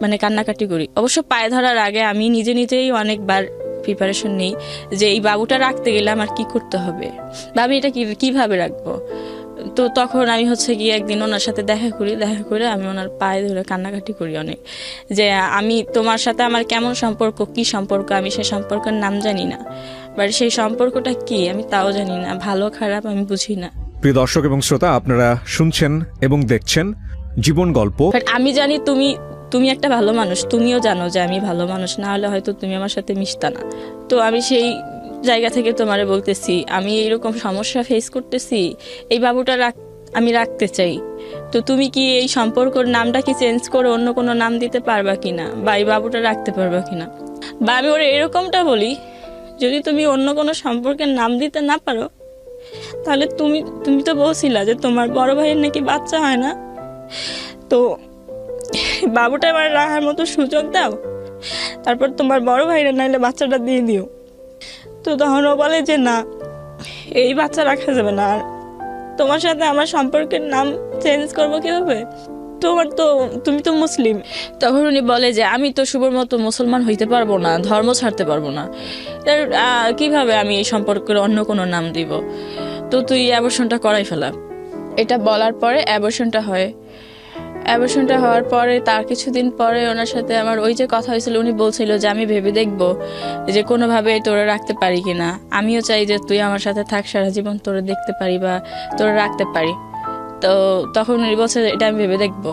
মানে কান্নাকাটি করি। অবশ্য পায়ে ধরার আগে আমি নিজে নিজেই অনেকবার প্রিপারেশন নিই যে এই বাবুটা রাখতে গেলে আমার কি করতে হবে, বা আমি এটা কিভাবে রাখবো। তো তখন আমি হচ্ছে গিয়ে একদিন ওনার সাথে দেখা করে আমি ওনার পায়ে ধরে কান্নাকাটি করি অনেক, যে আমি তোমার সাথে আমার কেমন সম্পর্ক, কি সম্পর্ক, আমি সেই সম্পর্কের নাম জানি না, বাট সেই সম্পর্কটা কি আমি তাও জানি না, ভালো খারাপ আমি বুঝি না। প্রিয় দর্শক এবং শ্রোতা, আপনারা শুনছেন এবং দেখছেন জীবন গল্প। বাট আমি জানি তুমি একটা ভালো মানুষ, তুমিও জানো যে আমি ভালো মানুষ, না হলে হয়তো তুমি আমার সাথে মিশতা না। তো আমি সেই জায়গা থেকে তোমারে বলতেছি আমি এইরকম সমস্যা ফেস করতেছি, এই বাবুটা আমি রাখতে চাই। তো তুমি কি এই সম্পর্কের নামটা কি চেঞ্জ করে অন্য কোনো নাম দিতে পারবা কিনা, বা এই বাবুটা রাখতে পারবা কিনা। বা আমি ওরা এরকমটা বলি, যদি তুমি অন্য কোনো সম্পর্কের নাম দিতে না পারো, তাহলে তুমি তো বলছিলা যে তোমার বড় ভাইয়ের নাকি বাচ্চা হয় না, তো বাবুটা আমার রাখার মতো সুযোগ দাও, তারপর তোমার বড় ভাইরা নাইলে বাচ্চাটা দিয়ে দিও। তো তখন ও বলে যে না, এই বাচ্চা রাখা যাবে না, আর তোমার সাথে আমার সম্পর্কের নাম চেঞ্জ করবো কিভাবে, তুমি তো মুসলিম। তখন উনি বলে যে আমি তো শুভর মতো মুসলমান হইতে পারবো না, ধর্ম ছাড়তে পারবো না, কিভাবে আমি এই সম্পর্কের অন্য কোনো নাম দিব, তো তুই অ্যাবর্শনটা করাই ফেলা। এটা বলার পরে অ্যাবর্শনটা হওয়ার পরে তার কিছুদিন পরে ওনার সাথে আমার ওই যে কথা হয়েছিল, উনি বলছিল যে আমি ভেবে দেখবো যে কোনোভাবে তোরে রাখতে পারি কিনা, আমিও চাই যে তুই আমার সাথে থাক সারা জীবন, তোরে দেখতে পারি বা তোরে রাখতে পারি। তো তখন উনি বলছে এটা আমি ভেবে দেখবো।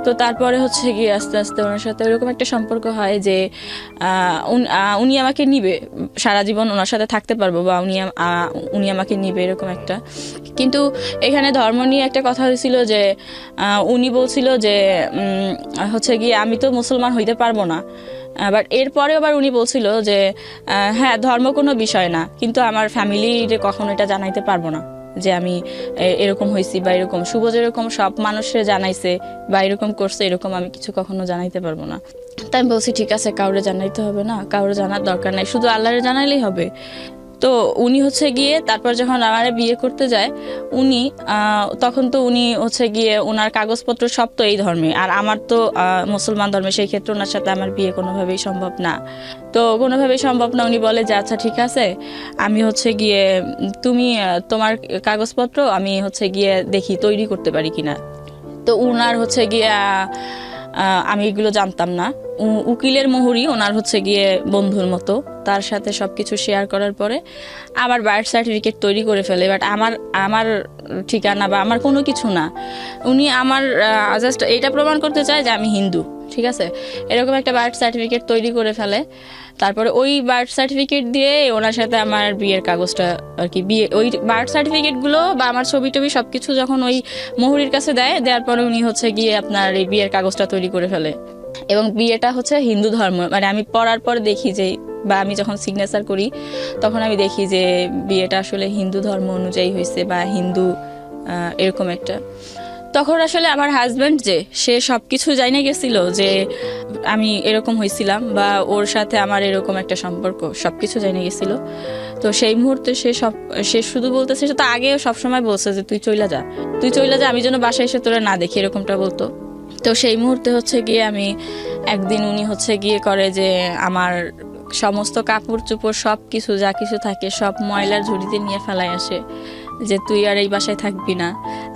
তো তারপরে হচ্ছে গিয়ে আস্তে আস্তে ওনার সাথে ওরকম একটা সম্পর্ক হয় যে উনি আমাকে নিবে, সারা জীবন ওনার সাথে থাকতে পারবো, বা উনি আমাকে নিবে, এরকম একটা। কিন্তু এখানে ধর্ম নিয়ে একটা কথা হয়েছিল যে উনি বলছিল যে হচ্ছে গিয়ে আমি তো মুসলমান হইতে পারবো না, বাট এরপরে আবার উনি বলছিল যে হ্যাঁ ধর্ম কোনো বিষয় না, কিন্তু আমার ফ্যামিলিরে কখনো এটা জানাইতে পারবো না যে আমি এরকম হয়েছি, বা এরকম শুভ যেরকম সব মানুষের জানাইছে বা এরকম করছে, এরকম আমি কিছু কখনো জানাইতে পারবো না। তাই আমি বলছি ঠিক আছে, কাউরে জানাইতে হবে না, কাউরে জানার দরকার নাই, শুধু আল্লাহরে জানাইলেই হবে। তো উনি হচ্ছে গিয়ে তারপর যখন আমার বিয়ে করতে যায় উনি, তখন তো উনি হচ্ছে গিয়ে ওনার কাগজপত্র সব তো এই ধর্মে, আর আমার তো মুসলমান ধর্মে, সেই ক্ষেত্রে ওনার সাথে আমার বিয়ে কোনোভাবেই সম্ভব না। তো কোনোভাবেই সম্ভব না। উনি বলে যে আচ্ছা ঠিক আছে, আমি হচ্ছে গিয়ে তুমি তোমার কাগজপত্র আমি হচ্ছে গিয়ে দেখি তৈরি করতে পারি কিনা। তো উনার হচ্ছে গিয়ে আমি এগুলো জানতাম না, উকিলের মোহরি ওনার হচ্ছে গিয়ে বন্ধুর মতো, তার সাথে সবকিছু শেয়ার করার পরে আমার বার্থ সার্টিফিকেট তৈরি করে ফেলে। বাট আমার ঠিকানা বা আমার কোনো কিছু না, উনি আমার জাস্ট এটা প্রমাণ করতে চায় যে আমি হিন্দু, ঠিক আছে, এরকম একটা বার্থ সার্টিফিকেট তৈরি করে ফেলে। তারপরে ওই বার্থ সার্টিফিকেট দিয়ে ওনার সাথে আমার বিয়ের কাগজটা আর কি, বিয়ে ওই বার্থ সার্টিফিকেটগুলো বা আমার ছবি টবি সবকিছু যখন ওই মোহরির কাছে দেওয়ার পরে উনি হচ্ছে গিয়ে আপনার এই বিয়ের কাগজটা তৈরি করে ফেলে। এবং বিয়েটা হচ্ছে হিন্দু ধর্ম, মানে আমি পড়ার পর দেখি যে, বা আমি যখন সিগনেচার করি তখন আমি দেখি যে বিয়েটা আসলে হিন্দু ধর্ম অনুযায়ী হয়েছে, বা হিন্দু এরকম একটা। তখন আসলে আমার হাজব্যান্ড যে সে সবকিছু জানিয়ে গেছিল যে আমি এরকম হয়েছিলাম, বা ওর সাথে আমার এরকম একটা সম্পর্ক, সবকিছু জানিয়ে গেছিল। তো সেই মুহূর্তে সে শুধু বলতেছে, সে তো আগেও সবসময় বলছে যে তুই চইলা যা, আমি যেন বাসায় এসে তোরা না দেখি, এরকমটা বলতো। তো সেই মুহূর্তে হচ্ছে গিয়ে আমি একদিন উনি হচ্ছে গিয়ে করে যে আমার সমস্ত কাপড় চোপড় সব কিছু যা কিছু থাকে সব ময়লার ঝুড়িতে নিয়ে ফেলাই আসে, যে তুই আর এই বাসায় থাকবি না।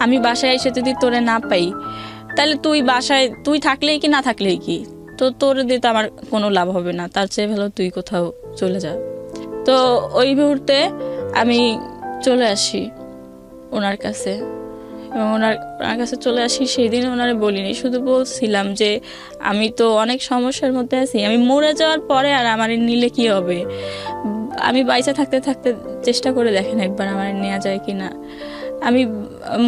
আমি বাসায় এসে যদি তোরে না পাই, তাহলে তুই থাকলেই কি না থাকলেই কি, তো তোর দিতে আমার কোনো লাভ হবে না, তার চেয়ে ভালো তুই কোথাও চলে যা। তো ওই মুহূর্তে আমি চলে আসি ওনার কাছে, এবং ওনার কাছে চলে আসি। সেই দিন ওনারে বলিনি, শুধু বলছিলাম যে আমি তো অনেক সমস্যার মধ্যে আছি, আমি মরে যাওয়ার পরে আর আমার নিলে কি হবে, আমি বাইচা থাকতে থাকতে চেষ্টা করে দেখেন একবার আমার নেওয়া যায় কি না। আমি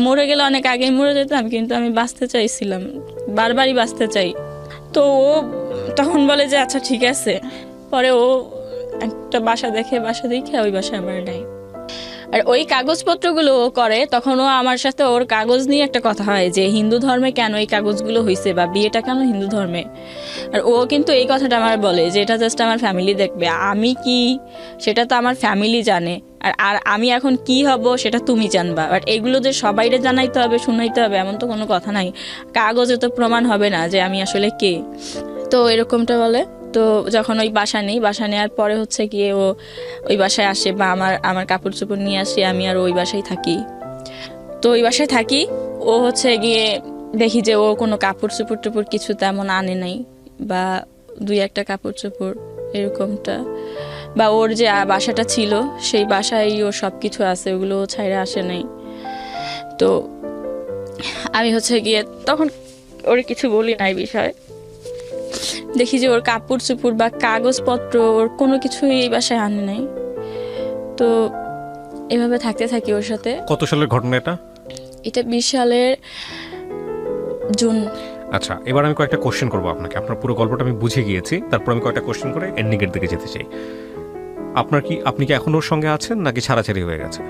মরে গেলে অনেক আগেই মরে যেতাম, কিন্তু আমি বাঁচতে চাইছিলাম, বারবারই বাঁচতে চাই। তো ও তখন বলে যে আচ্ছা ঠিক আছে। পরে ও একটা বাসা দেখে ওই বাসায় আমার নেয়। আর ওই কাগজপত্রগুলো ও করে, তখন ও আমার সাথে ওর কাগজ নিয়ে একটা কথা হয় যে হিন্দু ধর্মে কেন এই কাগজগুলো হয়েছে, বা বিয়েটা কেন হিন্দু ধর্মে। আর ও কিন্তু এই কথাটা আমার বলে যে এটা জাস্ট আমার ফ্যামিলি দেখবে, আমি কি সেটা তো আমার ফ্যামিলি জানে, আর আর আমি এখন কি হব সেটা তুমি জানবা। বাট এগুলো যে সবাইরে জানাইতে হবে, শুনাইতে হবে, এমন তো কোনো কথা নাই। কাগজে তো প্রমাণ হবে না যে আমি আসলে কে। তো এরকমটা বলে। তো যখন ওই বাসা নেওয়ার পরে হচ্ছে গিয়ে ও ওই বাসায় আসে, বা আমার কাপড় চোপড় নিয়ে আসে, আমি আর ওই বাসায় থাকি। তো ওই বাসায় থাকি, ও হচ্ছে গিয়ে দেখি যে ও কোনো কাপড় চোপড় টোপড় কিছু তেমন আনে নাই, বা দুই একটা কাপড় চোপড় এরকমটা, বা ওর যে বাসাটা ছিল সেই বাসায় ওর সব কিছু আছে, ওগুলো ও ছাইড়ে আসে নাই। তো আমি হচ্ছে গিয়ে তখন ওর কিছু বলি নাই বিষয়, দেখি যে ওর কাপড় চোপড় বা কাগজপত্র ওর কোনো কিছুই এই বাসায় আনে নাই। তো এভাবে থাকতে থাকি ওর সাথে। কত সালের ঘটনা এটা? এটা 20 সালের জুন। আচ্ছা, এবার আমি কয়েকটা কোশ্চেন করবো আপনাকে। আপনার পুরো গল্পটা আমি বুঝে গিয়েছি, তারপর আমি কয়েকটা কোশ্চেন করে এন্ডিংয়ের দিকে যেতে চাই। আপনি কি এখন ওর সঙ্গে আছেন, নাকি ছাড়াছাড়ি হয়ে গেছে?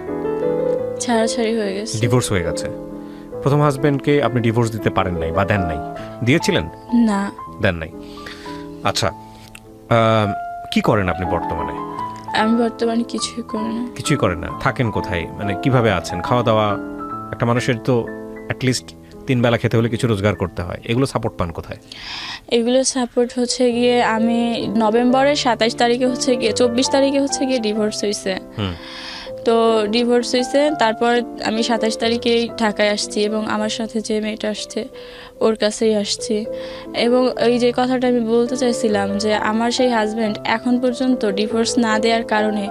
ছাড়াছাড়ি হয়ে গেছে, ডিভোর্স হয়ে গেছে। প্রথম হাজবেন্ডকে আপনি ডিভোর্স দিতে পারেন নাই বা দেন নাই? দিয়েছিলেন? না, দেন নাই। আচ্ছা, কি করেন আপনি বর্তমানে? আমি বর্তমানে কিছুই করি না। কিছুই করেন না? থাকেন কোথায়, মানে কিভাবে আছেন? খাওয়া দাওয়া, একটা মানুষের তো অ্যাটলিস্ট 3 বেলা খেতে হলে কিছু রোজগার করতে হয়, এগুলো সাপোর্ট পান কোথায়? এগুলো সাপোর্ট হচ্ছে গিয়ে আমি নভেম্বরের 27 তারিখে হচ্ছে গিয়ে 24 তারিখে হচ্ছে গিয়ে ডিভোর্স হয়েছে। তো ডিভোর্স হয়েছে, তারপর আমি 27 তারিখেই ঢাকায় আসছি, এবং আমার সাথে যে মেয়েটা আসছে ওর কাছেই আসছি। এবং ওই যে কথাটা আমি বলতে চাইছিলাম যে আমার সেই হাজব্যান্ড এখন পর্যন্ত ডিভোর্স না দেওয়ার কারণে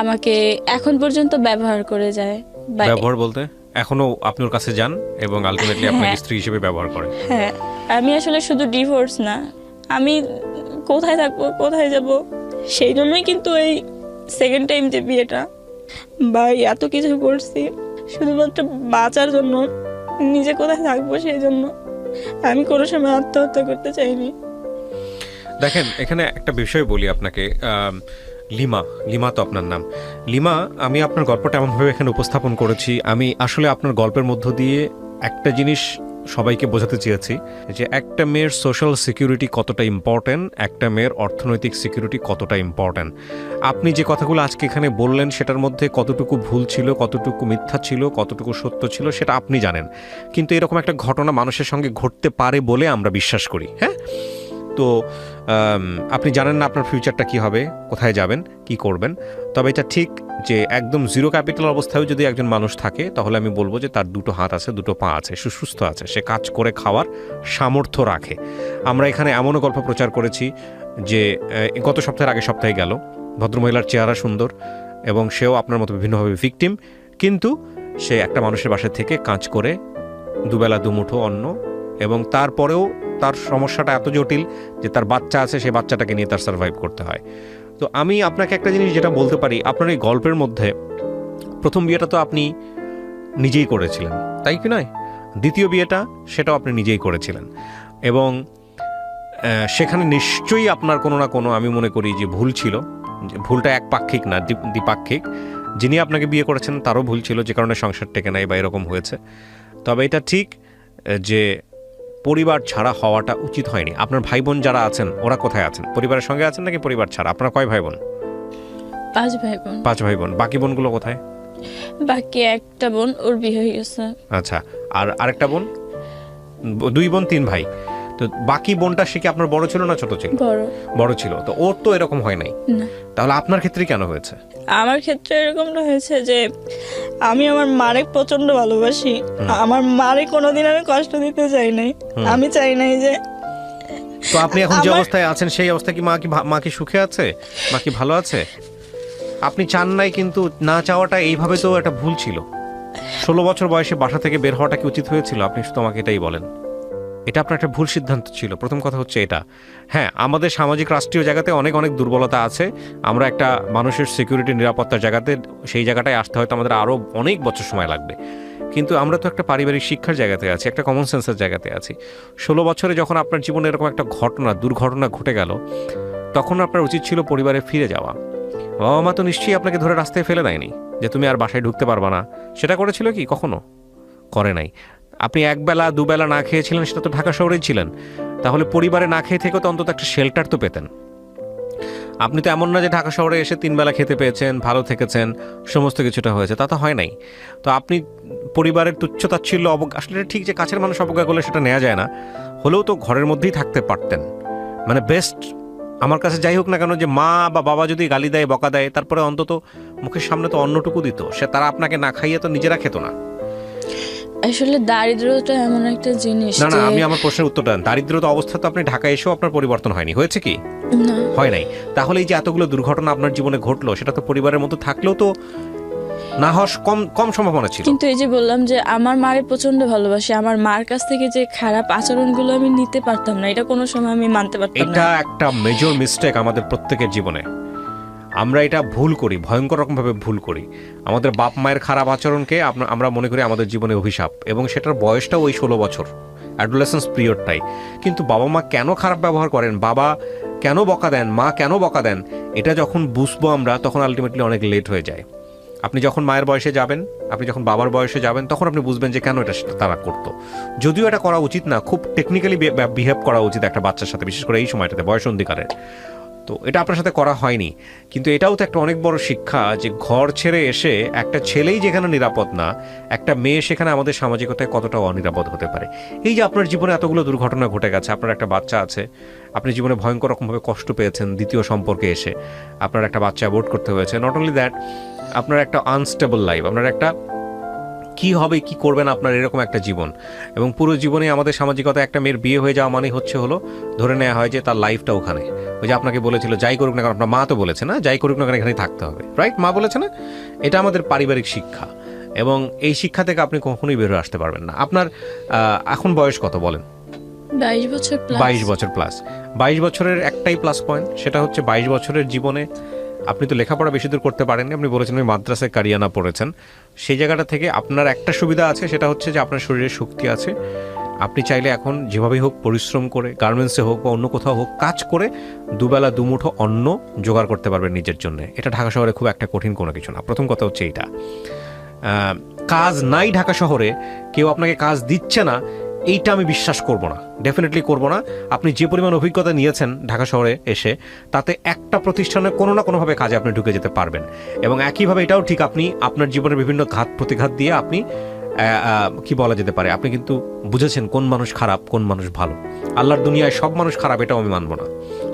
আমাকে এখন পর্যন্ত ব্যবহার করে যায়। ব্যবহার বলতে এখনো আপনি ওর কাছে যান এবং আলটিমেটলি আপনাকে স্ত্রী হিসেবে ব্যবহার করে? হ্যাঁ, আমি আসলে শুধু ডিভোর্স না, আমি কোথায় থাকবো, কোথায় যাব, সেই জন্যই কিন্তু এই সেকেন্ড টাইম যে বিয়েটা, বা এত কিছু করছি শুধুমাত্র বাঁচার জন্য, নিজে কোথায় থাকবো সেই জন্য। আমি কোনো সময় আত্মহত্যা করতে চাইনি। দেখেন, এখানে একটা বিষয় বলি আপনাকে। লিমা তো আপনার নাম। লিমা, আমি আপনার গল্পটা এমনভাবে এখানে উপস্থাপন করেছি, আমি আসলে আপনার গল্পের মধ্য দিয়ে একটা জিনিস সবাইকে বোঝাতে চেয়েছি, যে একটা মেয়ের সোশ্যাল সিকিউরিটি কতটা ইম্পর্ট্যান্ট, একটা মেয়ের অর্থনৈতিক সিকিউরিটি কতটা ইম্পর্ট্যান্ট। আপনি যে কথাগুলো আজকে এখানে বললেন সেটার মধ্যে কতটুকু ভুল ছিল, কতটুকু মিথ্যা ছিল, কতটুকু সত্য ছিল সেটা আপনি জানেন, কিন্তু এরকম একটা ঘটনা মানুষের সঙ্গে ঘটতে পারে বলে আমরা বিশ্বাস করি। হ্যাঁ, তো আপনি জানেন না আপনার ফিউচারটা কি হবে, কোথায় যাবেন, কি করবেন। তবে এটা ঠিক যে একদম জিরো ক্যাপিটাল অবস্থায় যদি একজন মানুষ থাকে, তাহলে আমি বলবো যে তার 2 হাত আছে, 2 পা আছে, সুস্থ আছে, সে কাজ করে খাওয়ার সামর্থ্য রাখে। আমরা এখানে এমনও গল্প প্রচার করেছি যে গত সপ্তাহে গেল, ভদ্রমহিলার চেহারা সুন্দর এবং সেও আপনার মতো বিভিন্নভাবে ভিকটিম, কিন্তু সে একটা মানুষের বাসায় থেকে কাজ করে 2 বেলা 2 মুঠো অন্ন, এবং তারপরেও তার সমস্যাটা এত জটিল যে তার বাচ্চা আছে, সেই বাচ্চাটাকে নিয়ে তার সার্ভাইভ করতে হয়। তো আমি আপনাকে একটা জিনিস যেটা বলতে পারি, আপনার এই গল্পের মধ্যে প্রথম বিয়েটা তো আপনি নিজেই করেছিলেন, তাই কি নয়? দ্বিতীয় বিয়েটা সেটাও আপনি নিজেই করেছিলেন, এবং সেখানে নিশ্চয়ই আপনার কোনো না কোনো, আমি মনে করি যে ভুল ছিল। ভুলটা একপাক্ষিক না, দ্বিপাক্ষিক। যিনি আপনাকে বিয়ে করেছেন তারও ভুল ছিল, যে কারণে সংসার টেকে নাই বা এরকম হয়েছে। তবে এটা ঠিক যে পরিবার ছাড়া হওয়াটা উচিত হয়নি। আপনার ভাই বোন যারা আছেন ওরা কোথায় আছেন? পরিবারের সঙ্গে আছেন নাকি পরিবার ছাড়া? আপনারা কয় ভাই বোন? 5 ভাই বোন। 5 ভাই বোন। বাকি বোনগুলো কোথায়? বাকি একটা বোন, ওর বিয়ে হয়ে গেছে। আচ্ছা, আর আরেকটা বোন? 2 বোন 3 ভাই। তো বাকি বোনটা সে কি আপনার বড় ছিল না ছোট ছিল? বড় ছিল। তো ওর তো এরকম হয় নাই, তাহলে আপনার ক্ষেত্রে কেন হয়েছে? আমার ক্ষেত্রে এরকমটা হয়েছে যে আমি আমার মারে প্রচন্ড ভালোবাসি, আমার মারে কোনোদিন আমি কষ্ট দিতে চাই নাই। আমি চাই নাই যে তো আপনি এখন যে আমার- অবস্থায় আছেন সেই অবস্থায় কি মা কি সুখে আছে, মা কি ভালো আছে? আপনি চান নাই, কিন্তু না চাওয়াটা এইভাবে তো একটা ভুল ছিল। 16 বছর বয়সে বাসা থেকে বের হওয়াটা কি উচিত হয়েছিল? আপনি শুধু আমাকে এটাই বলেন। এটা আপনার একটা ভুল সিদ্ধান্ত ছিল। প্রথম কথা হচ্ছে এটা। হ্যাঁ, আমাদের সামাজিক রাষ্ট্রীয় জায়গাতে অনেক অনেক দুর্বলতা আছে। আমরা একটা মানুষের সিকিউরিটি নিরাপত্তার জায়গাতে সেই জায়গাটায় আসতে হয়তো আমাদের আরও অনেক বছর সময় লাগবে, কিন্তু আমরা তো একটা পারিবারিক শিক্ষার জায়গাতে আছি, একটা কমন সেন্সের জায়গাতে আছি। 16 বছরে যখন আপনার জীবনে এরকম একটা দুর্ঘটনা ঘটে গেল, তখন আপনার উচিত ছিল পরিবারে ফিরে যাওয়া। বাবা মা তো নিশ্চয়ই আপনাকে ধরে রাস্তায় ফেলে দেয়নি যে তুমি আর বাসায় ঢুকতে পারবা না। সেটা করেছিল কি কখনো? করে নাই। আপনি একবেলা দুবেলা না খেয়েছিলেন, সেটা তো ঢাকা শহরেই ছিলেন। তাহলে পরিবারে না খেয়ে থেকেও তো অন্তত একটা শেল্টার তো পেতেন। আপনি তো এমন না যে ঢাকা শহরে এসে 3 বেলা খেতে পেয়েছেন, ভালো থেকেছেন, সমস্ত কিছুটা হয়েছে, তা তো হয় নাই। তো আপনি পরিবারের তুচ্ছতাচ্ছিল্য আসলে ঠিক যে কাছের মানুষ অবজ্ঞা করলে সেটা নেওয়া যায় না, হলেও তো ঘরের মধ্যেই থাকতে পারতেন। মানে বেস্ট আমার কাছে যাই হোক না কেন, যে মা বা বাবা যদি গালি দেয়, বকা দেয়, তারপরে অন্তত মুখের সামনে তো অন্নটুকু দিত, সে তারা আপনাকে না খাইয়ে তো নিজেরা খেত না। আসলে দারিদ্রতা এমন একটা জিনিস না না, যে- আমি আমার প্রশ্নের উত্তরটা দেন। দারিদ্রতা অবস্থা তো আপনি ঢাকায় এসেও আপনার পরিবর্তন হয়নি, হয়েছে কি? না, হয় নাই। তাহলে এই যে এতগুলো দুর্ঘটনা আপনার জীবনে ঘটলো, সেটা তো পরিবারের মতো থাকলেও তো না হওয়ার কম কম সম্ভাবনা ছিল। কিন্তু এই যে বললাম যে আমার মারে প্রচন্ড ভালোবাসি, আমার মার কাছ থেকে যে খারাপ আচরণগুলো আমি নিতে পারতাম না, এটা কোনো সময় আমি মানতে পারতাম এটা না। একটা মেজর মিস্টেক আমাদের প্রত্যেকের জীবনে। আমরা এটা ভুল করি, ভয়ঙ্কর রকমভাবে ভুল করি। আমাদের বাপ মায়ের খারাপ আচরণকে আমরা মনে করি আমাদের জীবনে অভিশাপ, এবং সেটার বয়সটাও ওই 16 বছর, অ্যাডোলেসেন্স পিরিয়ডটাই। কিন্তু বাবা মা কেন খারাপ ব্যবহার করেন, বাবা কেন বকা দেন, মা কেন বকা দেন, এটা যখন বুঝবো আমরা, তখন আলটিমেটলি অনেক লেট হয়ে যায়। আপনি যখন মায়ের বয়সে যাবেন, আপনি যখন বাবার বয়সে যাবেন, তখন আপনি বুঝবেন যে কেন এটা সেটা তারা করতো। যদিও এটা করা উচিত না, খুব টেকনিক্যালি বিহেভ করা উচিত একটা বাচ্চার সাথে, বিশেষ করে এই সময়টাতে বয়সন্ধিকারের। তো এটা আপনার সাথে করা হয়নি, কিন্তু এটাও তো একটা অনেক বড় শিক্ষা যে ঘর ছেড়ে এসে একটা ছেলেই যেখানে নিরাপদ না, একটা মেয়ে সেখানে আমাদের সামাজিকতায় কতটা অনিরাপদ হতে পারে। এই যে আপনার জীবনে এতগুলো দুর্ঘটনা ঘটে গেছে, আপনার একটা বাচ্চা আছে, আপনি জীবনে ভয়ঙ্কর রকমভাবে কষ্ট পেয়েছেন দ্বিতীয় সম্পর্কে এসে, আপনার একটা বাচ্চা অ্যাবর্ট করতে হয়েছে। নট অনলি দ্যাট, আপনার একটা আনস্টেবল লাইফ, আপনার একটা কি হবে কি করবেন আপনার এরকম একটা জীবন, এবং পুরো জীবনে আমাদের সামাজিকতা একটা মেয়ের বিয়ে হয়ে যাওয়া মানে হলো ধরে নেওয়া হয় যে তার লাইফটা ওখানে। ওই যে আপনাকে বলেছিল যাই করুক না কেন, আপনার মা তো বলেছে না যাই করুক না কেন এখানেই থাকতে হবে, রাইট? মা বলেছে না? এটা আমাদের পারিবারিক শিক্ষা, এবং এই শিক্ষা থেকে আপনি কখনোই বের হয়ে আসতে পারবেন না। আপনার এখন বয়স কত বলেন? 22 বছর প্লাস। 22 বছর প্লাস। 22 বছরের একটাই প্লাস পয়েন্ট, সেটা হচ্ছে 22 বছরের জীবনে আপনি তো লেখাপড়া বেশি দূর করতে পারেননি। আপনি বলেছেন আপনি মাদ্রাসায় কারিয়ানা পড়েছেন। সেই জায়গাটা থেকে আপনার একটা সুবিধা আছে, সেটা হচ্ছে যে আপনার শরীরে শক্তি আছে। আপনি চাইলে এখন যেভাবেই হোক পরিশ্রম করে, গার্মেন্টসে হোক বা অন্য কোথাও হোক, কাজ করে দুবেলা দুমুঠো অন্ন জোগাড় করতে পারবেন নিজের জন্য। এটা ঢাকা শহরে খুব একটা কঠিন কোনো কিছু না। প্রথম কথা হচ্ছে এইটা। কাজ নাই ঢাকা শহরে, কেউ আপনাকে কাজ দিচ্ছে না, এইটা আমি বিশ্বাস করব না, ডেফিনেটলি করব না। আপনি যে পরিমাণ অভিজ্ঞতা নিয়েছেন ঢাকা শহরে এসে, তাতে একটা প্রতিষ্ঠানে কোনো না কোনোভাবে কাজে আপনি ঢুকে যেতে পারবেন। এবং একইভাবে এটাও ঠিক, আপনি আপনার জীবনের বিভিন্ন ঘাত প্রতিঘাত দিয়ে আপনি কি বলা যেতে পারে, আপনি কিন্তু বুঝেছেন কোন মানুষ খারাপ, কোন মানুষ ভালো। আল্লাহর দুনিয়ায় সব মানুষ খারাপ, এটাও আমি মানব না।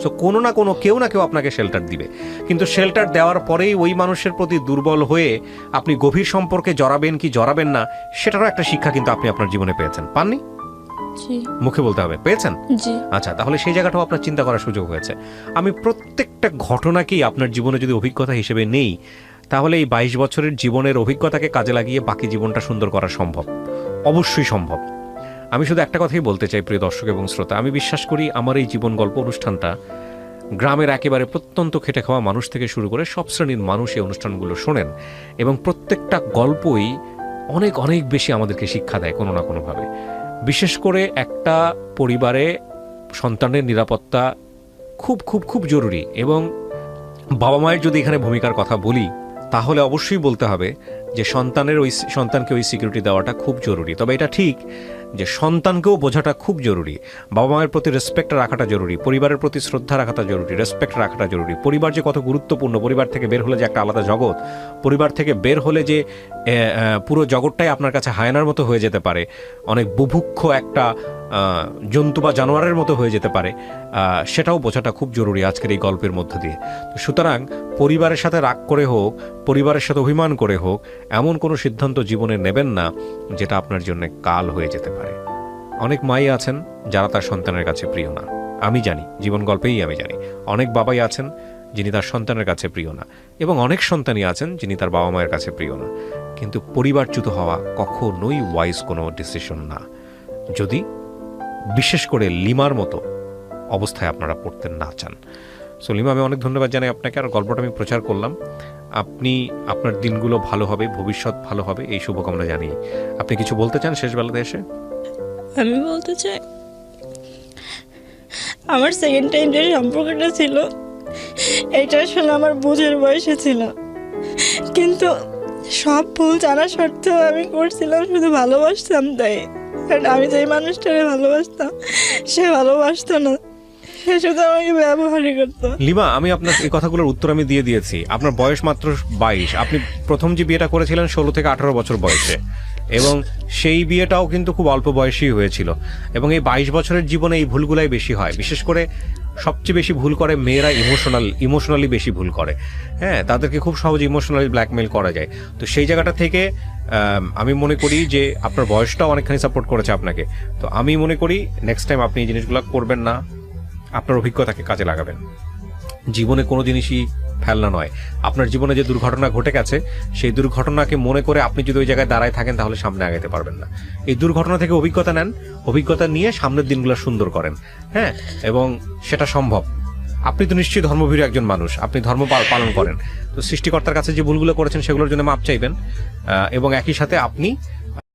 সো কোনো না কোনো কেউ না কেউ আপনাকে শেল্টার দিবে, কিন্তু শেল্টার দেওয়ার পরেই ওই মানুষের প্রতি দুর্বল হয়ে আপনি গভীর সম্পর্কে জড়াবেন কি জড়াবেন না, সেটারও একটা শিক্ষা কিন্তু আপনি আপনার জীবনে পেয়েছেন, পাননি? জি মুখে বলতে হবে পেয়েছেন। জি। আচ্ছা, তাহলে সেই জায়গাটাও আপনার চিন্তা করার সুযোগ হয়েছে। আমি প্রত্যেকটা ঘটনাকেই আপনার জীবনে যদি অভিজ্ঞতা হিসেবে নেই, তাহলে এই 22 বছরের জীবনের অভিজ্ঞতাকে কাজে লাগিয়ে বাকি জীবনটা সুন্দর করা সম্ভব, অবশ্যই সম্ভব। আমি শুধু একটা কথাই বলতে চাই প্রিয় দর্শক এবং শ্রোতা, আমি বিশ্বাস করি আমার এই জীবন গল্প অনুষ্ঠানটা গ্রামের একেবারে প্রত্যন্ত খেটে খাওয়া মানুষ থেকে শুরু করে সব শ্রেণীর মানুষ এই অনুষ্ঠানগুলো শোনেন, এবং প্রত্যেকটা গল্পই অনেক অনেক বেশি আমাদেরকে শিক্ষা দেয় কোনো না কোনোভাবে। বিশেষ করে একটা পরিবারে সন্তানের নিরাপত্তা খুব খুব খুব জরুরি, এবং বাবা মায়ের যদি এখানে ভূমিকার কথা বলি, তাহলে অবশ্যই বলতে হবে যে সন্তানকে ওই সিকিউরিটি দেওয়াটা খুব জরুরি। তবে এটা ঠিক যে সন্তানকেও বোঝাটা খুব জরুরি, বাবা মায়ের প্রতি রেসপেক্ট রাখাটা জরুরি, পরিবারের প্রতি শ্রদ্ধা রাখাটা জরুরি, রেসপেক্ট রাখাটা জরুরি। পরিবার যে কত গুরুত্বপূর্ণ, পরিবার থেকে বের হলে যে একটা আলাদা জগৎ, পরিবার থেকে বের হলে যে পুরো জগৎটাই আপনার কাছে হায়নার মতো হয়ে যেতে পারে, অনেক বুভুক্ষ একটা জন্তু বা জানোয়ারের মতো হয়ে যেতে পারে, সেটাও বোঝাটা খুব জরুরি আজকের এই গল্পের মধ্য দিয়ে। সুতরাং পরিবারের সাথে রাগ করে হোক, পরিবারের সাথে অভিমান করে হোক, এমন কোনো সিদ্ধান্ত জীবনে নেবেন না যেটা আপনার জন্য কাল হয়ে যেতে পারে। অনেক মাই আছেন যারা তার সন্তানের কাছে প্রিয় না, আমি জানি, জীবন গল্পেই আমি জানি অনেক বাবাই আছেন যিনি তার সন্তানের কাছে প্রিয় না, এবং অনেক সন্তানই আছেন যিনি তার বাবা মায়ের কাছে প্রিয় না। কিন্তু পরিবারচ্যুত হওয়া কখনোই ওয়াইজ কোনো ডিসিশন না, যদি বিশেষ করে লিমার মতো অবস্থায় আপনারা পড়তে না চান। সো লিমা, আমি অনেক ধন্যবাদ জানাই আপনাকে, আর গল্পটা আমি প্রচার করলাম। আপনি আপনার দিনগুলো ভালো হবে, ভবিষ্যৎ ভালো হবে, এই শুভকামনা জানিয়ে আপনি কিছু বলতে চান শেষ বেলাতে এসে? আমি বলতে চাই, আমার সেকেন্ড টাইম যে সম্পর্কটা ছিল এটা আসলে আমার বুঝের বয়সে ছিল, কিন্তু সব ভুল জানা সত্ত্বেও আমি করছিলাম শুধু ভালোবাসতাম তাই। কারণ আমি যে মানুষটাকে ভালোবাসতাম সে ভালোবাসতো না, সে শুধু আমাকে ব্যবহারই করতো। লিমা, আমি আপনার এই কথাগুলোর উত্তর আমি দিয়ে দিয়েছি। আপনার বয়স মাত্র 22, আপনি প্রথম যে বিয়েটা করেছিলেন 16 থেকে 18 বছর বয়সে, এবং সেই বিয়েটাও কিন্তু খুব অল্প বয়সেই হয়েছিল। এবং এই 22 বছরের জীবনে এই ভুলগুলাই বেশি হয়, বিশেষ করে সবচেয়ে বেশি ভুল করে মেয়েরা ইমোশনালি বেশি ভুল করে। হ্যাঁ, তাদেরকে খুব সহজে ইমোশনালি ব্ল্যাকমেল করা যায়। তো সেই জায়গাটা থেকে আমি মনে করি যে আপনার বয়সটাও অনেকখানি সাপোর্ট করেছে আপনাকে। তো আমি মনে করি নেক্সট টাইম আপনি এই জিনিসগুলো করবেন না, আপনার অভিজ্ঞতাকে কাজে লাগাবেন। জীবনে কোনো জিনিসই ফেলনা নয়। আপনার জীবনে যে দুর্ঘটনা ঘটে গেছে সেই দুর্ঘটনাকে মনে করে আপনি যদি ওই জায়গায় দাঁড়ায় থাকেন তাহলে সামনে আগাতে পারবেন না। এই দুর্ঘটনা থেকে অভিজ্ঞতা নেন, অভিজ্ঞতা নিয়ে সামনের দিনগুলো সুন্দর করেন। হ্যাঁ, এবং সেটা সম্ভব। আপনি তো নিশ্চয়ই ধর্মভীরু একজন মানুষ, আপনি ধর্ম পালন করেন, তো সৃষ্টিকর্তার কাছে যে ভুলগুলো করেছেন সেগুলোর জন্য মাপ চাইবেন, এবং একই সাথে আপনি